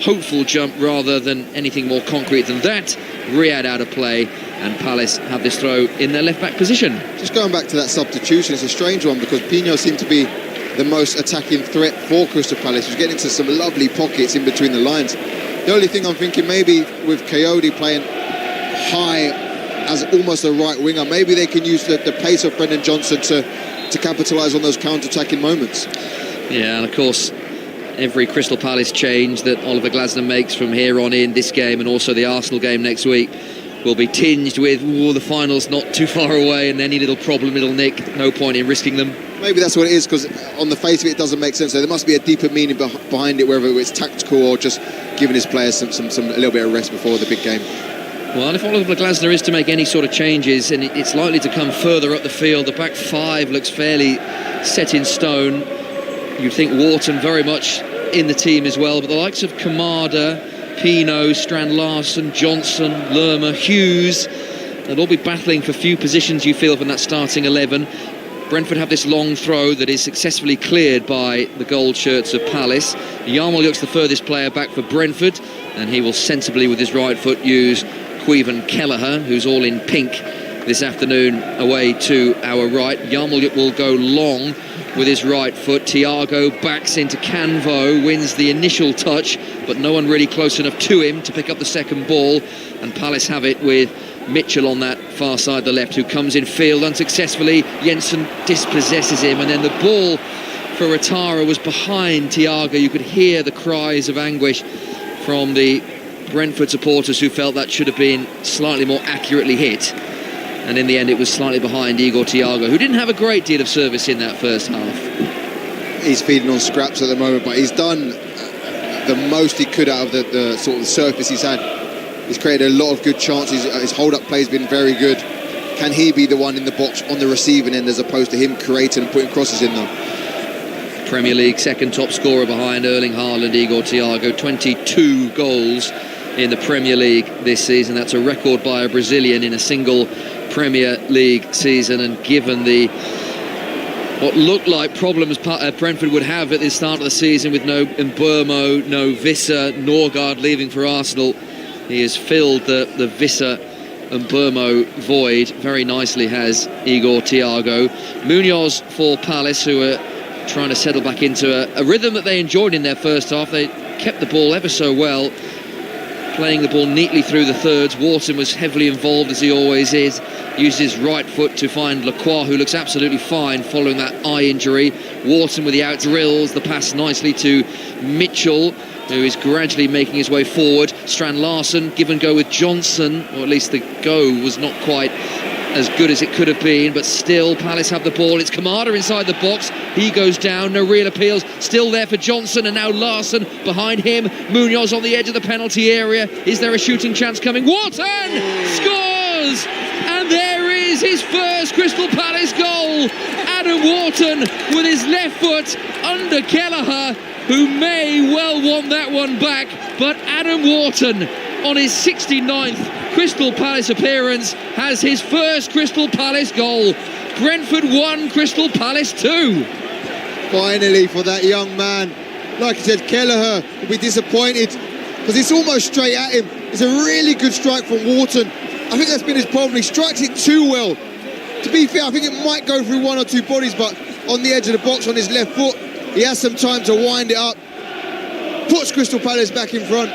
hopeful jump rather than anything more concrete than that. Riyad out of play, and Palace have this throw in their left back position. Just going back to that substitution, it's a strange one because Pino seemed to be the most attacking threat for Crystal Palace. He was getting into some lovely pockets in between the lines. The only thing I'm thinking, maybe with Coyote playing high as almost a right winger, maybe they can use the pace of Brendan Johnson to capitalise on those counter-attacking moments. Yeah, and of course every Crystal Palace change that Oliver Glasner makes from here on in this game and also the Arsenal game next week will be tinged with, the final's not too far away and any little problem, little nick, no point in risking them. Maybe that's what it is, because on the face of it, it doesn't make sense. So there must be a deeper meaning behind it, whether it's tactical or just giving his players a little bit of rest before the big game. Well, if Oliver Glasner is to make any sort of changes, and it's likely to come further up the field, the back five looks fairly set in stone. You'd think Wharton very much in the team as well, but the likes of Kamada, Pino, Strand Larson, Johnson, Lerma, Hughes, they'll all be battling for few positions, you feel, from that starting 11. Brentford have this long throw that is successfully cleared by the gold shirts of Palace. Yarmolyuk's the furthest player back for Brentford, and he will sensibly with his right foot use Caoimhin Kelleher, who's all in pink this afternoon, away to our right. Yarmolyuk will go long with his right foot. Thiago backs into Canvo, wins the initial touch, but no one really close enough to him to pick up the second ball, and Palace have it with Mitchell on that far side, the left, who comes in field unsuccessfully. Jensen dispossesses him, and then the ball for Ouattara was behind Thiago. You could hear the cries of anguish from the Brentford supporters who felt that should have been slightly more accurately hit. And in the end, it was slightly behind Igor Thiago, who didn't have a great deal of service in that first half. He's feeding on scraps at the moment, but he's done the most he could out of the sort of surface he's had. He's created a lot of good chances. His hold-up play has been very good. Can he be the one in the box on the receiving end as opposed to him creating and putting crosses in though? Premier League second top scorer behind Erling Haaland, Igor Thiago. 22 goals in the Premier League this season. That's a record by a Brazilian in a single Premier League season, and given the what looked like problems Brentford would have at the start of the season with no Mbeumo, no Visser, Norgard leaving for Arsenal. He has filled the Visser and Mbeumo void very nicely, has Igor Thiago. Munoz for Palace, who are trying to settle back into a rhythm that they enjoyed in their first half. They kept the ball ever so well, playing the ball neatly through the thirds. Wharton was heavily involved, as he always is. Used his right foot to find Lacroix, who looks absolutely fine following that eye injury. Wharton with the out drills the pass nicely to Mitchell, who is gradually making his way forward. Strand Larsen, give and go with Johnson, or at least the go was not quite as good as it could have been, but still Palace have the ball. It's Kamada inside the box. He goes down, no real appeals. Still there for Johnson, and now Larsen behind him. Munoz on the edge of the penalty area. Is there a shooting chance coming? Wharton scores! And there is his first Crystal Palace goal. Adam Wharton with his left foot under Kelleher, who may well want that one back. But Adam Wharton, on his 69th Crystal Palace appearance, has his first Crystal Palace goal. Brentford 1, Crystal Palace 2. Finally for that young man. Like I said, Kelleher will be disappointed because it's almost straight at him. It's a really good strike from Wharton. I think that's been his problem. He strikes it too well. To be fair, I think it might go through one or two bodies, but on the edge of the box on his left foot, he has some time to wind it up. Puts Crystal Palace back in front.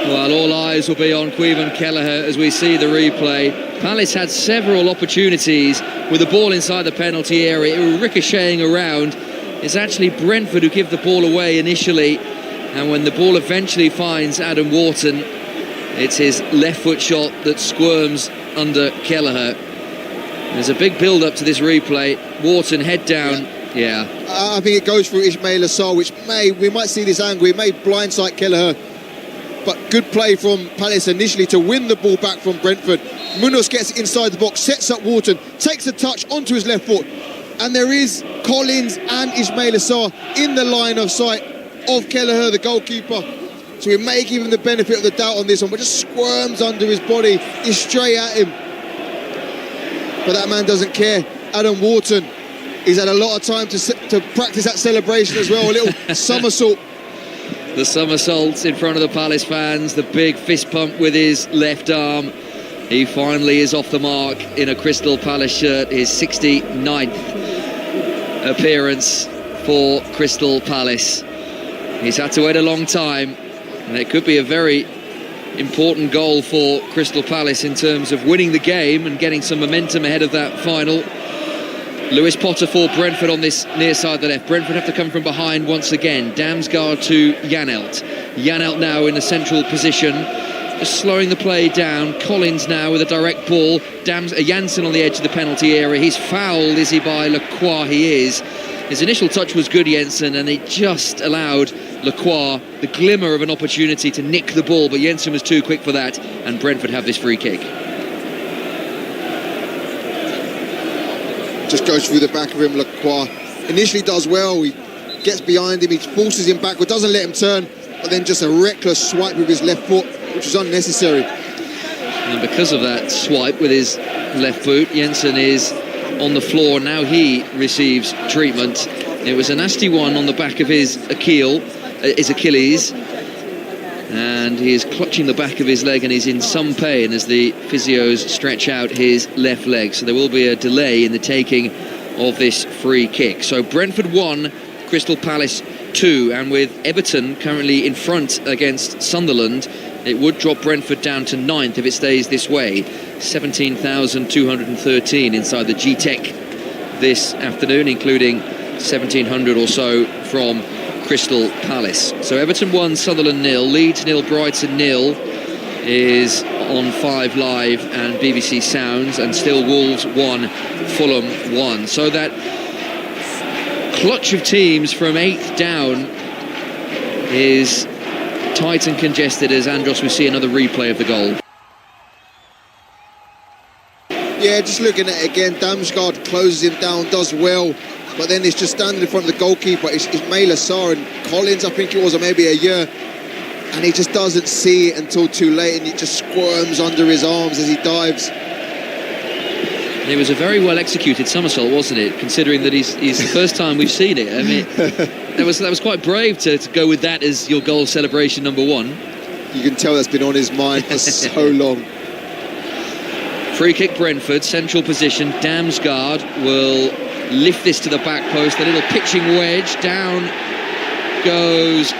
Well, all eyes will be on Queven Kelleher as we see the replay. Palace had several opportunities with the ball inside the penalty area. It was ricocheting around. It's actually Brentford who give the ball away initially, and when the ball eventually finds Adam Wharton, it's his left foot shot that squirms under Kelleher. There's a big build-up to this replay. Wharton head down. Yeah. I think it goes through Ismail Assar, which we might see this angle. It may blindside Kelleher. But good play from Palace initially to win the ball back from Brentford. Munoz gets inside the box, sets up Wharton, takes a touch onto his left foot. And there is Collins and Ismail Assar in the line of sight of Kelleher, the goalkeeper. So we may give him the benefit of the doubt on this one, but just squirms under his body, is straight at him. But that man doesn't care. Adam Wharton, he's had a lot of time to practice that celebration as well, a little somersault. The somersaults in front of the Palace fans, the big fist pump with his left arm. He finally is off the mark in a Crystal Palace shirt, his 69th appearance for Crystal Palace. He's had to wait a long time, and it could be a very important goal for Crystal Palace in terms of winning the game and getting some momentum ahead of that final. Lewis Potter for Brentford on this near side of the left. Brentford have to come from behind once again. Damsgaard to Janelt. Janelt now in the central position, just slowing the play down. Collins now with a direct ball. Janssen on the edge of the penalty area. He's fouled, is he, by Lacroix? He is. His initial touch was good, Jensen, and it just allowed Lacroix the glimmer of an opportunity to nick the ball, but Jensen was too quick for that, and Brentford have this free kick. Just goes through the back of him. Lacroix initially does well. He gets behind him, he forces him backward, doesn't let him turn, but then just a reckless swipe with his left foot, which was unnecessary. And because of that swipe with his left boot, Jensen is on the floor. Now he receives treatment. It was a nasty one on the back of his Achilles, and he is clutching the back of his leg and he's in some pain as the physios stretch out his left leg. So there will be a delay in the taking of this free kick. So Brentford 1, Crystal Palace 2, and with Everton currently in front against Sunderland, it would drop Brentford down to 9th if it stays this way. 17,213 inside the G-Tech this afternoon, including 1,700 or so from Crystal Palace. So Everton 1, Sunderland 0, Leeds 0, Brighton 0 is on 5 Live and BBC Sounds, and still Wolves 1, Fulham 1. So that clutch of teams from 8th down is tight and congested as Andros, we see another replay of the goal. Yeah, just looking at it again, Damsgaard closes him down, does well, but then it's just standing in front of the goalkeeper. It's Ismail Assar and Collins, I think it was, or maybe a year, and he just doesn't see it until too late, and he just squirms under his arms as he dives. It was a very well executed somersault, wasn't it? Considering that he's the first time we've seen it. I mean, that was quite brave to go with that as your goal celebration number one. You can tell that's been on his mind for so long. Free kick Brentford, central position. Damsgaard will lift this to the back post. A little pitching wedge. Down goes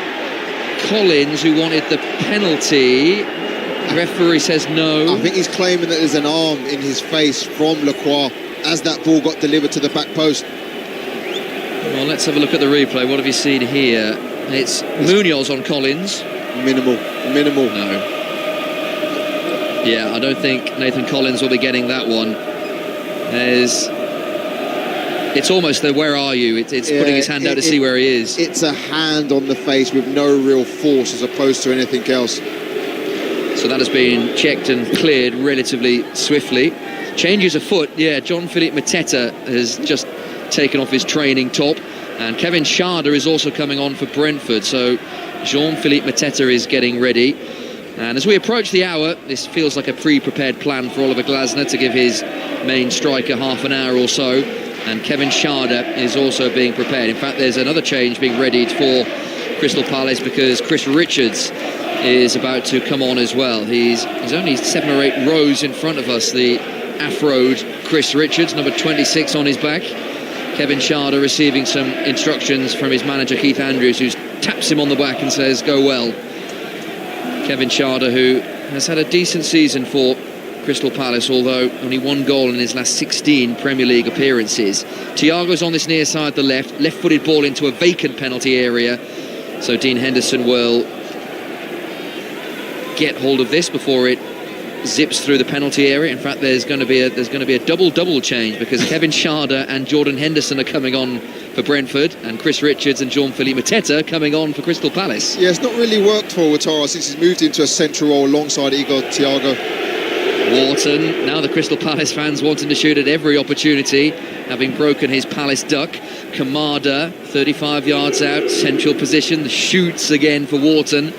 Collins, who wanted the penalty. The referee says no. I think he's claiming that there's an arm in his face from Lacroix as that ball got delivered to the back post. Well, let's have a look at the replay. What have you seen here? It's Munoz on Collins. Minimal. No. Yeah, I don't think Nathan Collins will be getting that one. It's almost the where are you? It's putting his hand out to see where he is. It's a hand on the face with no real force as opposed to anything else. So that has been checked and cleared relatively swiftly. Changes of foot. Yeah, Jean-Philippe Mateta has just taken off his training top. And Kevin Schade is also coming on for Brentford. So Jean-Philippe Mateta is getting ready. And as we approach the hour, this feels like a pre-prepared plan for Oliver Glasner to give his main striker half an hour or so. And Kevin Schade is also being prepared. In fact, there's another change being readied for Crystal Palace because Chris Richards is about to come on as well. He's only 7 or 8 rows in front of us, the afroed Chris Richards, number 26 on his back. Kevin Schade receiving some instructions from his manager Keith Andrews, who taps him on the back and says, go well. Kevin Schade, who has had a decent season for Crystal Palace, although only 1 goal in his last 16 Premier League appearances. Thiago's on this near side, the left-footed ball into a vacant penalty area. So Dean Henderson will get hold of this before it zips through the penalty area. In fact, there's going to be a double change because Kevin Schade and Jordan Henderson are coming on for Brentford, and Chris Richards and Jean-Philippe Mateta coming on for Crystal Palace. Yeah, it's not really worked for Ouattara since he's moved into a central role alongside Igor Thiago. Wharton, now the Crystal Palace fans wanting to shoot at every opportunity, having broken his Palace duck. Kamada, 35 yards out, central position, shoots again for Wharton.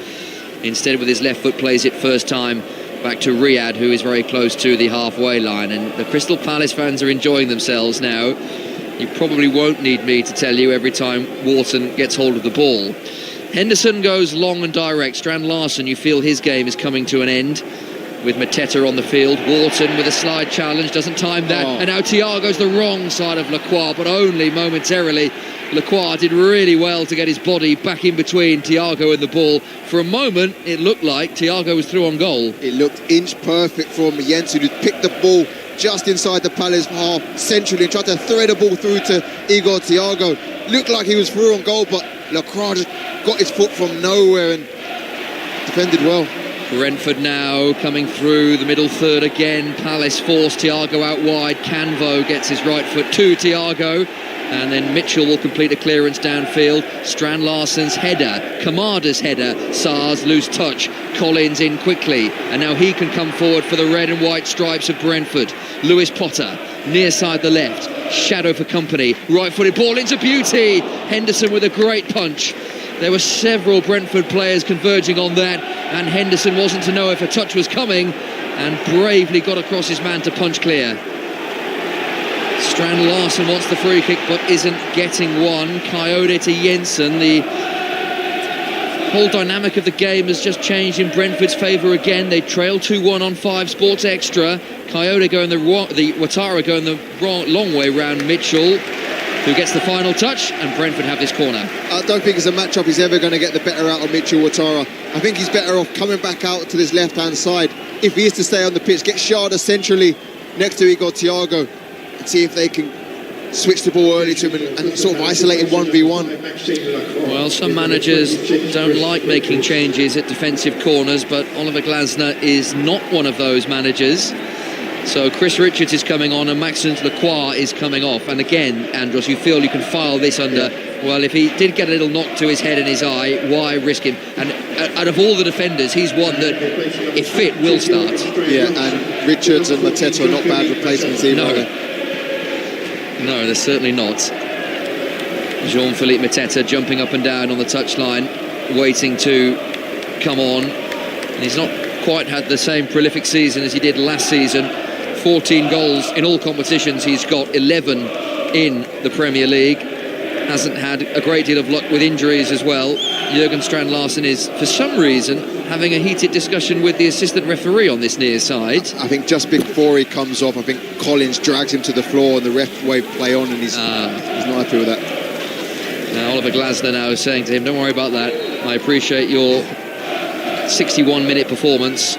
Instead, with his left foot, plays it first time back to Riyadh, who is very close to the halfway line. And the Crystal Palace fans are enjoying themselves now. You probably won't need me to tell you every time Wharton gets hold of the ball. Henderson goes long and direct. Strand Larsen, you feel his game is coming to an end with Mateta on the field. Wharton with a slide challenge, doesn't time that. And now Thiago's the wrong side of Lacroix, but only momentarily. Lacroix did really well to get his body back in between Thiago and the ball. For a moment, it looked like Thiago was through on goal. It looked inch perfect from Jensen, who picked the ball just inside the Palace half centrally and tried to thread a ball through to Igor Thiago. Looked like he was through on goal, but Lacroix just got his foot from nowhere and defended well. Brentford now coming through the middle third again. Palace forced Thiago out wide. Canvo gets his right foot to Thiago. And then Mitchell will complete a clearance downfield. Strand Larsen's header, Kamada's header, Sarr's loose touch, Collins in quickly, and now he can come forward for the red and white stripes of Brentford. Lewis Potter, near side the left, shadow for Kompany, right-footed ball into beauty. Henderson with a great punch. There were several Brentford players converging on that, and Henderson wasn't to know if a touch was coming, and bravely got across his man to punch clear. Strand Larsen wants the free kick but isn't getting one. Coyote to Jensen. The whole dynamic of the game has just changed in Brentford's favour again. They trail 2-1 on 5 Sports Extra. Coyote going the Ouattara going the long way round Mitchell, who gets the final touch, and Brentford have this corner. I don't think it's a matchup he's ever going to get the better out of Mitchell Ouattara. I think he's better off coming back out to this left-hand side. If he is to stay on the pitch, get Schade centrally next to Igor Thiago and see if they can switch the ball early to him and sort of isolate him 1v1. Well, some managers don't like making changes at defensive corners, but Oliver Glasner is not one of those managers. So Chris Richards is coming on and Maxence Lacroix is coming off. And again, Andros, you feel you can file this under, well, if he did get a little knock to his head and his eye, why risk him? And out of all the defenders, he's one that, if fit, will start. Yeah, and Richards and Mateta are not bad replacements either. No, they're certainly not. Jean-Philippe Mateta jumping up and down on the touchline, waiting to come on. And he's not quite had the same prolific season as he did last season 14 goals in all competitions. He's got 11 in the Premier League. Hasn't had a great deal of luck with injuries as well. Jurgen Strand Larsen is, for some reason, having a heated discussion with the assistant referee on this near side. I think just before he comes off, I think Collins drags him to the floor and the ref wave play on, and he's not happy with that. Now Oliver Glasner now is saying to him, don't worry about that. I appreciate your 61-minute performance.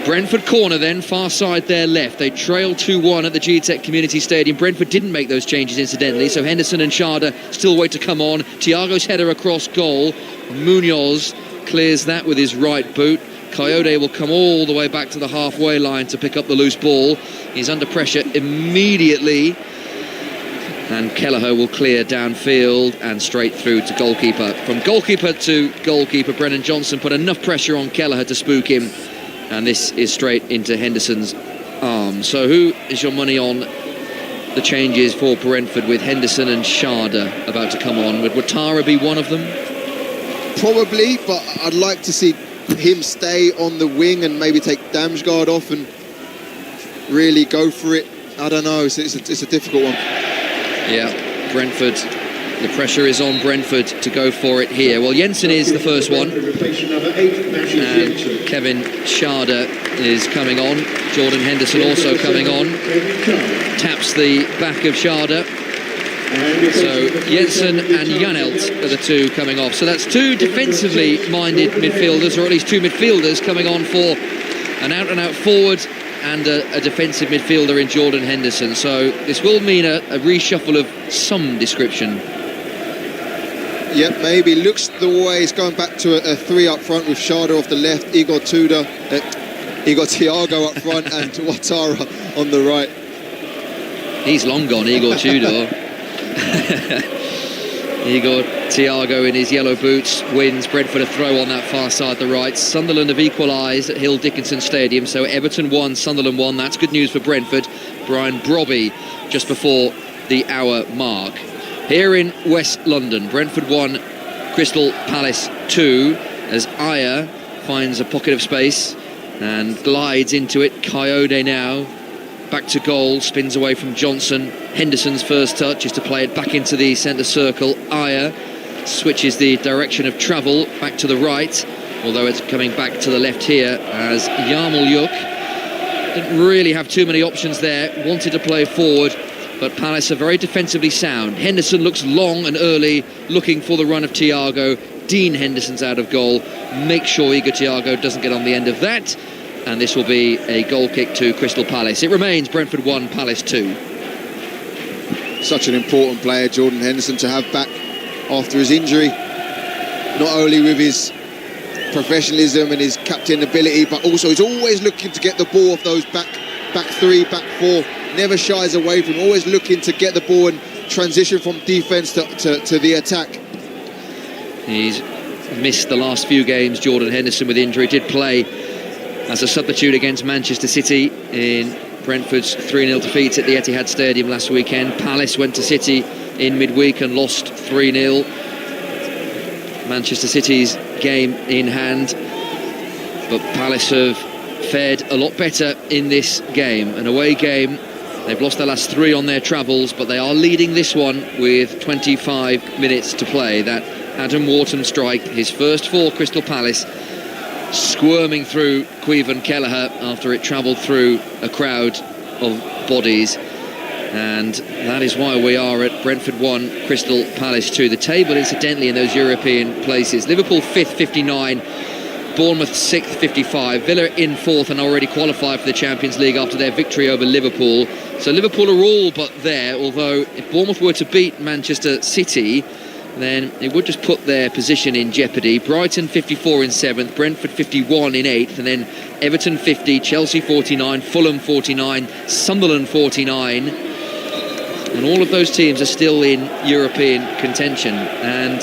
Brentford corner then, far side there left. They trail 2-1 at the G-Tech Community Stadium. Brentford didn't make those changes, incidentally, so Henderson and Sharda still wait to come on. Thiago's header across goal. Munoz clears that with his right boot. Coyote will come all the way back to the halfway line to pick up the loose ball. He's under pressure immediately. And Kelleher will clear downfield and straight through to goalkeeper. From goalkeeper to goalkeeper, Brennan Johnson put enough pressure on Kelleher to spook him. And this is straight into Henderson's arms. So who is your money on the changes for Brentford, with Henderson and Sharda about to come on? Would Ouattara be one of them? Probably, but I'd like to see him stay on the wing and maybe take Damsgaard off and really go for it. I don't know, it's a difficult one. Yeah, Brentford, the pressure is on Brentford to go for it here. Well, Jensen is the first one, and Kevin Sharda is coming on. Jordan Henderson also coming on. Taps the back of Sharda. So Jensen and Janelt are the two coming off. So that's two defensively minded midfielders, or at least two midfielders coming on for an out-and-out forward and a defensive midfielder in Jordan Henderson. So this will mean a reshuffle of some description. Yep, maybe looks the way he's going back to a three up front with Sharda off the left, Igor Thiago up front and Ouattara on the right. He's long gone, Igor Tudor. Igor Thiago in his yellow boots wins. Brentford a throw on that far side, the right. Sunderland have equalised at Hill Dickinson Stadium, so Everton 1, Sunderland 1. That's good news for Brentford. Brian Brobby just before the hour mark. Here in West London, Brentford 1, Crystal Palace 2, as Aya finds a pocket of space and glides into it. Coyote now back to goal, spins away from Johnson. Henderson's first touch is to play it back into the centre circle. Aya switches the direction of travel back to the right, although it's coming back to the left here, as Yarmolyuk didn't really have too many options there, wanted to play forward, but Palace are very defensively sound. Henderson looks long and early, looking for the run of Thiago. Dean Henderson's out of goal. Make sure Igor Thiago doesn't get on the end of that, and this will be a goal kick to Crystal Palace. It remains Brentford 1, Palace 2. Such an important player, Jordan Henderson, to have back after his injury, not only with his professionalism and his captain ability, but also he's always looking to get the ball off those back three, back four. Never shies away from, always looking to get the ball and transition from defence to the attack. He's missed the last few games, Jordan Henderson, with injury. Did play as a substitute against Manchester City in Brentford's 3-0 defeat at the Etihad Stadium last weekend. Palace went to City in midweek and lost 3-0. Manchester City's game in hand, but Palace have fared a lot better in this game. An away game, they've lost their last 3 on their travels, but they are leading this one with 25 minutes to play. That Adam Wharton strike, his first for Crystal Palace, squirming through Caoimhin Kelleher after it travelled through a crowd of bodies. And that is why we are at Brentford 1, Crystal Palace 2. The table, incidentally, in those European places: Liverpool 5th, 59, Bournemouth 6th, 55, Villa in 4th and already qualified for the Champions League after their victory over Liverpool. So Liverpool are all but there, although if Bournemouth were to beat Manchester City, then it would just put their position in jeopardy. Brighton 54 in 7th, Brentford 51 in 8th, and then Everton 50, Chelsea 49, Fulham 49, Sunderland 49. And all of those teams are still in European contention. And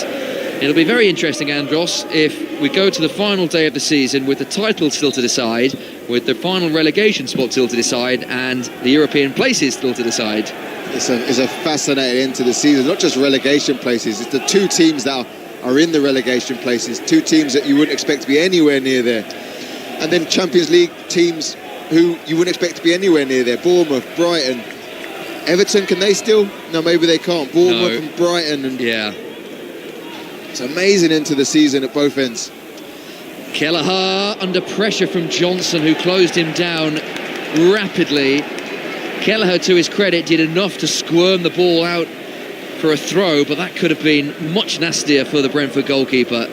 it'll be very interesting, Andros, if we go to the final day of the season with the title still to decide, with the final relegation spot still to decide, and the European places still to decide. It's a fascinating end to the season. Not just relegation places, it's the two teams that are in the relegation places, two teams that you wouldn't expect to be anywhere near there. And then Champions League teams who you wouldn't expect to be anywhere near there. Bournemouth, Brighton, Everton, can they still? No, maybe they can't. Bournemouth and Brighton. And yeah. It's amazing into the season at both ends. Kelleher under pressure from Johnson, who closed him down rapidly. Kelleher, to his credit, did enough to squirm the ball out for a throw, but that could have been much nastier for the Brentford goalkeeper.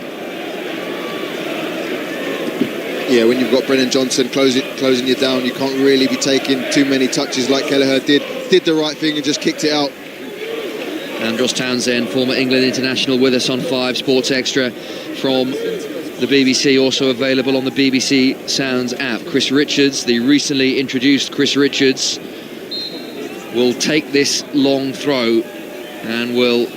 Yeah, when you've got Brennan Johnson closing you down, you can't really be taking too many touches like Kelleher did. Did the right thing and just kicked it out. Andros Townsend, former England international, with us on 5 Sports Extra from the BBC, also available on the BBC Sounds app. Chris Richards, the recently introduced Chris Richards, will take this long throw and will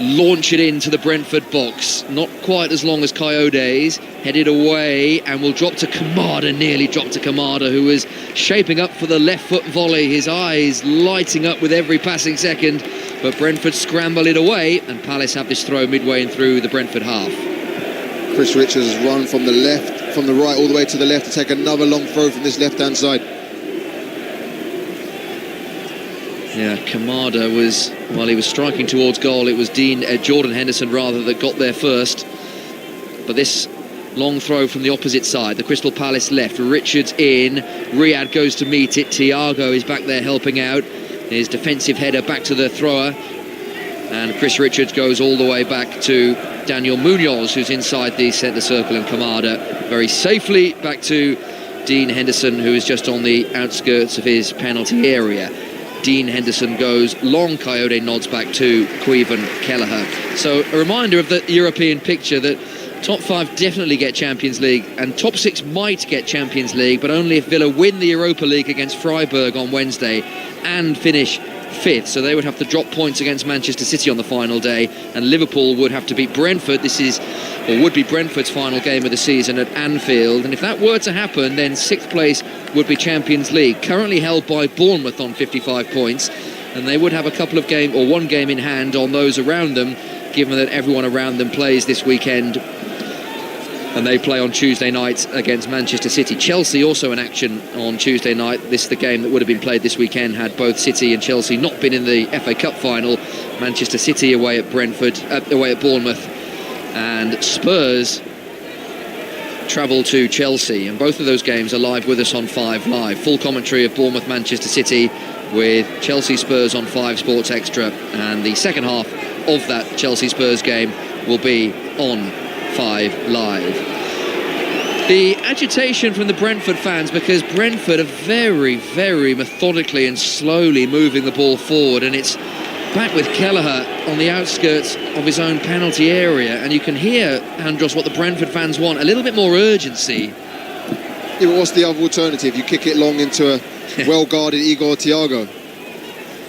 launch it into the Brentford box. Not quite as long as Coyote's, headed away and will drop to Kamada, nearly dropped to Kamada, who was shaping up for the left foot volley, his eyes lighting up with every passing second, but Brentford scramble it away and Palace have this throw midway in through the Brentford half. Chris Richards has run from the right all the way to the left to take another long throw from this left-hand side. Yeah, Kamada was, while he was striking towards goal, it was Jordan Henderson rather that got there first. But this long throw from the opposite side, the Crystal Palace left, Richards in, Riyad goes to meet it, Thiago is back there helping out, his defensive header back to the thrower, and Chris Richards goes all the way back to Daniel Munoz, who's inside the centre circle, and Kamada very safely back to Dean Henderson, who is just on the outskirts of his penalty area. Dean Henderson goes long, Coyote nods back to Caoimhin Kelleher. So a reminder of the European picture that top 5 definitely get Champions League and top 6 might get Champions League, but only if Villa win the Europa League against Freiburg on Wednesday and finish 5th. So they would have to drop points against Manchester City on the final day, and Liverpool would have to beat Brentford. This is, or would be, Brentford's final game of the season at Anfield, and if that were to happen, then 6th place would be Champions League, currently held by Bournemouth on 55 points, and they would have a couple of game or one game in hand on those around them, given that everyone around them plays this weekend, and they play on Tuesday night against Manchester City. Chelsea also in action on Tuesday night. This is the game that would have been played this weekend had both City and Chelsea not been in the FA Cup final. Manchester City away at away at Bournemouth, and Spurs travel to Chelsea, and both of those games are live with us on 5 Live. Full commentary of Bournemouth Manchester City with Chelsea Spurs on 5 Sports Extra, and the second half of that Chelsea Spurs game will be on 5 Live. The agitation from the Brentford fans, because Brentford are very, very methodically and slowly moving the ball forward, and it's back with Kelleher on the outskirts of his own penalty area, and you can hear, Andros, what the Brentford fans want, a little bit more urgency. Yeah, but what's the other alternative? You kick it long into a well-guarded Igor Thiago.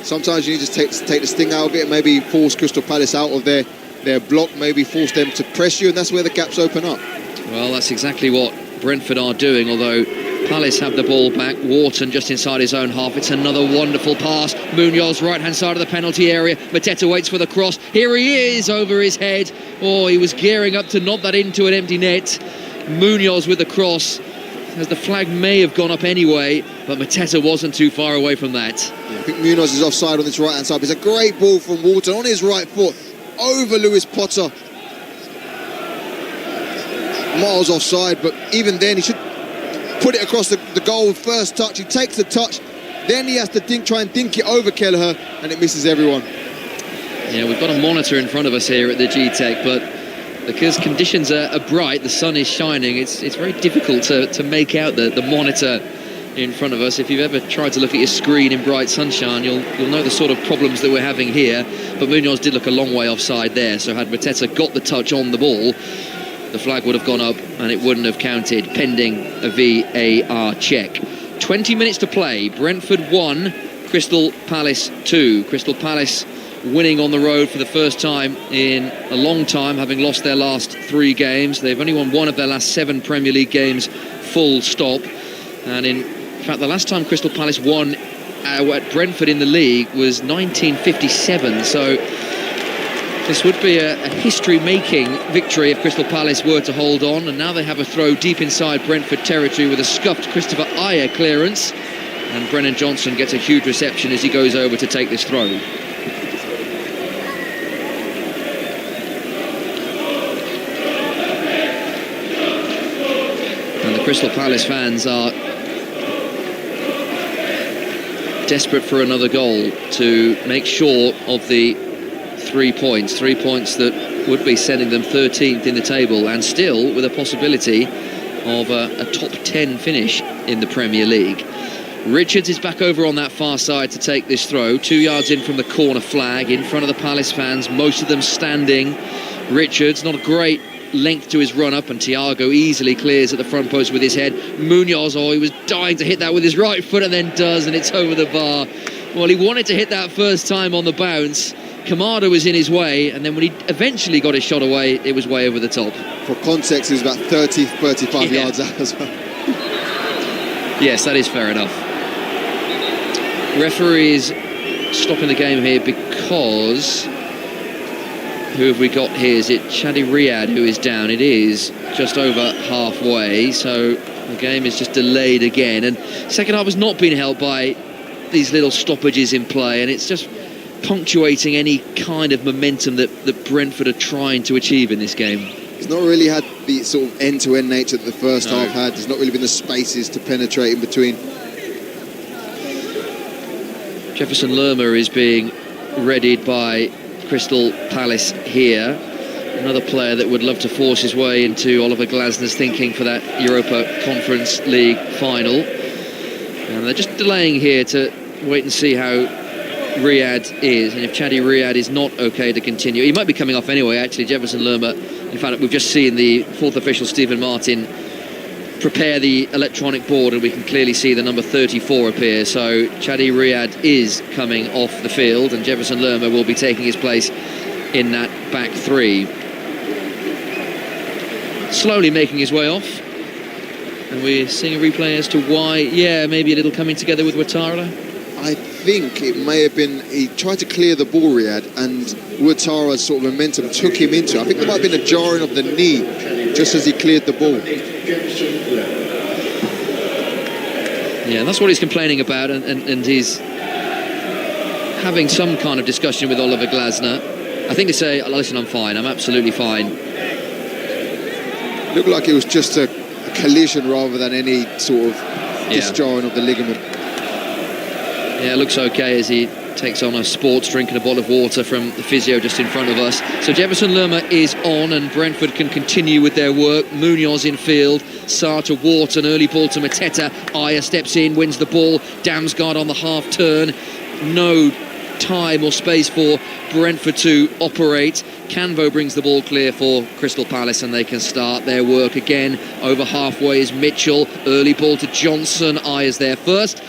Sometimes you need to take the sting out of it and maybe force Crystal Palace out of their block, maybe force them to press you, and that's where the gaps open up. Well, that's exactly what Brentford are doing, although Palace have the ball back. Wharton just inside his own half. It's another wonderful pass. Munoz, right-hand side of the penalty area. Mateta waits for the cross. Here he is, over his head. Oh, he was gearing up to knock that into an empty net. Munoz with the cross, as the flag may have gone up anyway, but Mateta wasn't too far away from that. Yeah, I think Munoz is offside on this right-hand side. It's a great ball from Wharton on his right foot, over Lewis Potter. Miles offside, but even then he should put it across the goal. First touch, he takes the touch, then he has to try and dink it over Kelleher, and it misses everyone. Yeah, we've got a monitor in front of us here at the G-Tech, but because conditions are bright, the sun is shining, it's very difficult to make out the monitor in front of us. If you've ever tried to look at your screen in bright sunshine, you'll know the sort of problems that we're having here. But Munoz did look a long way offside there, so had Mateta got the touch on the ball, the flag would have gone up and it wouldn't have counted, pending a VAR check. 20 minutes to play. Brentford 1, Crystal Palace 2. Crystal Palace winning on the road for the first time in a long time, having lost their last 3 games. They've only won 1 of their last 7 Premier League games, full stop. And in fact, the last time Crystal Palace won at Brentford in the league was 1957. So This would be a history-making victory if Crystal Palace were to hold on, and now they have a throw deep inside Brentford territory with a scuffed Christopher Ayer clearance, and Brennan Johnson gets a huge reception as he goes over to take this throw. And the Crystal Palace fans are desperate for another goal to make sure of the 3 points that would be sending them 13th in the table, and still with a possibility of a top 10 finish in the Premier League. Richards is back over on that far side to take this throw, 2 yards in from the corner flag, in front of the Palace fans, most of them standing. Richards, not a great length to his run-up, and Thiago easily clears at the front post with his head. Munoz, he was dying to hit that with his right foot, and then does, and it's over the bar. Well, he wanted to hit that first time on the bounce. Kamada was in his way, and then when he eventually got his shot away, it was way over the top. For context, he was about 35 yards out as well. Yes, that is fair enough. Referees stopping the game here because... who have we got here? Is it Chadi Riyad who is down? It is just over halfway, so the game is just delayed again. And second half has not been helped by these little stoppages in play, and it's just punctuating any kind of momentum that Brentford are trying to achieve in this game. He's not really had the sort of end-to-end nature that the first half had. There's not really been the spaces to penetrate in between. Jefferson Lerma is being readied by Crystal Palace here. Another player that would love to force his way into Oliver Glasner's thinking for that Europa Conference League final. And they're just delaying here to wait and see how Riyad is, and if Chadi Riyad is not okay to continue, he might be coming off anyway. Actually, Jefferson Lerma, in fact, we've just seen the fourth official Stephen Martin prepare the electronic board, and we can clearly see the number 34 appear. So Chadi Riyad is coming off the field, and Jefferson Lerma will be taking his place in that back three. Slowly making his way off, and we're seeing a replay as to why, maybe a little coming together with Ouattara. I think it may have been, he tried to clear the ball, Riyad, and Ouattara's sort of momentum took him into it. I think there might have been a jarring of the knee just as he cleared the ball. Yeah, that's what he's complaining about, and he's having some kind of discussion with Oliver Glasner. I think to say, listen, I'm fine, I'm absolutely fine. Looked like it was just a collision rather than any sort of disjarring of the ligament. Yeah, it looks okay as he takes on a sports drink and a bottle of water from the physio just in front of us. So Jefferson Lerma is on, and Brentford can continue with their work. Munoz in field, Sarr to Wharton, early ball to Mateta. Ayer steps in, wins the ball. Damsgaard on the half turn. No time or space for Brentford to operate. Canvo brings the ball clear for Crystal Palace, and they can start their work again. Over halfway is Mitchell. Early ball to Johnson. Ayer's there first.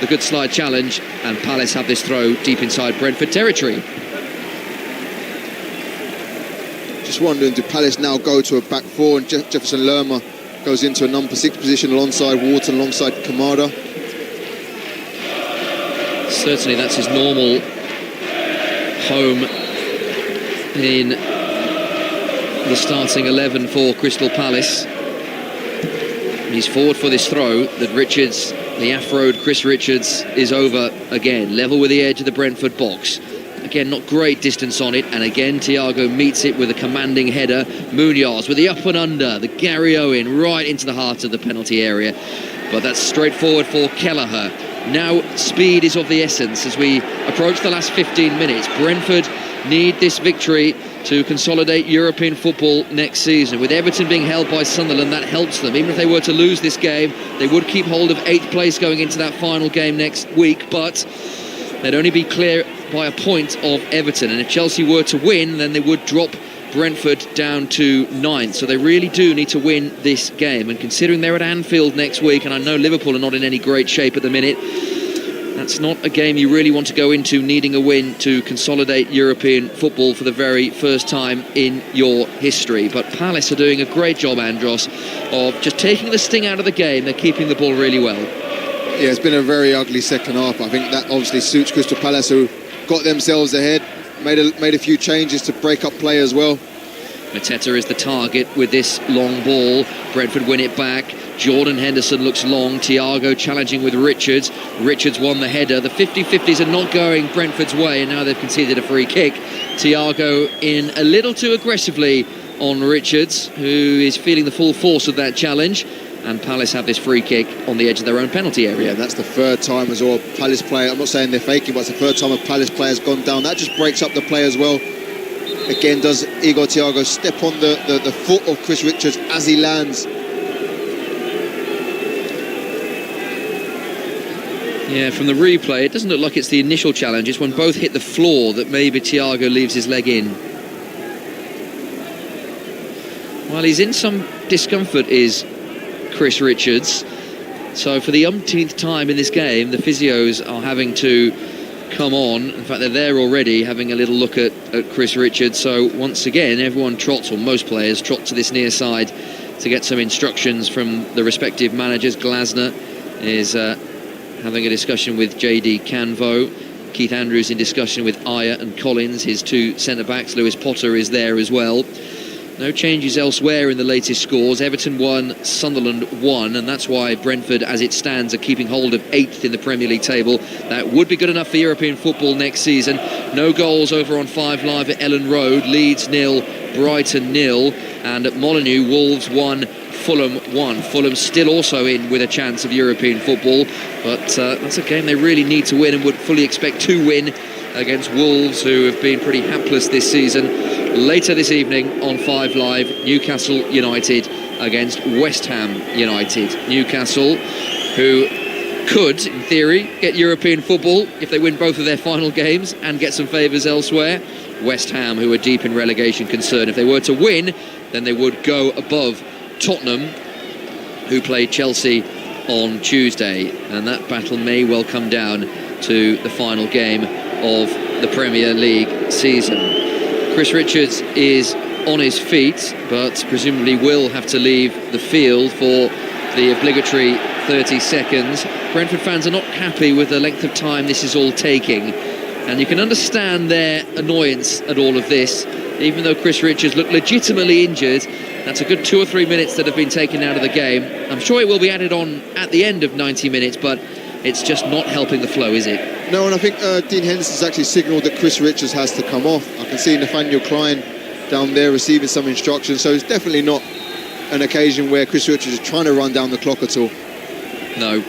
The good slide challenge, and Palace have this throw deep inside Brentford territory. Just wondering, do Palace now go to a back four, and Jefferson Lerma goes into a number 6 position alongside Wharton, alongside Kamada? Certainly that's his normal home in the starting 11 for Crystal Palace. He's forward for this throw that Richards, the Afroed Chris Richards, is over again, level with the edge of the Brentford box. Again, not great distance on it, and again Thiago meets it with a commanding header. Munoz with the up and under, the Gary Owen right into the heart of the penalty area, but that's straightforward for Kelleher. Now speed is of the essence as we approach the last 15 minutes. Brentford need this victory to consolidate European football next season. With Everton being held by Sunderland, that helps them. Even if they were to lose this game, they would keep hold of 8th place going into that final game next week, but they'd only be clear by a point of Everton, and if Chelsea were to win, then they would drop Brentford down to 9th. So they really do need to win this game, and considering they're at Anfield next week, and I know Liverpool are not in any great shape at the minute, that's not a game you really want to go into needing a win to consolidate European football for the very first time in your history. But Palace are doing a great job, Andros, of just taking the sting out of the game. They're keeping the ball really well. Yeah, it's been a very ugly second half. I think that obviously suits Crystal Palace, who got themselves ahead, made a few changes to break up play as well. Mateta is the target with this long ball. Brentford win it back. Jordan Henderson looks long. Thiago challenging with Richards. Richards won the header. The 50-50s are not going Brentford's way, and now they've conceded a free kick. Thiago in a little too aggressively on Richards, who is feeling the full force of that challenge. And Palace have this free kick on the edge of their own penalty area. Yeah, that's the third time as well. Palace player, I'm not saying they're faking, but it's the third time a Palace player has gone down. That just breaks up the play as well. Again, does Igor Thiago step on the foot of Chris Richards as he lands? Yeah, from the replay, it doesn't look like it's the initial challenge. It's when both hit the floor that maybe Thiago leaves his leg in. Well, he's in some discomfort, is Chris Richards. So for the umpteenth time in this game, the physios are having to come on. In fact, they're there already, having a little look at Chris Richards. So once again, everyone trots, or most players trot to this near side to get some instructions from the respective managers. Glasner is having a discussion with JD Canvo. Keith Andrews in discussion with Ayer and Collins, his two centre-backs. Lewis Potter is there as well. No changes elsewhere in the latest scores. Everton 1, Sunderland 1, and that's why Brentford, as it stands, are keeping hold of 8th in the Premier League table. That would be good enough for European football next season. No goals over on 5 Live at Ellen Road. Leeds 0, Brighton 0, and at Molineux, Wolves 1, Fulham 1. Fulham still also in with a chance of European football, but that's a game they really need to win, and would fully expect to win against Wolves, who have been pretty hapless this season. Later this evening on 5 Live, Newcastle United against West Ham United. Newcastle, who could, in theory, get European football if they win both of their final games and get some favours elsewhere. West Ham, who are deep in relegation concern. If they were to win, then they would go above Tottenham, who played Chelsea on Tuesday. And that battle may well come down to the final game of the Premier League season. Chris Richards is on his feet, but presumably will have to leave the field for the obligatory 30 seconds. Brentford fans are not happy with the length of time this is all taking, and you can understand their annoyance at all of this. Even though Chris Richards looked legitimately injured, that's a good 2 or 3 minutes that have been taken out of the game. I'm sure it will be added on at the end of 90 minutes, but it's just not helping the flow, is it? No, and I think Dean Henderson's actually signalled that Chris Richards has to come off. I can see Nathaniel Klein down there receiving some instructions, so it's definitely not an occasion where Chris Richards is trying to run down the clock at all. No.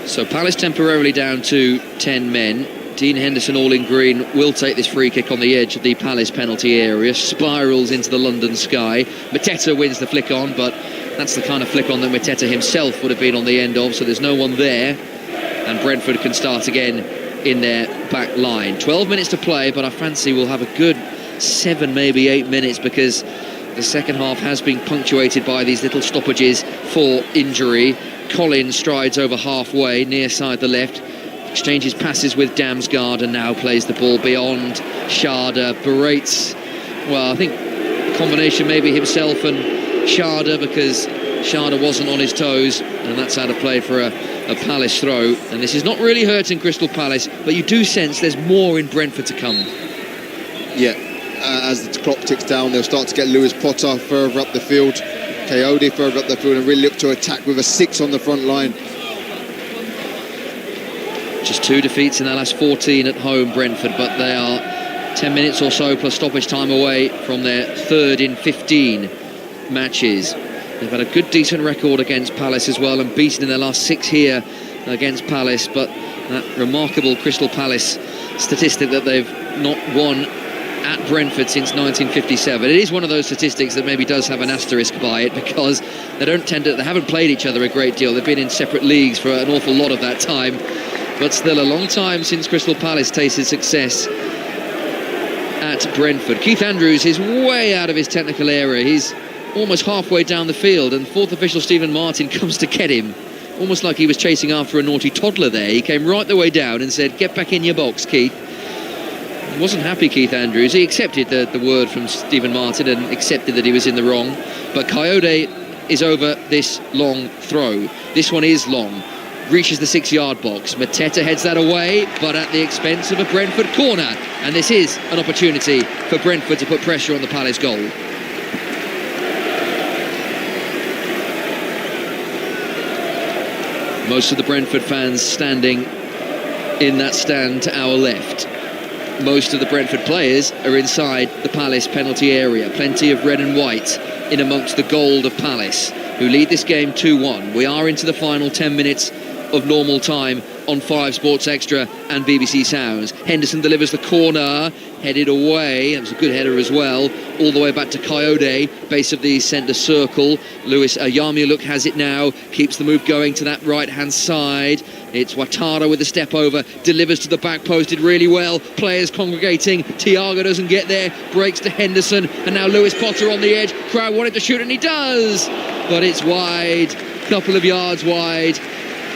So Palace temporarily down to 10 men. Dean Henderson, all in green, will take this free kick on the edge of the Palace penalty area. Spirals into the London sky. Mateta wins the flick on, but that's the kind of flick on that Mateta himself would have been on the end of, so there's no one there. And Brentford can start again in their back line. 12 minutes to play, but I fancy we'll have a good 7, maybe 8 minutes, because the second half has been punctuated by these little stoppages for injury. Collins strides over halfway, near side the left, exchanges passes with Damsgaard, and now plays the ball beyond Sharda. Berates, well, I think a combination maybe himself and Sharda, because Sharda wasn't on his toes, and that's out of play for a Palace throw. And this is not really hurting Crystal Palace, but you do sense there's more in Brentford to come. Yeah, as the clock ticks down, they'll start to get Lewis Potter further up the field, Coyote further up the field, and really look to attack with a 6 on the front line. Just 2 defeats in their last 14 at home, Brentford, but they are 10 minutes or so plus stoppage time away from their 3rd in 15 matches. They've had a good, decent record against Palace as well, and beaten in their last 6 here against Palace, but that remarkable Crystal Palace statistic that they've not won at Brentford since 1957. It is one of those statistics that maybe does have an asterisk by it, because they haven't played each other a great deal. They've been in separate leagues for an awful lot of that time, but still a long time since Crystal Palace tasted success at Brentford. Keith Andrews is way out of his technical area. He's almost halfway down the field, and 4th official Stephen Martin comes to get him, almost like he was chasing after a naughty toddler there. He came right the way down and said, "Get back in your box, Keith." He wasn't happy, Keith Andrews. He accepted the word from Stephen Martin and accepted that he was in the wrong, but Coyote is over this long throw. This one is long. reaches the 6-yard box. Mateta heads that away, but at the expense of a Brentford corner. And this is an opportunity for Brentford to put pressure on the Palace goal. Most of the Brentford fans standing in that stand to our left. Most of the Brentford players are inside the Palace penalty area. Plenty of red and white in amongst the gold of Palace, who lead this game 2-1. We are into the final 10 minutes of normal time on 5 Sports Extra and BBC Sounds. Henderson delivers the corner, headed away. It was a good header as well, all the way back to Coyote, base of the centre circle. Lewis Yarmuluk has it now, keeps the move going to that right-hand side. It's Ouattara with the step over, delivers to the back post, did really well. Players congregating, Thiago doesn't get there, breaks to Henderson, and now Lewis Potter on the edge. Crowd wanted to shoot, and he does, but it's wide, couple of yards wide.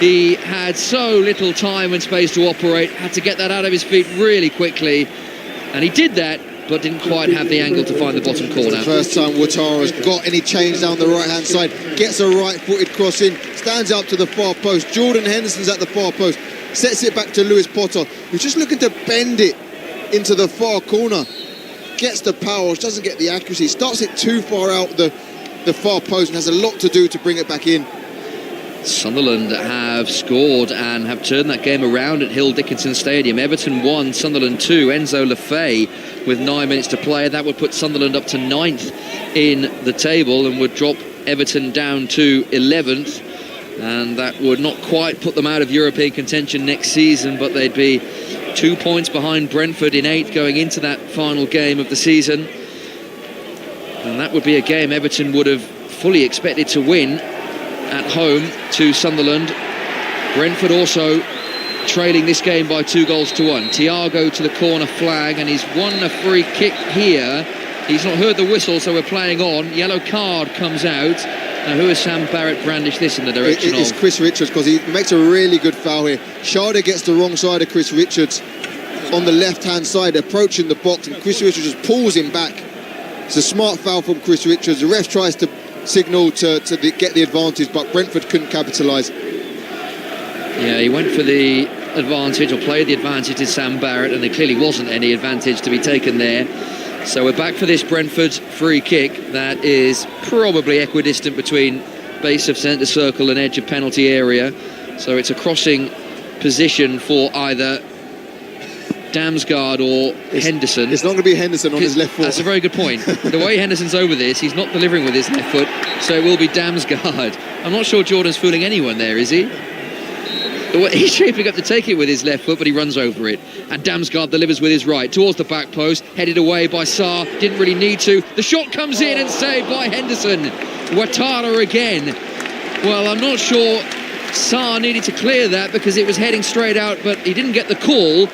He had so little time and space to operate, had to get that out of his feet really quickly, and he did that, but didn't quite have the angle to find the bottom corner. First time Ouattara's got any change down the right-hand side, gets a right-footed cross in, stands up to the far post. Jordan Henderson's at the far post, sets it back to Lewis Potter, who's just looking to bend it into the far corner. Gets the power, doesn't get the accuracy, starts it too far out the far post and has a lot to do to bring it back in. Sunderland have scored and have turned that game around at Hill Dickinson Stadium. Everton 1, Sunderland 2. Enzo Lefebvre with 9 minutes to play. That would put Sunderland up to 9th in the table and would drop Everton down to 11th. And that would not quite put them out of European contention next season, but they'd be 2 points behind Brentford in 8th going into that final game of the season. And that would be a game Everton would have fully expected to win at home to Sunderland. Brentford also trailing this game by 2-1. Thiago to the corner flag, and he's won a free kick here. He's not heard the whistle, so we're playing on. Yellow card comes out. Now, who has Sam Barrett brandished this in the direction of? It's Chris Richards, because he makes a really good foul here. Schade gets the wrong side of Chris Richards on the left-hand side, approaching the box, and Chris Richards just pulls him back. It's a smart foul from Chris Richards. The ref tries to signal to get the advantage, but Brentford couldn't capitalise. Yeah, he went for the advantage, or played the advantage to Sam Barrett, and there clearly wasn't any advantage to be taken there. So we're back for this Brentford free kick that is probably equidistant between base of centre circle and edge of penalty area. So it's a crossing position for either Damsgaard or Henderson. It's not going to be Henderson on his left foot. That's a very good point. The way Henderson's over this, he's not delivering with his left foot, so it will be Damsgaard. I'm not sure Jordan's fooling anyone there, is he? He's shaping up to take it with his left foot, but he runs over it. And Damsgaard delivers with his right towards the back post, headed away by Sarr, didn't really need to. The shot comes in and saved by Henderson. Ouattara again. Well, I'm not sure Sarr needed to clear that because it was heading straight out, but he didn't get the call.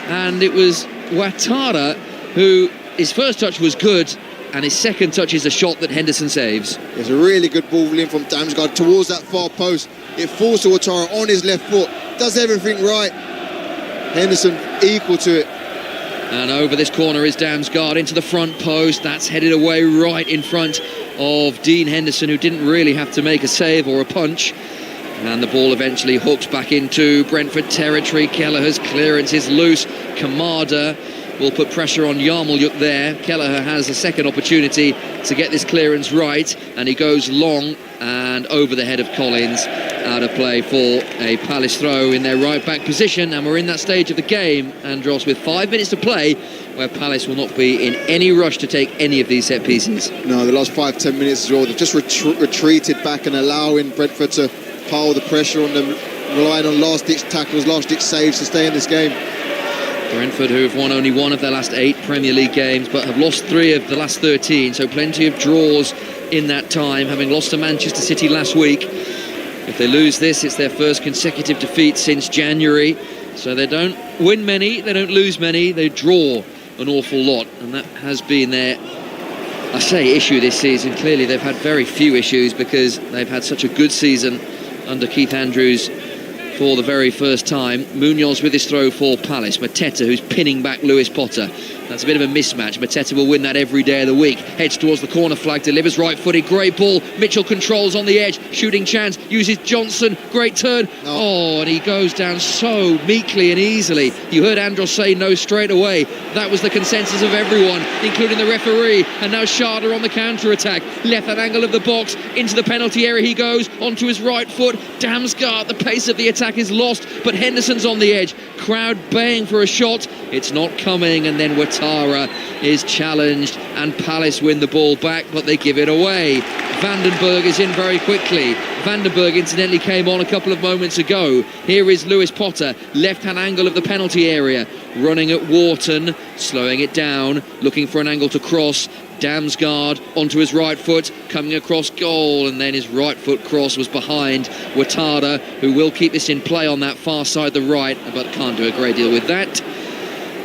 And it was Ouattara who, his first touch was good, and his second touch is a shot that Henderson saves. There's a really good ball in from Damsgaard towards that far post. It falls to Ouattara on his left foot, does everything right. Henderson equal to it. And over this corner is Damsgaard into the front post. That's headed away right in front of Dean Henderson, who didn't really have to make a save or a punch. And the ball eventually hooks back into Brentford territory. Kelleher's clearance is loose. Kamada will put pressure on Yarmuluk there. Kelleher has a second opportunity to get this clearance right, and he goes long and over the head of Collins, out of play for a Palace throw in their right back position. And we're in that stage of the game, Andros, with 5 minutes to play, where Palace will not be in any rush to take any of these set pieces. No, the last 5-10 minutes as well, they've just retreated back and allowing Brentford to pile the pressure on them, relying on last-ditch tackles, last-ditch saves to stay in this game. Brentford, who have won only 1 of their last 8 Premier League games, but have lost 3 of the last 13, so plenty of draws in that time, having lost to Manchester City last week. If they lose this, it's their first consecutive defeat since January. So they don't win many, they don't lose many, they draw an awful lot, and that has been their, I say, issue this season. Clearly they've had very few issues because they've had such a good season under Keith Andrews' for the very first time. Munoz with his throw for Palace. Mateta, who's pinning back Lewis Potter. That's a bit of a mismatch. Mateta will win that every day of the week. Heads towards the corner flag, delivers right-footed, great ball. Mitchell controls on the edge, shooting chance, uses Johnson, great turn. Oh, and he goes down so meekly and easily. You heard Andros say no straight away. That was the consensus of everyone, including the referee. And now Sharda on the counter-attack. Left-hand angle of the box, into the penalty area he goes, onto his right foot. Damsgaard, the pace of the attack is lost, but Henderson's on the edge. Crowd baying for a shot. It's not coming, and then Ouattara is challenged, and Palace win the ball back, but they give it away. Vandenberg is in very quickly. Vandenberg incidentally came on a couple of moments ago. Here is Lewis Potter, left-hand angle of the penalty area, running at Wharton, slowing it down, looking for an angle to cross. Damsgaard onto his right foot, coming across goal, and then his right foot cross was behind Ouattara, who will keep this in play on that far side, the right, but can't do a great deal with that.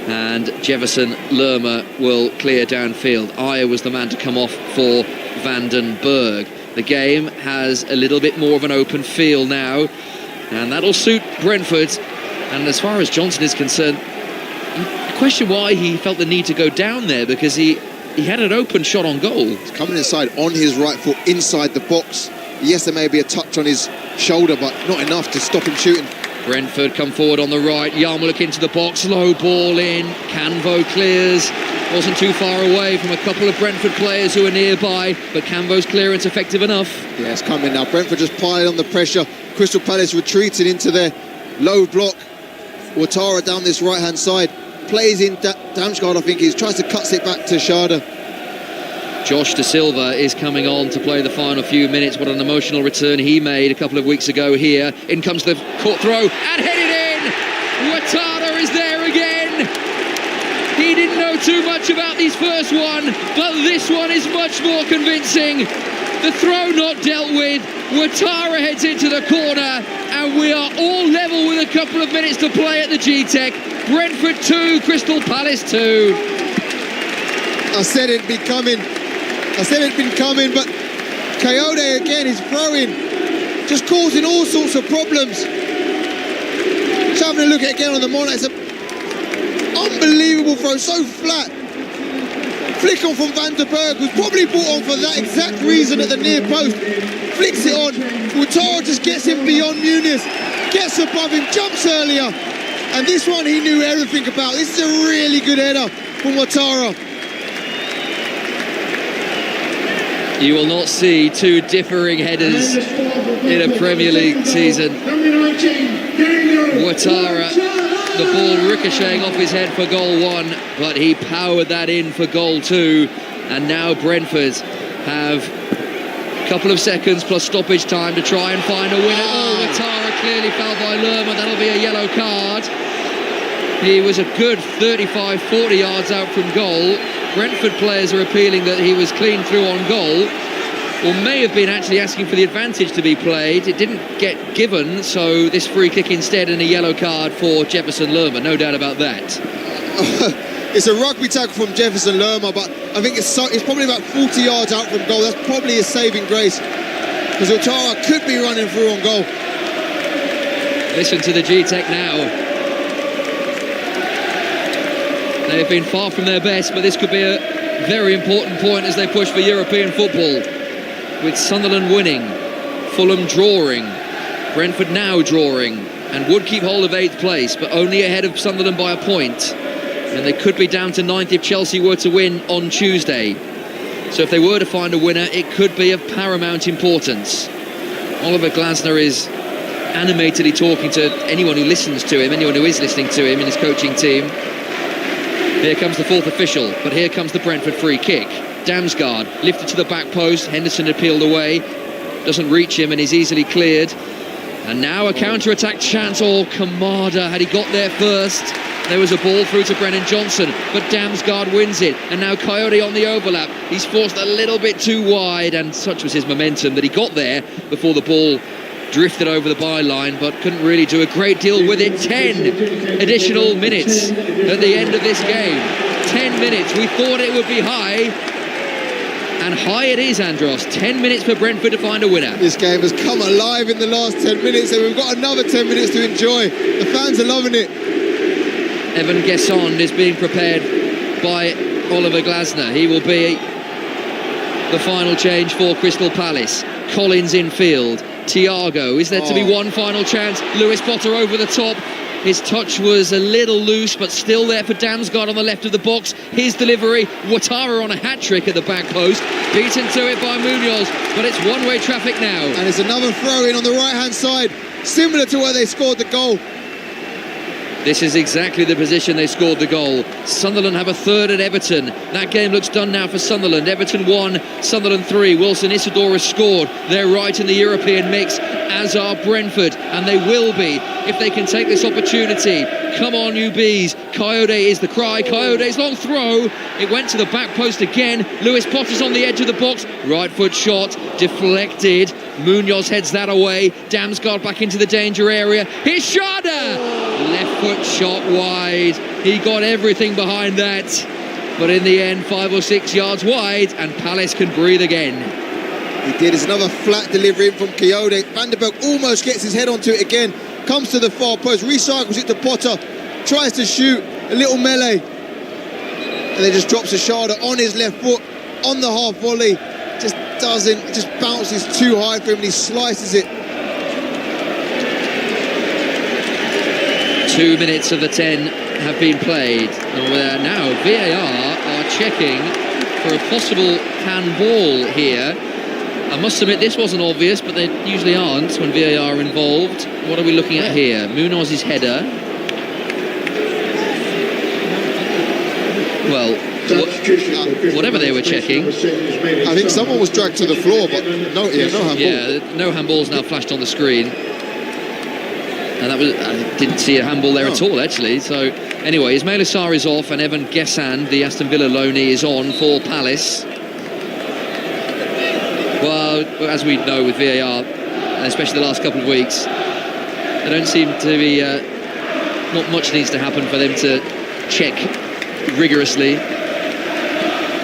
And Jefferson Lerma will clear downfield. Ayer was the man to come off for Vandenberg. The game has a little bit more of an open feel now, and that'll suit Brentford. And as far as Johnson is concerned, I question why he felt the need to go down there, because he had an open shot on goal. He's coming inside on his right foot, inside the box. Yes, there may be a touch on his shoulder, but not enough to stop him shooting. Brentford come forward on the right. Yarmolic into the box, low ball in. Canvo clears. Wasn't too far away from a couple of Brentford players who are nearby, but Canvo's clearance effective enough. Yeah, it's coming now. Brentford just piled on the pressure. Crystal Palace retreating into their low block. Ouattara down this right-hand side. Plays in Damsgaard, I think he tries to cut it back to Sharda. Josh De Silva is coming on to play the final few minutes. What an emotional return he made a couple of weeks ago here. In comes the court throw and headed in. Ouattara is there again. He didn't know too much about this first one, but this one is much more convincing. The throw not dealt with. Ouattara heads into the corner, and we are all level with a couple of minutes to play at the G-Tech. Brentford 2, Crystal Palace 2. I said it'd be coming, but Coyote again is throwing, just causing all sorts of problems. Just having a look at it again on the monitor, it's an unbelievable throw, so flat. Flick on from Vandenberg, who's probably brought on for that exact reason at the near post. Flicks it on. Ouattara just gets him beyond Younes, gets above him, jumps earlier. And this one he knew everything about. This is a really good header from Ouattara. You will not see two differing headers in a Premier League season. Ouattara, the ball ricocheting off his head for goal 1, but he powered that in for goal 2. And now Brentford have a couple of seconds plus stoppage time to try and find a winner. Oh, Ouattara clearly fouled by Lerma. That'll be a yellow card. He was a good 35, 40 yards out from goal. Brentford players are appealing that he was clean through on goal, or may have been actually asking for the advantage to be played. It didn't get given, so this free kick instead and a yellow card for Jefferson Lerma, no doubt about that. It's a rugby tackle from Jefferson Lerma, but I think it's probably about 40 yards out from goal. That's probably his saving grace, because Ouattara could be running through on goal. Listen to the G-Tech now. They have been far from their best, but this could be a very important point as they push for European football. With Sunderland winning, Fulham drawing, Brentford now drawing, and would keep hold of 8th place, but only ahead of Sunderland by a point. And they could be down to 9th if Chelsea were to win on Tuesday. So if they were to find a winner, it could be of paramount importance. Oliver Glasner is animatedly talking to anyone who listens to him, anyone who is listening to him in his coaching team. Here comes the 4th official, but here comes the Brentford free kick. Damsgaard lifted to the back post. Henderson appealed away. Doesn't reach him and is easily cleared. And now a counter-attack chance. Oh, Kamada, had he got there first, there was a ball through to Brennan Johnson, but Damsgaard wins it. And now Coyote on the overlap. He's forced a little bit too wide, and such was his momentum that he got there before the ball drifted over the byline, but couldn't really do a great deal with it. 10 additional minutes at the end of this game. 10 minutes. We thought it would be high. And high it is, Andros. 10 minutes for Brentford to find a winner. This game has come alive in the last 10 minutes, and we've got another 10 minutes to enjoy. The fans are loving it. Evan Gesson is being prepared by Oliver Glasner. He will be the final change for Crystal Palace. Collins in field. Thiago, is there to be one final chance? Lewis Potter over the top. His touch was a little loose, but still there for Damsgaard on the left of the box. His delivery, Ouattara on a hat-trick at the back post. Beaten to it by Munoz, but it's one-way traffic now. And it's another throw-in on the right-hand side, similar to where they scored the goal. This is exactly the position they scored the goal. Sunderland have a third at Everton. That game looks done now for Sunderland. Everton 1, Sunderland 3. Wilson Isidore has scored. They're right in the European mix, as are Brentford, and they will be if they can take this opportunity. Come on, you bees. Coyote is the cry. Coyote's long throw. It went to the back post again. Lewis Potter's on the edge of the box. Right foot shot, deflected. Munoz heads that away. Damsgaard back into the danger area. Here's Schade. Left foot shot wide. He got everything behind that. But in the end, 5 or 6 yards wide, and Palace can breathe again. He did. It's another flat delivery from Coyote. Vanderberg almost gets his head onto it again. Comes to the far post, recycles it to Potter. Tries to shoot. A little melee. And then just drops a Schade on his left foot. On the half volley. Just doesn't. It just bounces too high for him and he slices it. 2 minutes of the 10 have been played. And now VAR are checking for a possible handball here. I must admit this wasn't obvious, but they usually aren't when VAR are involved. What are we looking at here? Munoz's header. Well, whatever they were checking. I think someone was dragged to the floor, but no handball. Yeah, no handballs now flashed on the screen. And that was, I didn't see a handball there at all, actually. So, anyway, Ismail Assar is off, and Evan Gessan, the Aston Villa loanee, is on for Palace. Well, as we know with VAR, especially the last couple of weeks, there don't seem to be... not much needs to happen for them to check rigorously.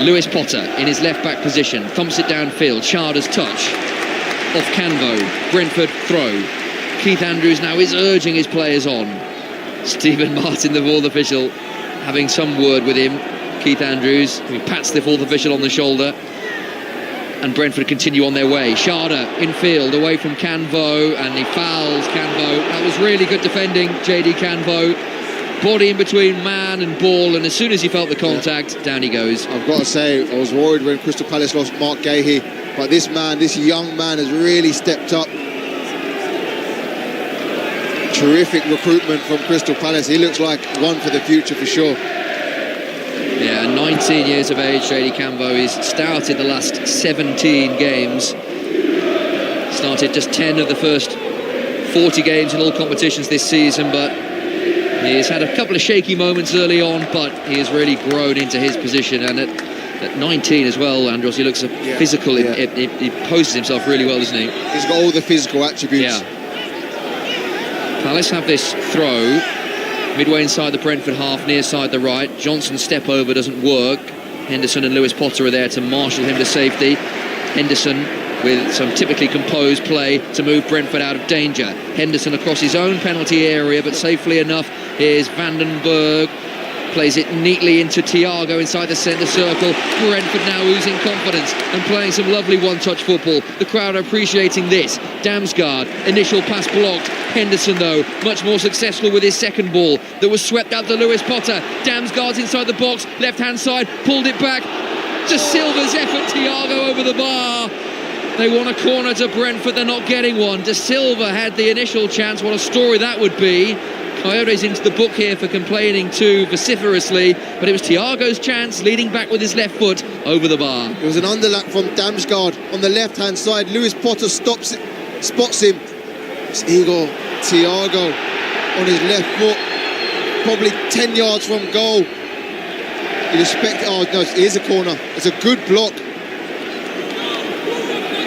Lewis Potter in his left-back position, thumps it downfield. Sharda's touch. Off Canvo. Brentford throw. Keith Andrews now is urging his players on. Stephen Martin, the fourth official, having some word with him. Keith Andrews, who pats the fourth official on the shoulder. And Brentford continue on their way. Schade in field, away from Canvo, and he fouls Canvo. That was really good defending, JD Canvo. Body in between man and ball, and as soon as he felt the contact, down he goes. I've got to say, I was worried when Crystal Palace lost Mark Gahey, but this young man has really stepped up. Terrific recruitment from Crystal Palace. He looks like one for the future for sure. Yeah, 19 years of age, JD Canvo. He's started the last 17 games. Started just 10 of the first 40 games in all competitions this season, but he's had a couple of shaky moments early on, but he has really grown into his position. And at 19 as well, Andros, he looks physical. Yeah. He poses himself really well, doesn't he? He's got all the physical attributes. Yeah. Palace have this throw midway inside the Brentford half, near side the right. Johnson's step over doesn't work. Henderson and Lewis Potter are there to marshal him to safety. Henderson with some typically composed play to move Brentford out of danger. Henderson across his own penalty area, but safely enough. Here's Vandenberg. Plays it neatly into Thiago inside the centre circle. Brentford now oozing confidence and playing some lovely one-touch football. The crowd are appreciating this. Damsgaard, initial pass blocked. Henderson, though, much more successful with his second ball that was swept out to Lewis Potter. Damsgaard's inside the box, left-hand side, pulled it back. De Silva's effort, Thiago over the bar. They want a corner to Brentford, they're not getting one. De Silva had the initial chance, what a story that would be. Coyote's into the book here for complaining too vociferously, but it was Thiago's chance, leading back with his left foot over the bar. It was an underlap from Damsgaard on the left-hand side. Lewis Potter spots him. It's Igor Thiago on his left foot, probably 10 yards from goal. You'd expect, oh no, it is a corner. It's a good block.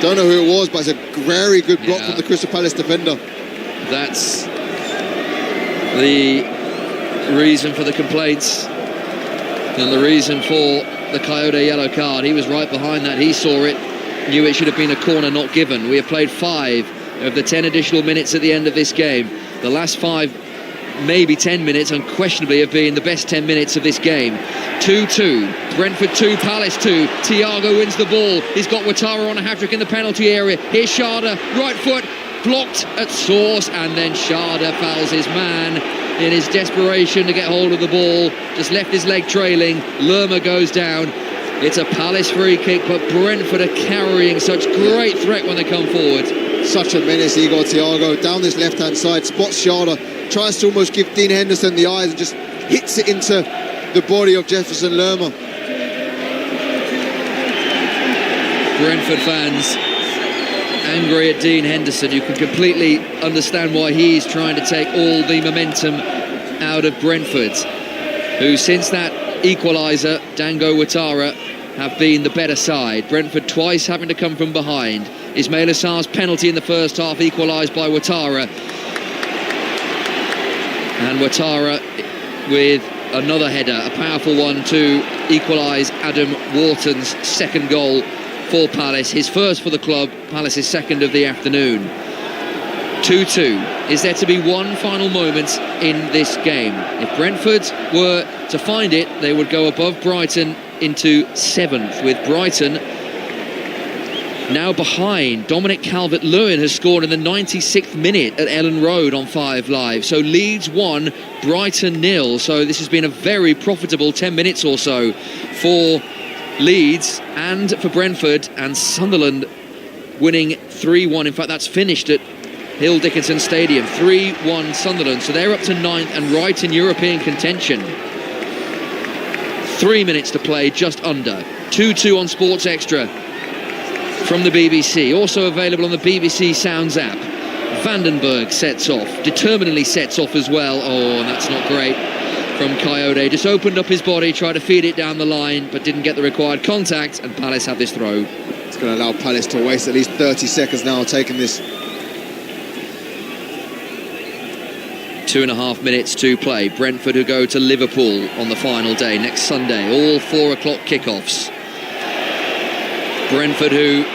Don't know who it was, but it's a very good block from the Crystal Palace defender. That's the reason for the complaints and the reason for the Coyote yellow card. He was right behind that. He saw it, knew it should have been a corner not given. We have played 5 of the 10 additional minutes at the end of this game. The last 5, maybe 10 minutes, unquestionably have been the best 10 minutes of this game. 2-2. Brentford 2, Palace 2. Thiago wins the ball. He's got Ouattara on a hat-trick in the penalty area. Here's Sharda, right foot, blocked at source, and then Sharda fouls his man in his desperation to get hold of the ball. Just left his leg trailing. Lerma goes down. It's a Palace free kick, but Brentford are carrying such great threat when they come forward. Such a menace, Igor Thiago, down this left-hand side, spots Sharda, tries to almost give Dean Henderson the eyes and just hits it into the body of Jefferson Lerma. Brentford fans angry at Dean Henderson. You can completely understand why he's trying to take all the momentum out of Brentford, who since that equaliser, Dango Ouattara, have been the better side. Brentford twice having to come from behind. Ismail Assar's penalty in the first half equalised by Ouattara, and Ouattara with another header, a powerful one to equalise Adam Wharton's second goal for Palace, his first for the club, Palace's second of the afternoon. 2-2. Is there to be one final moment in this game? If Brentford were to find it, they would go above Brighton into 7th, with Brighton now behind. Dominic Calvert-Lewin has scored in the 96th minute at Ellen Road on 5 Live. So Leeds 1, Brighton 0. So this has been a very profitable 10 minutes or so for Leeds and for Brentford, and Sunderland winning 3-1. In fact, that's finished at Hill Dickinson Stadium. 3-1 Sunderland. So they're up to 9th and right in European contention. 3 minutes to play, just under. 2-2 on Sports Extra from the BBC. Also available on the BBC Sounds app. Vandenberg sets off, determinedly sets off as well. Oh, and that's not great from Coyote. Just opened up his body, tried to feed it down the line, but didn't get the required contact, and Palace have this throw. It's going to allow Palace to waste at least 30 seconds now taking this. 2.5 minutes to play. Brentford, who go to Liverpool on the final day next Sunday. All 4 o'clock kickoffs. Brentford, who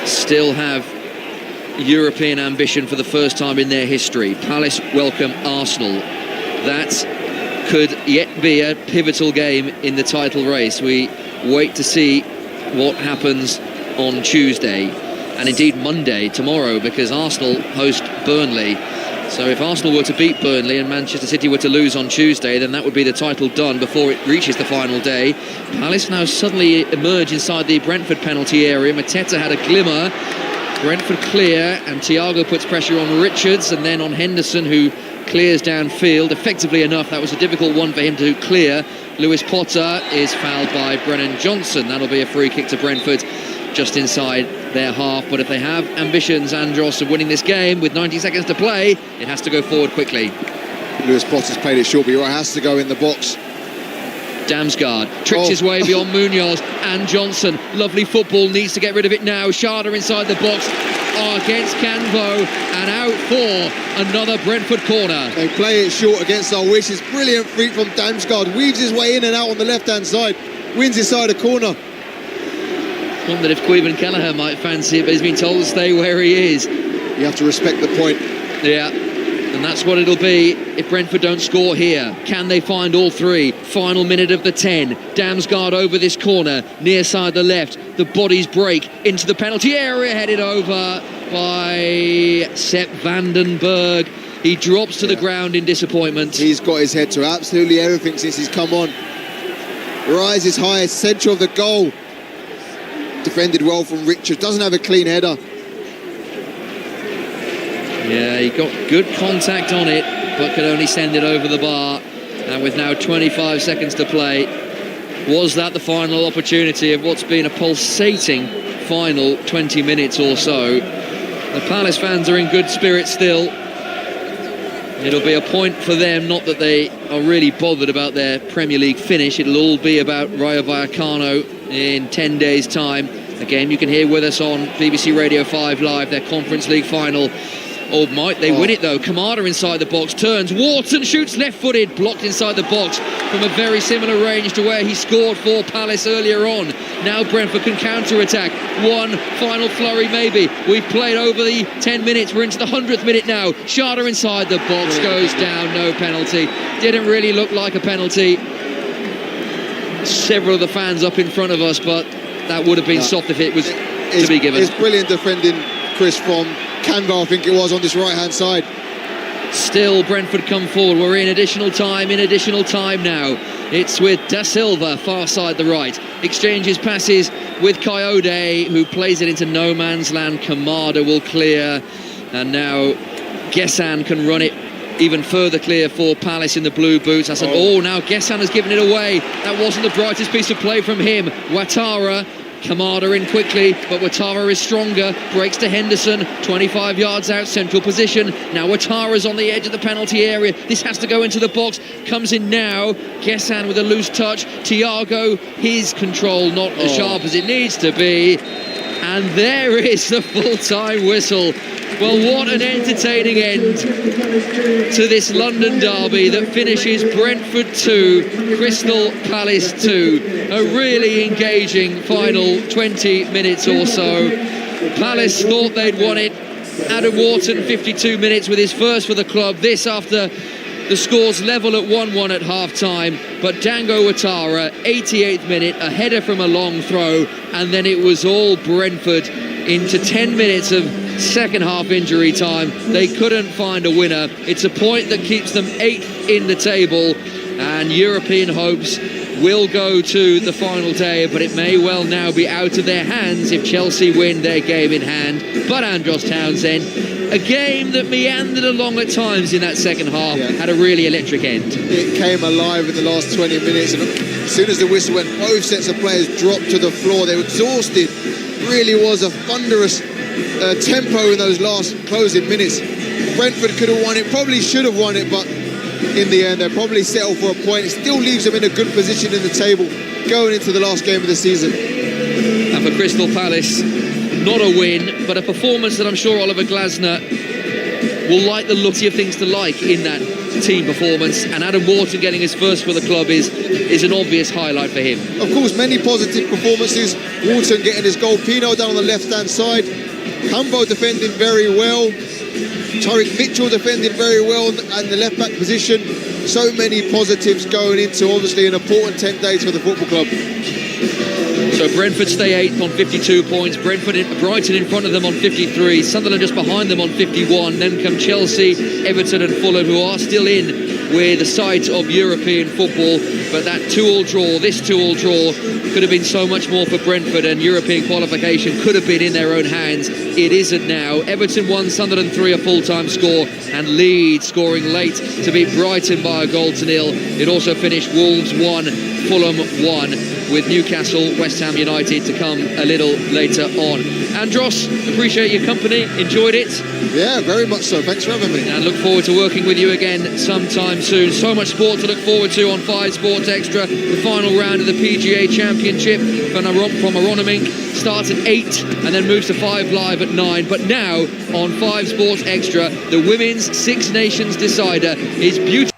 still have European ambition for the first time in their history. Palace welcome Arsenal. That could yet be a pivotal game in the title race. We wait to see what happens on Tuesday, and indeed Monday, tomorrow, because Arsenal host Burnley. So if Arsenal were to beat Burnley and Manchester City were to lose on Tuesday, then that would be the title done before it reaches the final day. Palace now suddenly emerge inside the Brentford penalty area. Mateta had a glimmer. Brentford clear, and Thiago puts pressure on Richards and then on Henderson, who clears downfield effectively enough. That was a difficult one for him to clear. Lewis Potter is fouled by Brennan Johnson. That'll be a free kick to Brentford just inside their half. But if they have ambitions, Andros, of winning this game with 90 seconds to play, it has to go forward quickly. Lewis Potter's played it short, but you're right, has to go in the box. Damsgaard tricks his way beyond Munoz and Johnson. Lovely football, needs to get rid of it now. Sharda inside the box against Canvo, and out for another Brentford corner. They play it short against our wishes. Brilliant freak from Damsgaard, weaves his way in and out on the left-hand side, wins inside a corner. Wondered if Queven Kelleher might fancy it, but he's been told to stay where he is. You have to respect the point. Yeah, and that's what it'll be if Brentford don't score here. Can they find all 3? Final minute of the 10. Damsgaard over this corner, near side the left. The bodies break into the penalty area, headed over by Sepp Vandenberg. He drops to the ground in disappointment. He's got his head to absolutely everything since he's come on. Rises high, centre of the goal. Defended well from Richards, doesn't have a clean header. Yeah, he got good contact on it, but could only send it over the bar. And with now 25 seconds to play, was that the final opportunity of what's been a pulsating final 20 minutes or so? The Palace fans are in good spirits still. It'll be a point for them, not that they are really bothered about their Premier League finish. It'll all be about Rayo Vallecano in 10 days' time. A game you can hear with us on BBC Radio 5 Live, their Conference League final Or might they win it though? Kamada inside the box, turns, Wharton shoots left-footed, blocked inside the box from a very similar range to where he scored for Palace earlier on. Now Brentford can counter-attack. One final flurry maybe. We've played over the 10 minutes. We're into the 100th minute now. Sharda inside the box, goes down, no penalty. Didn't really look like a penalty. Several of the fans up in front of us, but that would have been soft if it was to be given. It's brilliant defending, Chris, from Canva, I think it was, on this right-hand side. Still Brentford come forward. We're in additional time now. It's with Da Silva, far side the right. Exchanges passes with Coyote, who plays it into no man's land. Kamada will clear, and now Gessan can run it even further clear for Palace in the blue boots. Now Gessan has given it away. That wasn't the brightest piece of play from him. Ouattara, Kamada in quickly, but Ouattara is stronger, breaks to Henderson, 25 yards out, central position. Now Ouattara's on the edge of the penalty area. This has to go into the box, comes in now. Gessan with a loose touch. Thiago, his control not as sharp as it needs to be. And there is the full-time whistle. Well, what an entertaining end to this London derby that finishes Brentford 2, Crystal Palace 2. A really engaging final 20 minutes or so. Palace thought they'd won it. Adam Wharton, 52 minutes with his first for the club. This after the scores level at 1-1 at half-time. But Dango Ouattara, 88th minute, a header from a long throw. And then it was all Brentford into 10 minutes of second half injury time. They couldn't find a winner. It's a point that keeps them 8th in the table, and European hopes will go to the final day, but it may well now be out of their hands if Chelsea win their game in hand. But Andros Townsend, a game that meandered along at times in that second half, had a really electric end. It came alive in the last 20 minutes, and as soon as the whistle went, both sets of players dropped to the floor. They were exhausted. Really was a thunderous tempo in those last closing minutes. Brentford could have won it, probably should have won it, but in the end they probably settled for a point. It still leaves them in a good position in the table going into the last game of the season. And for Crystal Palace, not a win, but a performance that I'm sure Oliver Glasner will like the look of things to like in that team performance, and Adam Wharton getting his first for the club is an obvious highlight for him. Of course, many positive performances. Wharton getting his goal, Pino down on the left hand side, Hambo defending very well, Tariq Mitchell defending very well in the left back position. So many positives going into obviously an important 10 days for the football club. So Brentford stay 8th on 52 points. Brighton in front of them on 53. Sunderland just behind them on 51. Then come Chelsea, Everton and Fulham, who are still in with the sight of European football. But that 2-2 draw, this 2-2 draw, could have been so much more for Brentford, and European qualification could have been in their own hands. It isn't now. Everton 1, Sunderland 3, a full-time score, and Leeds scoring late to beat Brighton by a goal to nil. It also finished Wolves 1, Fulham 1, with Newcastle, West Ham United to come a little later on. Andros, appreciate your company, enjoyed it. Yeah, very much so. Thanks for having me. And look forward to working with you again sometime soon. So much sport to look forward to on 5 Sports Extra. The final round of the PGA Championship from Aronimink starts at 8 and then moves to 5 Live at 9. But now on 5 Sports Extra, the Women's Six Nations Decider is beautiful.